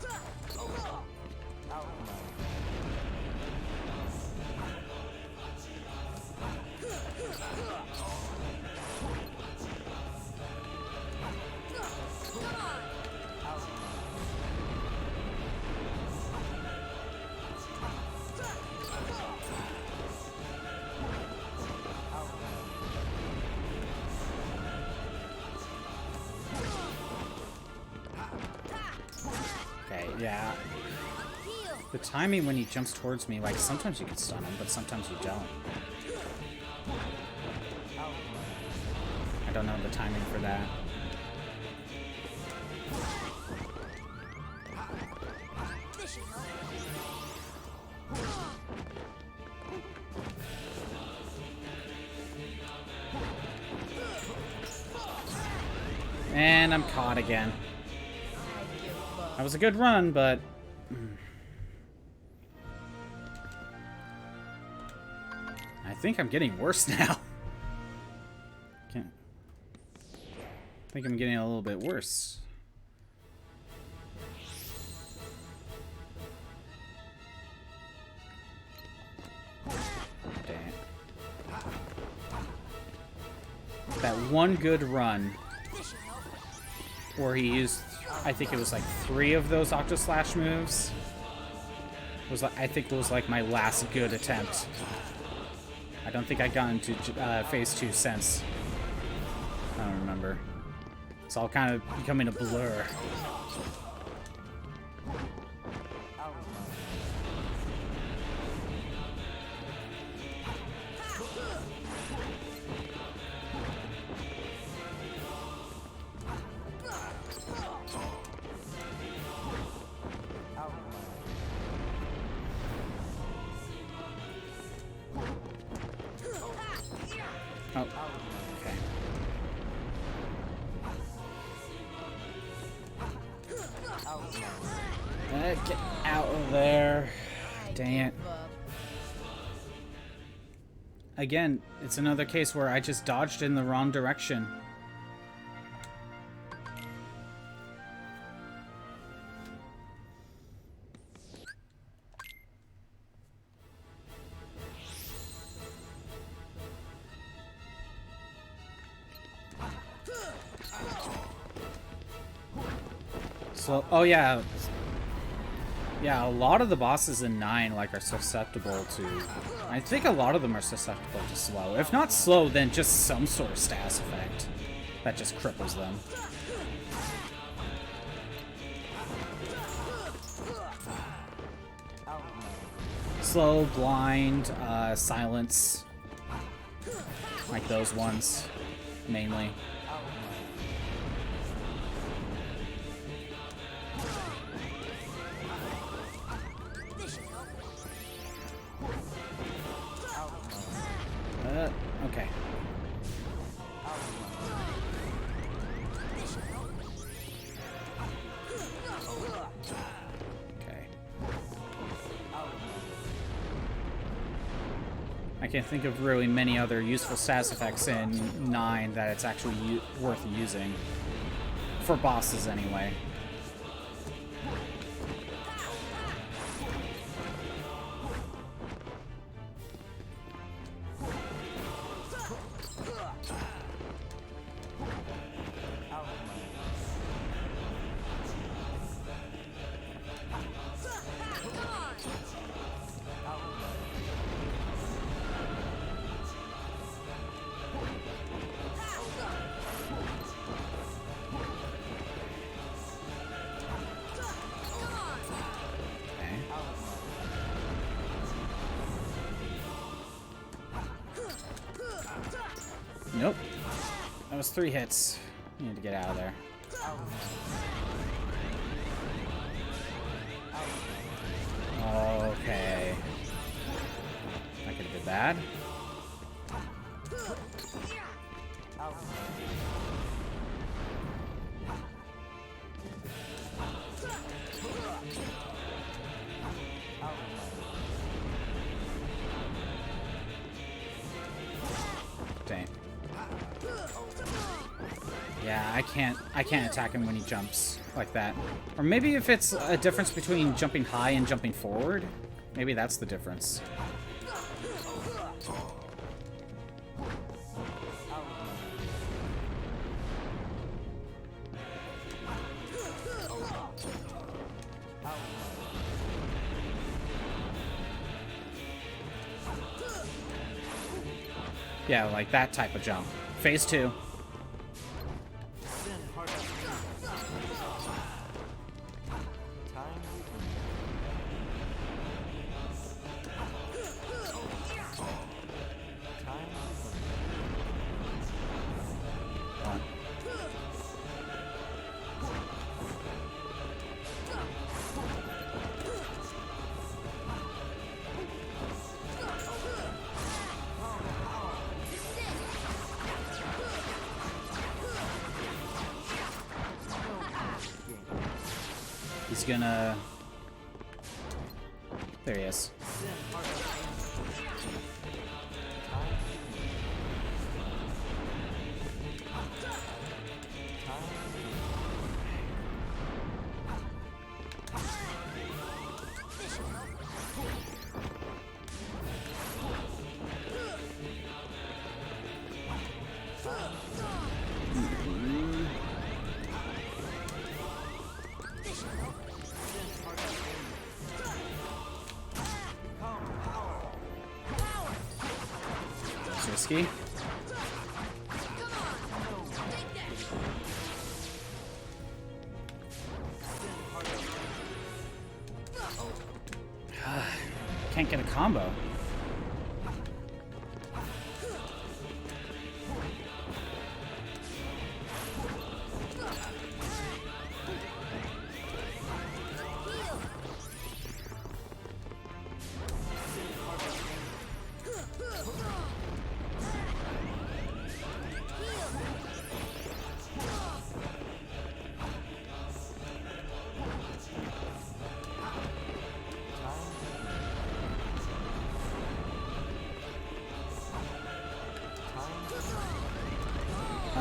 Okay, yeah. The timing when he jumps towards me, like, sometimes you can stun him, but sometimes you don't. I don't know the timing for that. And I'm caught again. That was a good run, but... I think I'm getting worse now. I think I'm getting a little bit worse. Dang it. That one good run where he used, I think it was like 3 of those Octo Slash moves. Was like, I think it was like my last good attempt. I don't think I got into phase 2 since. I don't remember. It's all kind of becoming a blur. Oh, okay. Get out of there. Dang it. Again, it's another case where I just dodged in the wrong direction. So, oh yeah. Yeah, a lot of the bosses in 9 like are susceptible to... I think a lot of them are susceptible to slow. If not slow, then just some sort of status effect that just cripples them. Slow, blind, silence. Like those ones, mainly. Okay. Okay. I can't think of really many other useful status effects in 9 that it's actually worth using. For bosses, anyway. Nope. That was 3 hits. You need to get out of there. Okay. That could have been bad. Dang. Yeah, I can't attack him when he jumps like that. Or maybe if it's a difference between jumping high and jumping forward, maybe that's the difference. Yeah, like that type of jump. Phase 2. He's gonna... There he is. Risky. Can't get a combo.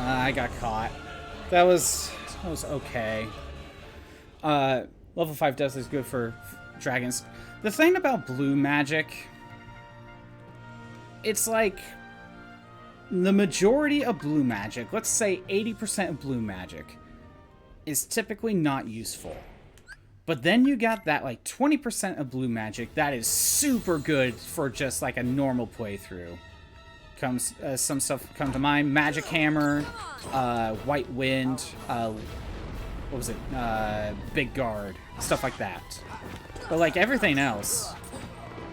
I got caught. That was okay. Level 5 death is good for dragons. The thing about blue magic, it's like the majority of blue magic, let's say 80% of blue magic, is typically not useful. But then you got that like 20% of blue magic that is super good for just like a normal playthrough. Comes some stuff come to mind: Magic Hammer, White Wind, what was it? Big Guard, stuff like that. But like everything else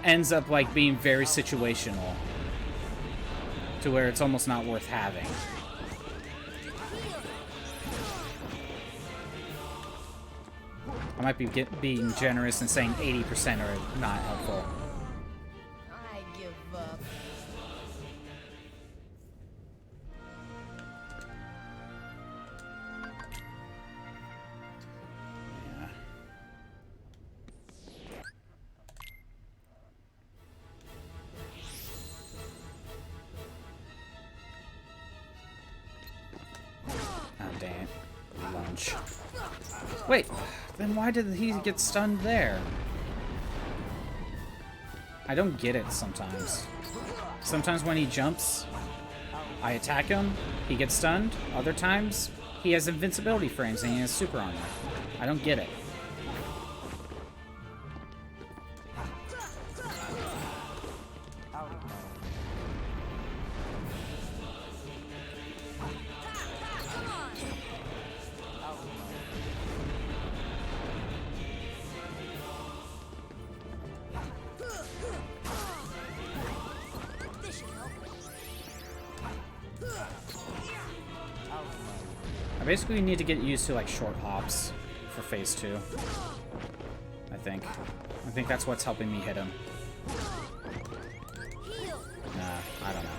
ends up like being very situational. to where it's almost not worth having. I might be being generous and saying 80% are not helpful. I give up. Yeah. Oh, dang it. Lunch. Wait, then why did he get stunned there? I don't get it sometimes. Sometimes when he jumps, I attack him, he gets stunned. Other times, he has invincibility frames and he has super armor. I don't get it. I basically need to get used to like short hops for phase 2. I think that's what's helping me hit him. Nah, I don't know.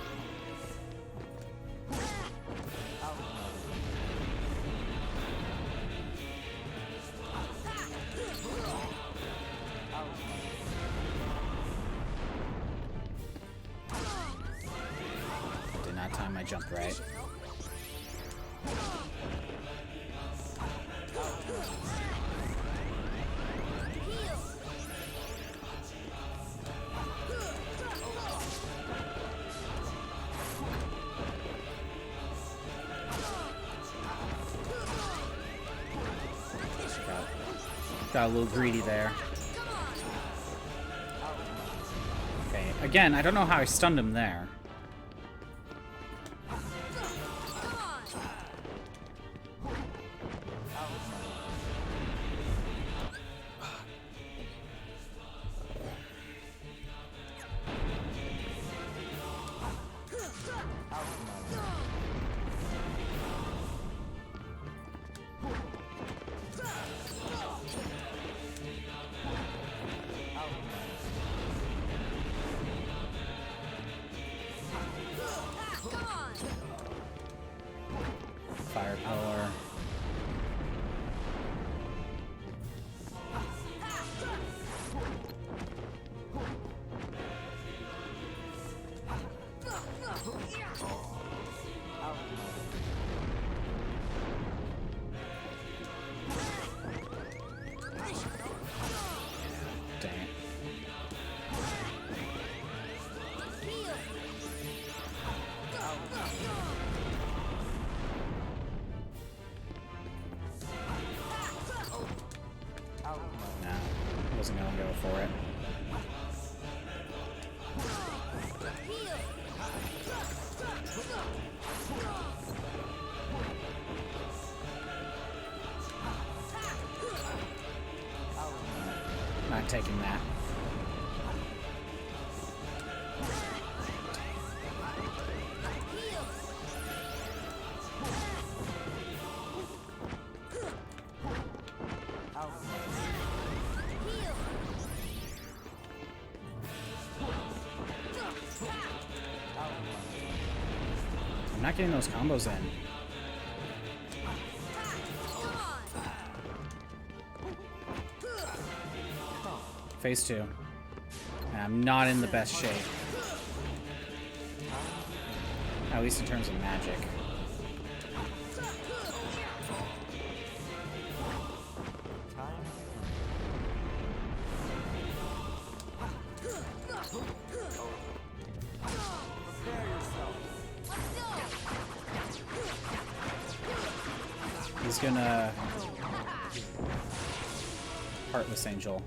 I did not time my jump right. Got a little greedy there. Okay, again, I don't know how I stunned him there. Fire pillar. Dang it. No, I wasn't gonna go for it. Not taking that. I'm not getting those combos in. Phase 2. And I'm not in the best shape. At least in terms of magic. He's gonna... Heartless Angel.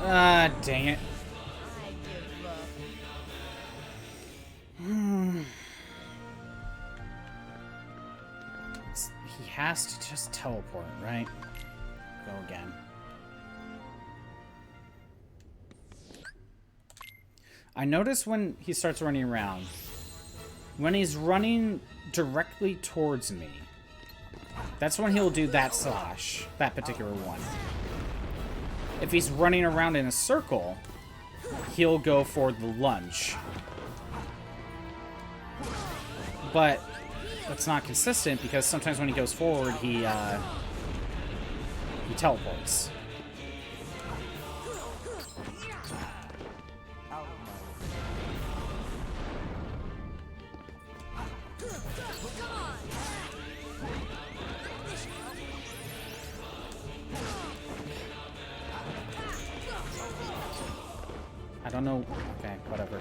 Ah, dang it. I give up. He has to just teleport, right? Go again. I notice when he starts running around, when he's running directly towards me, that's when he'll do that slash, that particular one. If he's running around in a circle, he'll go for the lunge. But that's not consistent because sometimes when he goes forward, he teleports. I don't know. Okay, whatever.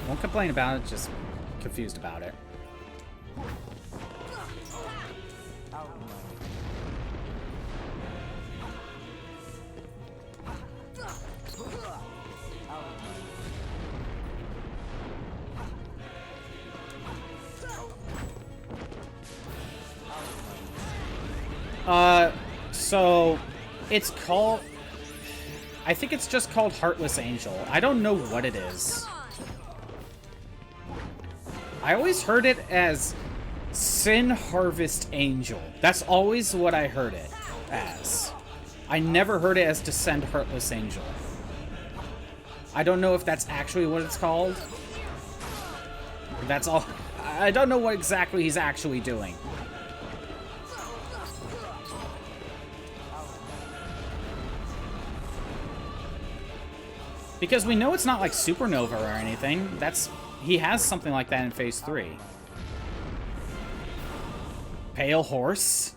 Won't complain about it, just confused about it. So it's called, I think it's just called Heartless Angel. I don't know what it is. I always heard it as Sin Harvest Angel. That's always what I heard it as. I never heard it as Descend Heartless Angel. I don't know if that's actually what it's called. That's all. I don't know what exactly he's actually doing. Because we know it's not like Supernova or anything. He has something like that in Phase 3. Pale Horse.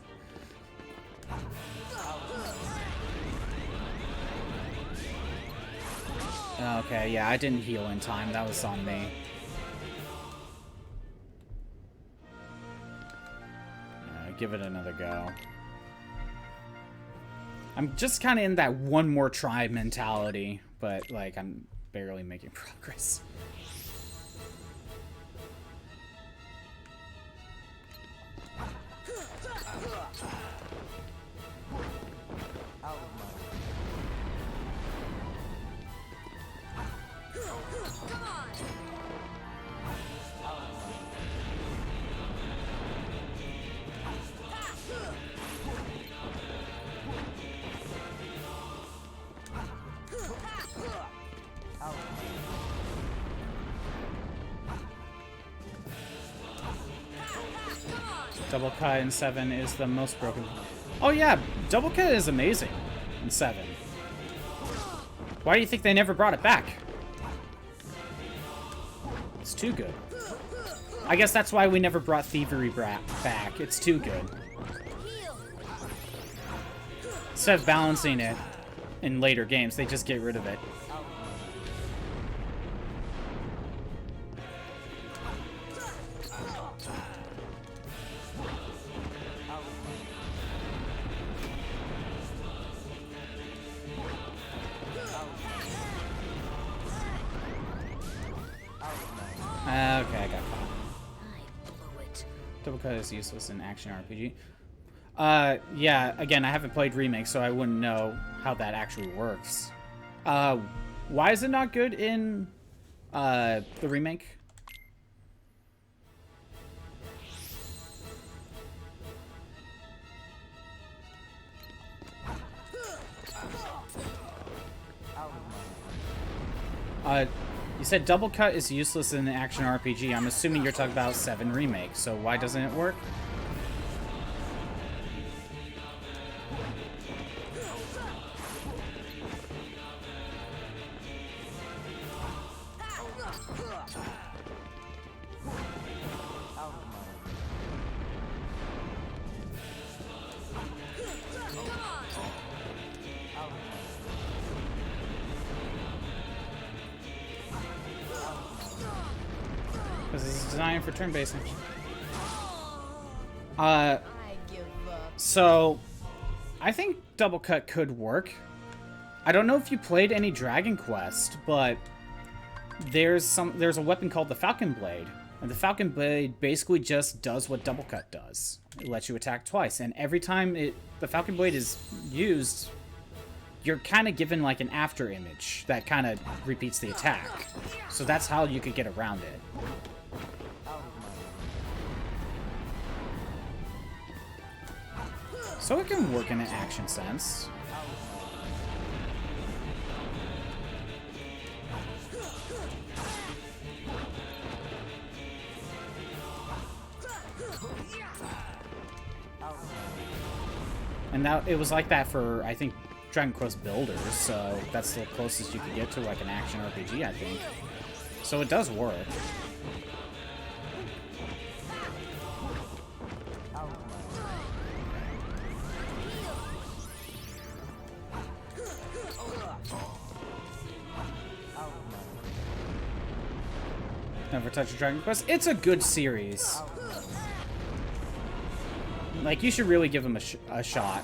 Okay, yeah, I didn't heal in time. That was on me. Give it another go. I'm just kind of in that one more try mentality, but, like, I'm barely making progress. Double cut in 7 is the most broken. Oh yeah, double cut is amazing in 7. Why do you think they never brought it back? It's too good. I guess that's why we never brought Thievery back. It's too good. Instead of balancing it in later games, they just get rid of it. Okay, I got caught. Double cut is useless in action RPG. Yeah, again, I haven't played Remake, so I wouldn't know how that actually works. Why is it not good in, the Remake? You said double cut is useless in an action RPG. I'm assuming you're talking about 7 Remake, so why doesn't it work? Because it's designed for turn-based. I give up. So, I think double cut could work. I don't know if you played any Dragon Quest, but there's a weapon called the Falcon Blade, and the Falcon Blade basically just does what double cut does. It lets you attack twice, and every time the Falcon Blade is used, you're kind of given like an after image that kind of repeats the attack. So that's how you could get around it. So it can work in an action sense. And now it was like that for, I think, Dragon Quest Builders, so that's the closest you could get to like an action RPG, I think. So it does work. Never touch a Dragon Quest. It's a good series. Like, you should really give them a shot.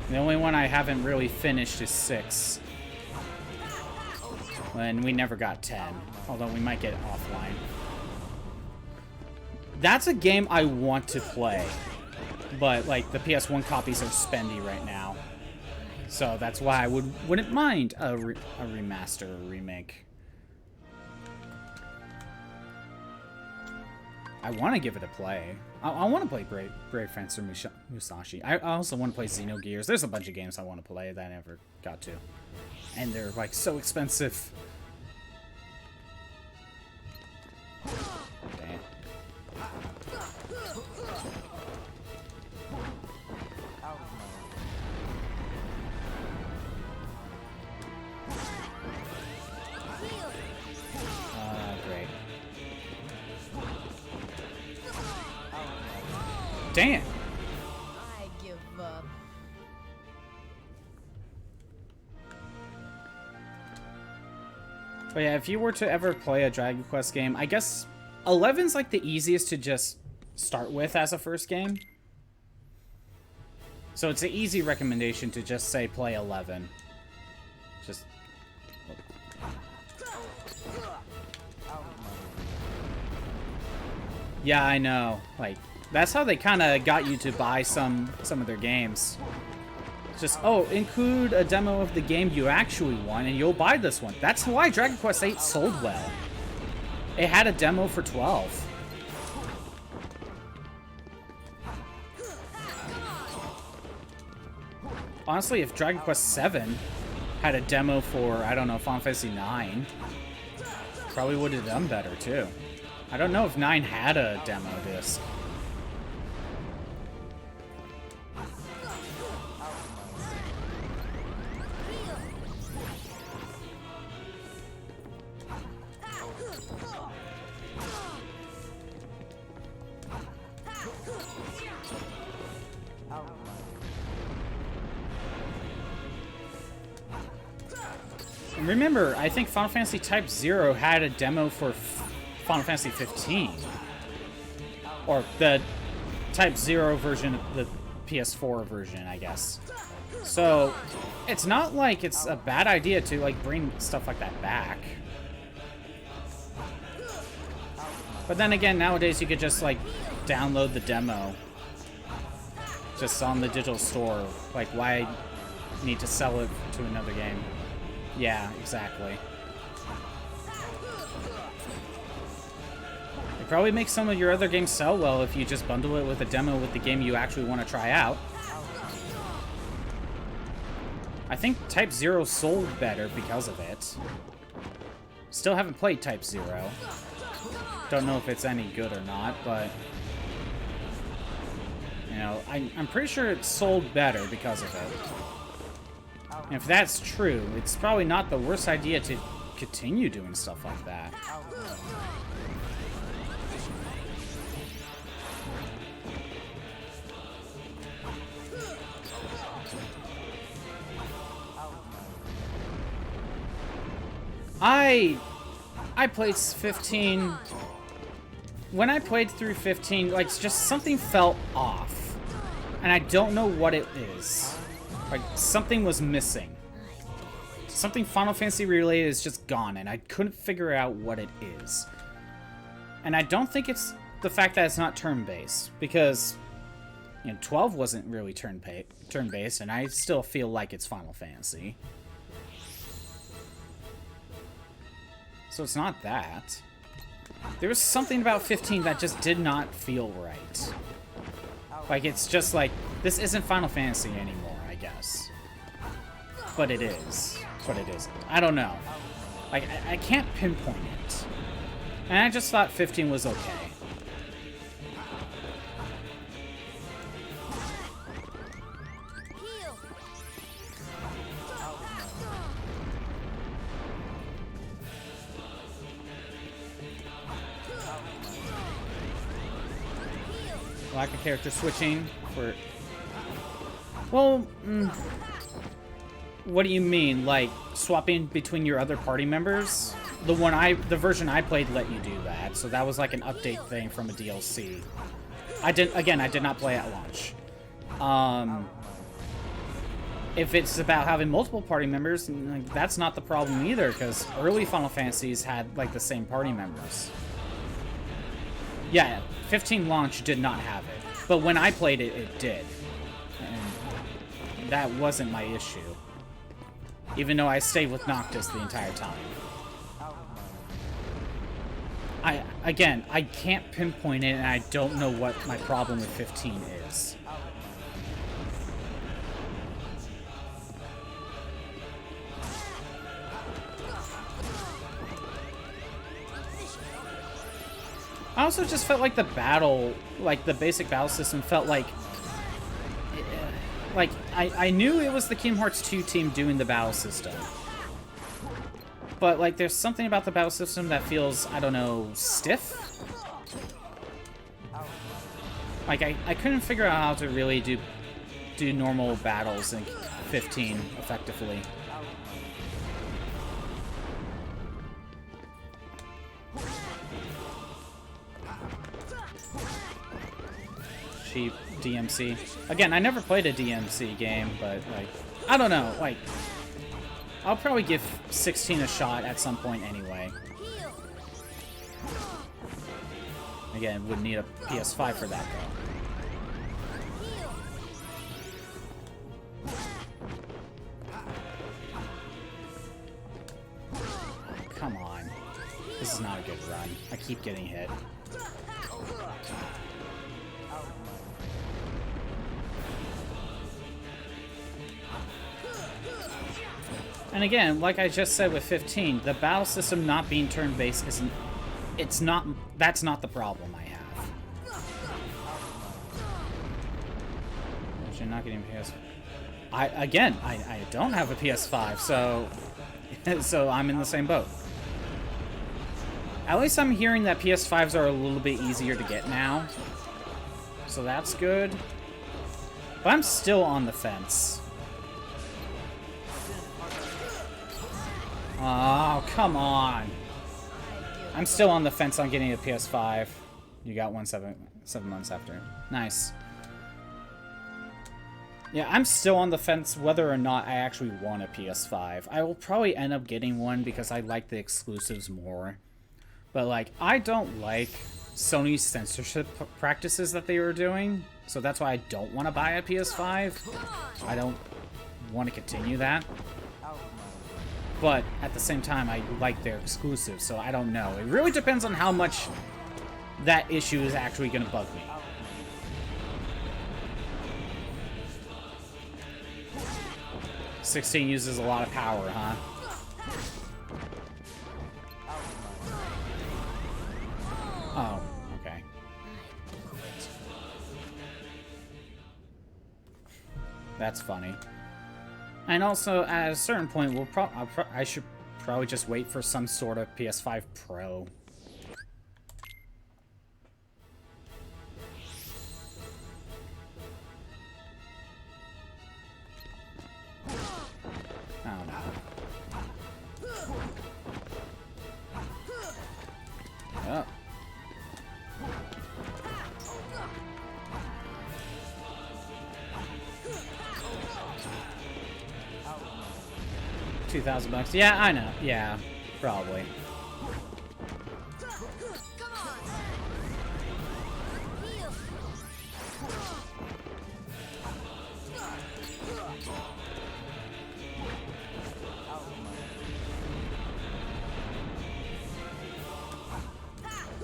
The only one I haven't really finished is 6. And we never got 10. Although we might get it offline. That's a game I want to play. But, like, the PS1 copies are spendy right now. So that's why I wouldn't mind a remaster or remake. I want to give it a play. I want to play Brave Fencer Musashi. I also want to play Xenogears. There's a bunch of games I want to play that I never got to. And they're, like, so expensive. Damn. Great. Damn. I give up. But yeah, if you were to ever play a Dragon Quest game, I guess 11's like the easiest to just start with as a first game. So it's an easy recommendation to just say play 11. Just... Yeah, I know. Like, that's how they kind of got you to buy some of their games. Just, oh, include a demo of the game you actually want, and you'll buy this one. That's why Dragon Quest VIII sold well. It had a demo for 12. Honestly, if Dragon Quest VII had a demo for, I don't know, Final Fantasy IX, probably would have done better, too. I don't know if 9 had a demo disc. And remember, I think Final Fantasy Type 0 had a demo for Final Fantasy 15. Or the Type 0 version of the PS4 version, I guess. So, it's not like it's a bad idea to, like, bring stuff like that back. But then again, nowadays you could just, like, download the demo. Just on the digital store. Like, why need to sell it to another game? Yeah, exactly. It probably makes some of your other games sell well if you just bundle it with a demo with the game you actually want to try out. I think Type 0 sold better because of it. Still haven't played Type 0. Don't know if it's any good or not, but... You know, I'm pretty sure it sold better because of it. And if that's true, it's probably not the worst idea to continue doing stuff like that. I played 15. When I played through 15, like, just something felt off. And I don't know what it is. Like, something was missing. Something Final Fantasy related is just gone, and I couldn't figure out what it is. And I don't think it's the fact that it's not turn-based, because 12 wasn't really turn-based, and I still feel like it's Final Fantasy. So it's not that. There was something about 15 that just did not feel right. Like, it's just like, this isn't Final Fantasy anymore, I guess. But it is. But it isn't. I don't know. Like, I can't pinpoint it. And I just thought 15 was okay. Lack of character switching for... Well, what do you mean? Like, swapping between your other party members? The version I played let you do that, so that was like an update thing from a DLC. I did not play at launch. If it's about having multiple party members, like, that's not the problem either, because early Final Fantasies had, like, the same party members. Yeah, 15 launch did not have it, but when I played it, it did. And that wasn't my issue. Even though I stayed with Noctis the entire time. Again, I can't pinpoint it, and I don't know what my problem with 15 is. I also just felt like the battle, like the basic battle system felt like I knew it was the Kingdom Hearts 2 team doing the battle system. But like there's something about the battle system that feels, I don't know, stiff? Like I couldn't figure out how to really do normal battles in 15 effectively. Cheap DMC. Again, I never played a DMC game, but like, I don't know, like, I'll probably give 16 a shot at some point anyway. Again, would need a PS5 for that though. Come on. This is not a good run. I keep getting hit. And again, like I just said with 15, the battle system not being turn-based isn't... It's not... That's not the problem I have. You're not getting PS5. I don't have a PS5, so... so I'm in the same boat. At least I'm hearing that PS5s are a little bit easier to get now. So that's good. But I'm still on the fence. Oh, come on. I'm still on the fence on getting a PS5. You got one 7 months after. Nice. Yeah, I'm still on the fence whether or not I actually want a PS5. I will probably end up getting one because I like the exclusives more. But, like, I don't like Sony's censorship practices that they were doing. So that's why I don't want to buy a PS5. I don't want to continue that. But at the same time, I like their exclusives, so I don't know. It really depends on how much that issue is actually going to bug me. $16 uses a lot of power, huh? Oh, okay. That's funny. And also, at a certain point, I should probably just wait for some sort of PS5 Pro. I don't know. Oh. 2,000 bucks. Yeah, I know. Yeah, probably.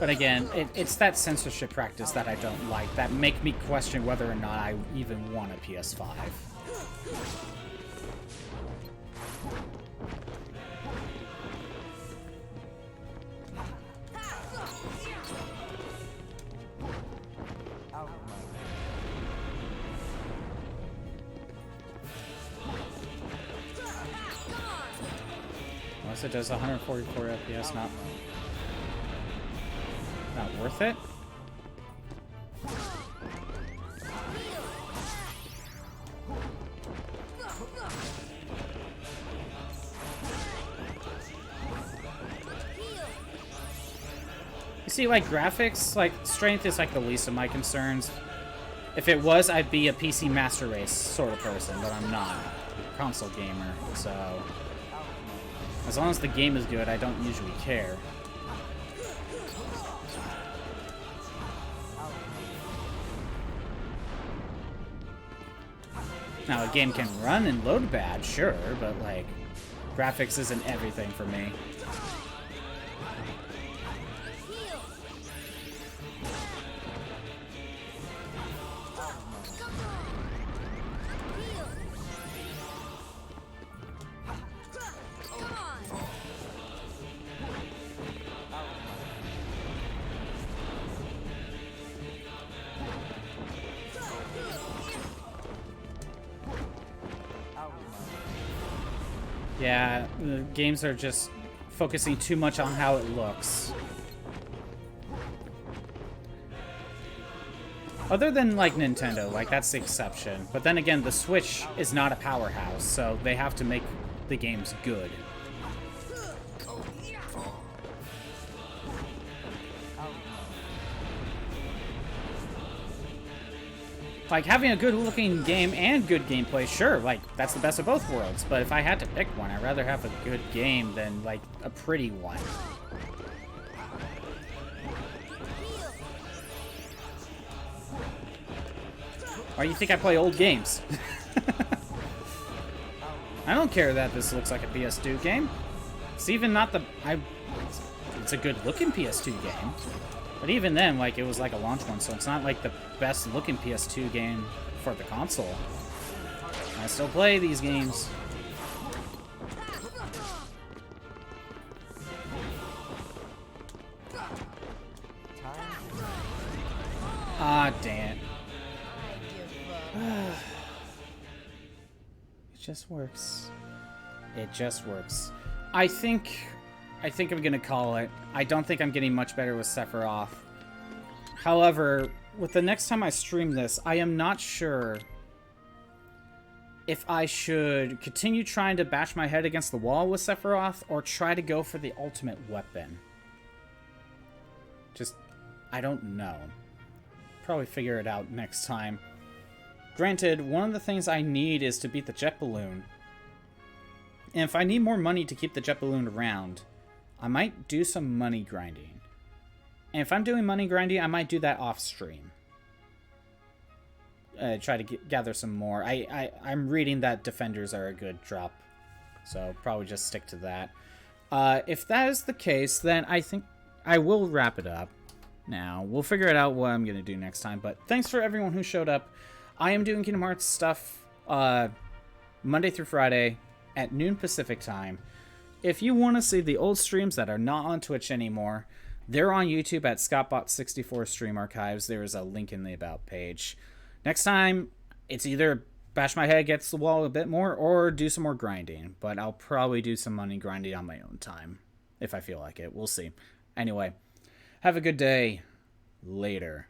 But again, it's that censorship practice that I don't like, that make me question whether or not I even want a PS5. Unless it does 144 FPS, not worth it. You see, like, graphics, like, strength is like the least of my concerns. If it was, I'd be a PC Master Race sort of person, but I'm not. I'm a console gamer, so as long as the game is good, I don't usually care. Now, a game can run and load bad, sure, but, like, graphics isn't everything for me. Yeah, the games are just focusing too much on how it looks. Other than, like, Nintendo, like, that's the exception. But then again, the Switch is not a powerhouse, so they have to make the games good. Like, having a good-looking game and good gameplay, sure, like, that's the best of both worlds. But if I had to pick one, I'd rather have a good game than, like, a pretty one. Why do you think I play old games? I don't care that this looks like a PS2 game. It's even not the... It's a good-looking PS2 game. But even then, like, it was like a launch one, so it's not like the best-looking PS2 game for the console. I still play these games. Ah, damn. It just works. It just works. I think I'm gonna call it. I don't think I'm getting much better with Sephiroth. However, with the next time I stream this, I am not sure if I should continue trying to bash my head against the wall with Sephiroth or try to go for the ultimate weapon. Just, I don't know. Probably figure it out next time. Granted, one of the things I need is to beat the jet balloon. And if I need more money to keep the jet balloon around, I might do some money grinding. And if I'm doing money grinding, I might do that off stream. Try to gather some more. I'm reading that defenders are a good drop. So probably just stick to that. If that is the case, then I think I will wrap it up. Now, we'll figure it out what I'm going to do next time. But thanks for everyone who showed up. I am doing Kingdom Hearts stuff Monday through Friday at noon Pacific time. If you want to see the old streams that are not on Twitch anymore, they're on YouTube at ScottBot64 Stream Archives. There is a link in the About page. Next time, it's either bash my head against the wall a bit more or do some more grinding. But I'll probably do some money grinding on my own time, if I feel like it. We'll see. Anyway, have a good day. Later.